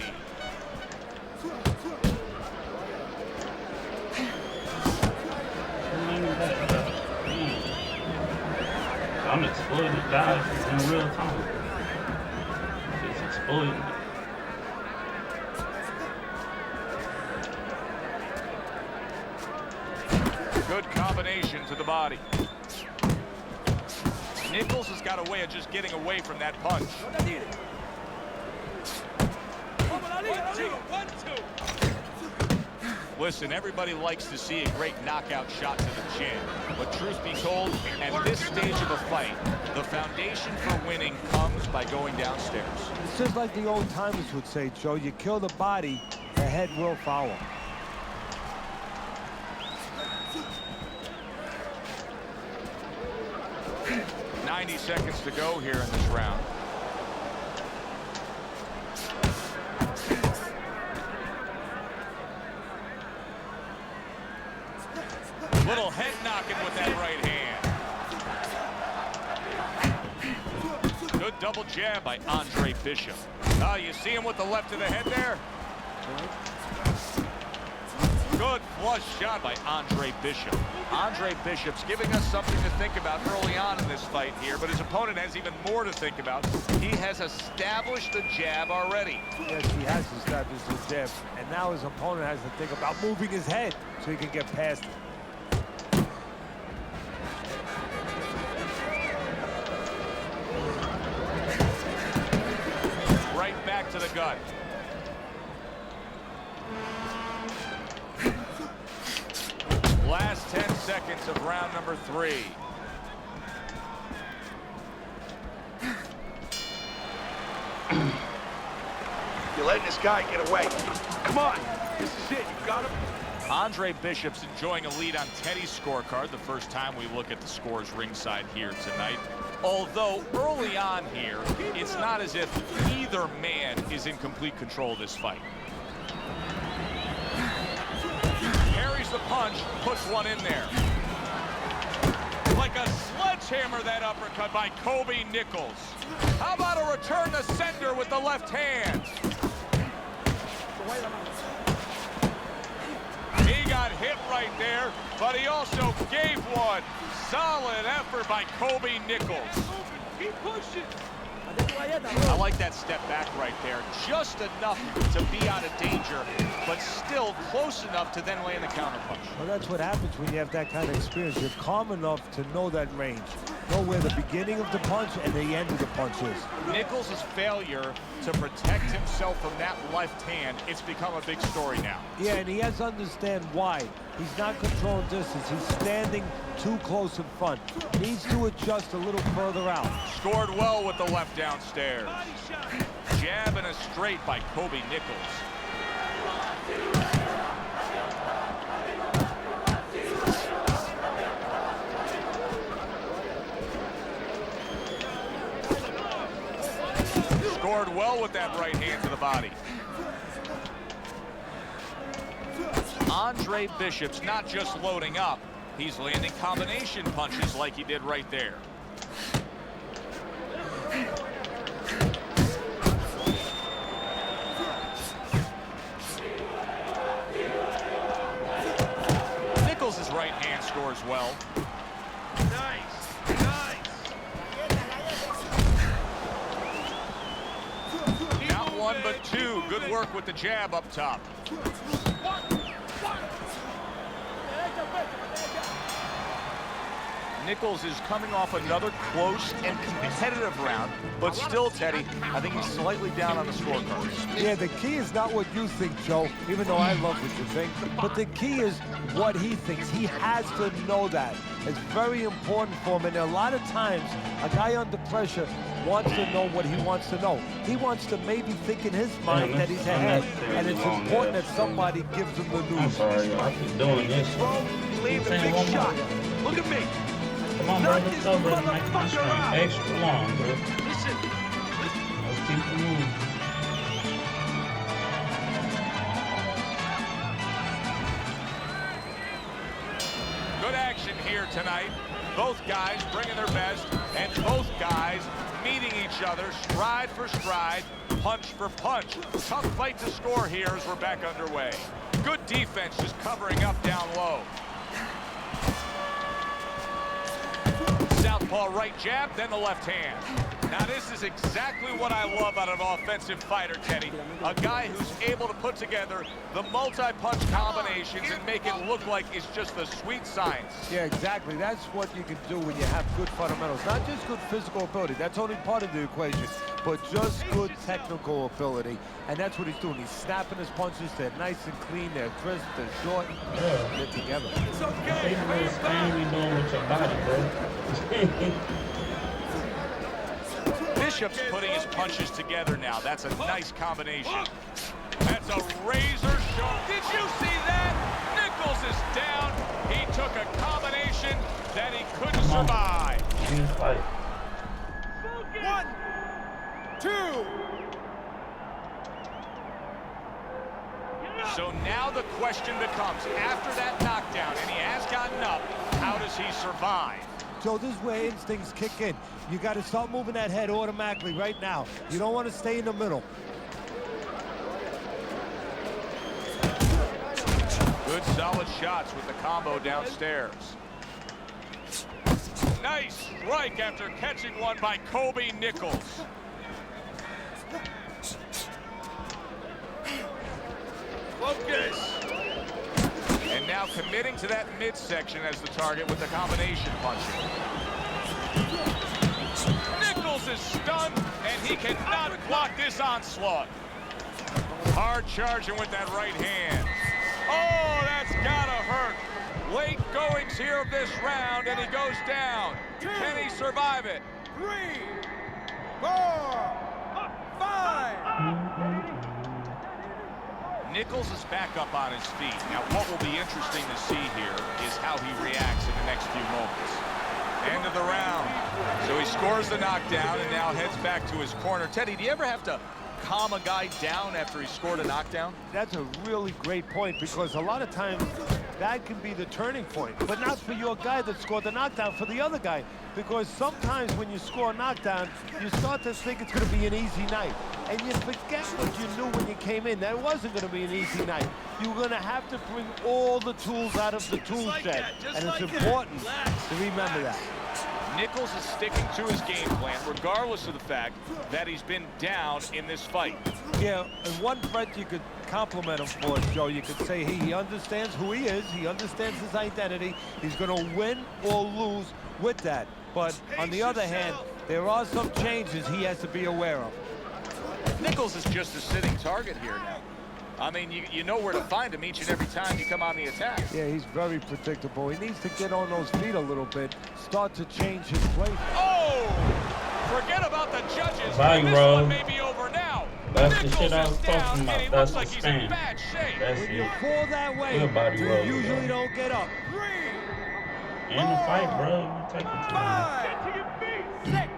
Speaker 1: I'm exploiting guys in real time. Just exploiting it.
Speaker 2: Good combination to the body. Nichols has got a way of just getting away from that punch. Listen, everybody likes to see a great knockout shot to the chin. But truth be told, at this stage of a fight, the foundation for winning comes by going downstairs.
Speaker 3: It's just like the old timers would say, Joe, you kill the body, the head will follow.
Speaker 2: 90 seconds to go here in this round. Little head knocking with that right hand. Good double jab by Andre Bishop. Oh, you see him with the left to the head there? Good flush shot by Andre Bishop. Andre Bishop's giving us something to think about early on in this fight here, but his opponent has even more to think about. He has established the jab already.
Speaker 3: Yes, he has established the jab, and now his opponent has to think about moving his head so he can get past it.
Speaker 2: Right back to the gut. Last 10 seconds of round number 3.
Speaker 5: You're letting this guy get away. Come on. This is it. You got him.
Speaker 2: Andre Bishop's enjoying a lead on Teddy's scorecard, the first time we look at the scores ringside here tonight. Although early on here, it's not as if either man is in complete control of this fight. Parries the punch, puts one in there. Like a sledgehammer, that uppercut by Kobe Nichols. How about a return to sender with the left hand? He got hit right there, but he also gave one. Solid effort by Kobe Nichols.
Speaker 4: Keep pushing.
Speaker 2: I like that step back right there. Just enough to be out of danger, but still close enough to then land the counterpunch.
Speaker 3: Well, that's what happens when you have that kind of experience. You're calm enough to know that range. Know where the beginning of the punch and the end of the punch is.
Speaker 2: Nichols' failure to protect himself from that left hand, it's become a big story now.
Speaker 3: Yeah, and he has to understand why. He's not controlling distance. He's standing too close in front. Needs to adjust a little further out.
Speaker 2: Scored well with the left downstairs. Jab and a straight by Kobe Nichols. Scored well with that right hand to the body. Andre Bishop's not just loading up, he's landing combination punches like he did right there. Nichols' right hand scores well.
Speaker 5: Nice.
Speaker 2: Not one, but two. Good work with the jab up top. Nichols is coming off another close and competitive round, but still, Teddy, I think he's slightly down on the scorecards.
Speaker 3: Yeah, the key is not what you think, Joe, even though I love what you think, but the key is what he thinks. He has to know that. It's very important for him, and a lot of times, a guy under pressure wants to know what he wants to know. He wants to maybe think in his mind that he's ahead, and it's important that somebody gives him the news.
Speaker 1: I'm sorry, I keep doing this.
Speaker 5: Bro, leave the big shot. Look at me.
Speaker 1: Come on, bro, let's go, bro. Make my stream extra long, bro.
Speaker 5: Listen.
Speaker 1: Let's keep it moving.
Speaker 2: Good action here tonight. Both guys bringing their best, and both guys meeting each other stride for stride, punch for punch. Tough fight to score here as we're back underway. Good defense just covering up down low. Southpaw right jab, then the left hand. Now this is exactly what I love out of an offensive fighter, Teddy. A guy who's able to put together the multi-punch combinations and make it look like it's just the sweet science.
Speaker 3: Yeah, exactly. That's what you can do when you have good fundamentals. Not just good physical ability. That's only part of the equation, but just good technical ability. And that's what he's doing. He's snapping his punches. They're nice and clean. They're crisp. They're short. They're together.
Speaker 5: It's okay.
Speaker 1: Even this thing we doing with your body, bro.
Speaker 2: Bishop's putting his punches together now. That's a nice combination. That's a razor sharp. Did you see that? Nichols is down. He took a combination that he couldn't survive.
Speaker 1: Fight.
Speaker 2: the question becomes, after that knockdown, and he has gotten up, how does he survive?
Speaker 3: Joe, this is where instincts kick in. You got to start moving that head automatically right now. You don't want to stay in the middle.
Speaker 2: Good solid shots with the combo downstairs. Nice strike after catching one by Kobe Nichols. Focus. And now committing to that midsection as the target with the combination punching. Nichols is stunned, and he cannot block this onslaught. Hard charging with that right hand. Oh, that's gotta hurt. Late goings here of this round, and he goes down. Can he survive it?
Speaker 4: 3, 4, 5.
Speaker 2: Nichols is back up on his feet. Now, what will be interesting to see here is how he reacts in the next few moments. End of the round. So he scores the knockdown and now heads back to his corner. Teddy, do you ever have to calm a guy down after he scored a knockdown?
Speaker 3: That's a really great point, because a lot of times that can be the turning point, but not for your guy that scored the knockdown, for the other guy. Because sometimes when you score a knockdown, you start to think it's going to be an easy night. And you forget what you knew when you came in. That wasn't going to be an easy night. You're going to have to bring all the tools out of the tool shed. And it's important to remember that.
Speaker 2: Nichols is sticking to his game plan, regardless of the fact that he's been down in this fight.
Speaker 3: Yeah, and one threat you could compliment him for, Joe, you could say he understands who he is, he understands his identity, he's going to win or lose with that. But on the other hand, there are some changes he has to be aware of.
Speaker 2: Nichols is just a sitting target here now. I mean, you know where to find him each and every time you come on the attack.
Speaker 3: Yeah, he's very predictable. He needs to get on those feet a little bit, start to change his play.
Speaker 2: Oh! Forget about the judges.
Speaker 1: Body
Speaker 2: this
Speaker 1: roll.
Speaker 2: one may be over now.
Speaker 1: That's
Speaker 2: Nichols
Speaker 1: the shit I was
Speaker 2: is down,
Speaker 1: talking about.
Speaker 2: and he
Speaker 1: That's
Speaker 2: looks
Speaker 1: the
Speaker 2: like he's in
Speaker 1: spam.
Speaker 2: bad shape.
Speaker 1: That's
Speaker 3: When you
Speaker 1: it.
Speaker 3: fall that way,
Speaker 1: Good body
Speaker 3: you
Speaker 1: roll,
Speaker 3: usually
Speaker 1: bro.
Speaker 3: don't get up.
Speaker 4: 3,
Speaker 1: In the fight, bro. You take it to
Speaker 4: 5, 6.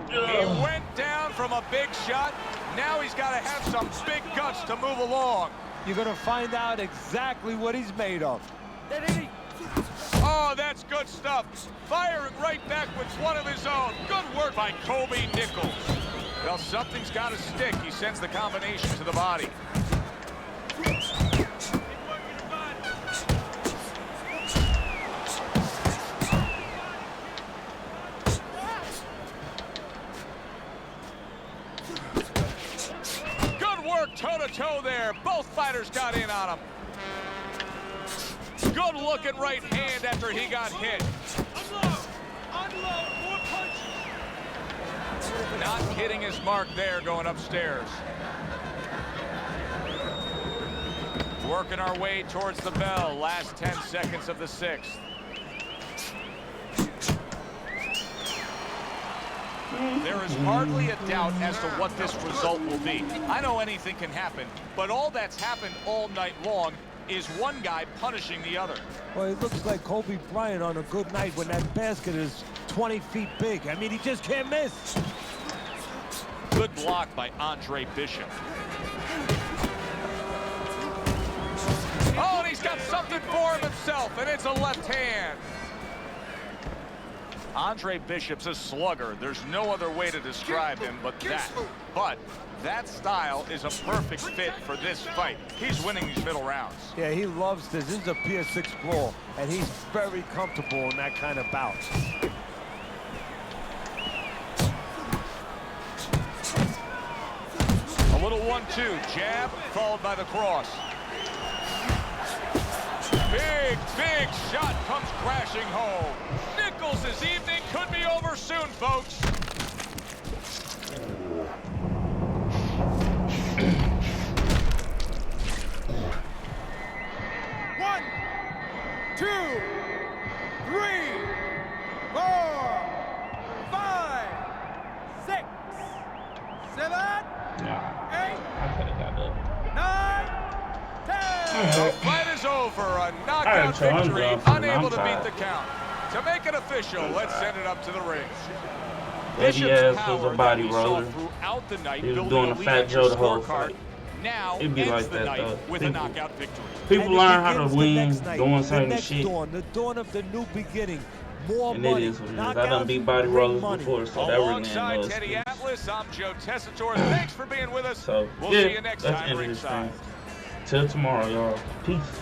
Speaker 2: He went down from a big shot. Now he's got to have some big guts to move along.
Speaker 3: You're going to find out exactly what he's made of.
Speaker 2: Oh, that's good stuff. Firing right back with one of his own. Good work by Kobe Nichols. Well, something's got to stick. He sends the combination to the body. Toe-to-toe there. Both fighters got in on him. Good looking right hand after he got hit.
Speaker 4: Unload, more punches.
Speaker 2: Not hitting his mark there going upstairs. Working our way towards the bell. Last 10 seconds of the 6th. There is hardly a doubt as to what this result will be. I know anything can happen, but all that's happened all night long is one guy punishing the other.
Speaker 3: Well, it looks like Kobe Bryant on a good night when that basket is 20 feet big. I mean, he just can't miss.
Speaker 2: Good block by Andre Bishop. Oh, and he's got something for him himself, and it's a left hand. Andre Bishop's a slugger. There's no other way to describe him but that. But that style is a perfect fit for this fight. He's winning these middle rounds.
Speaker 3: Yeah, he loves this. This is a Pier 6 brawl, and he's very comfortable in that kind of bout.
Speaker 2: A little 1-2, jab, followed by the cross. Big, big shot comes crashing home. Nichols' evening could be over soon, folks.
Speaker 4: One, 2, 3, 4, 5, 6, 7,
Speaker 1: Nah,
Speaker 4: 8,
Speaker 1: I could have got up.
Speaker 4: 9, 10.
Speaker 2: The fight is over. A knockout
Speaker 1: Alright, so I'm
Speaker 2: victory,
Speaker 1: done for the
Speaker 2: unable to
Speaker 1: round.
Speaker 2: beat the count. To make it official, let's send it up to the ring.
Speaker 1: That he
Speaker 2: Bishop's
Speaker 1: ass was
Speaker 2: power
Speaker 1: a body
Speaker 2: that we saw
Speaker 1: roller.
Speaker 2: throughout the night,
Speaker 1: He was
Speaker 2: building
Speaker 1: doing
Speaker 2: a
Speaker 1: a
Speaker 2: lead
Speaker 1: Fat
Speaker 2: in
Speaker 1: Joe
Speaker 2: your
Speaker 1: the whole
Speaker 2: scorecard,
Speaker 1: fight.
Speaker 2: now
Speaker 1: It'd be
Speaker 2: ends
Speaker 1: like
Speaker 2: the
Speaker 1: that,
Speaker 2: night
Speaker 1: though.
Speaker 2: with a knockout victory.
Speaker 1: People
Speaker 3: And it
Speaker 1: learn how to
Speaker 3: begins the
Speaker 1: win
Speaker 3: next night,
Speaker 1: doing
Speaker 3: the
Speaker 1: certain
Speaker 3: next
Speaker 1: shit.
Speaker 3: the dawn of the new beginning. More
Speaker 1: And
Speaker 3: money.
Speaker 1: it is what it is. I
Speaker 3: Knockouts
Speaker 1: done beat body
Speaker 3: bring
Speaker 1: rollers
Speaker 3: money.
Speaker 1: before, so that really ain't
Speaker 2: Alongside
Speaker 1: no
Speaker 2: Teddy
Speaker 1: excuse.
Speaker 2: Atlas, I'm Joe Tessitore. Thanks for being with us.
Speaker 1: So,
Speaker 2: We'll
Speaker 1: yeah,
Speaker 2: see you next
Speaker 1: that's
Speaker 2: time
Speaker 1: the end of this
Speaker 2: ringside.
Speaker 1: thing. Till tomorrow, y'all. Peace.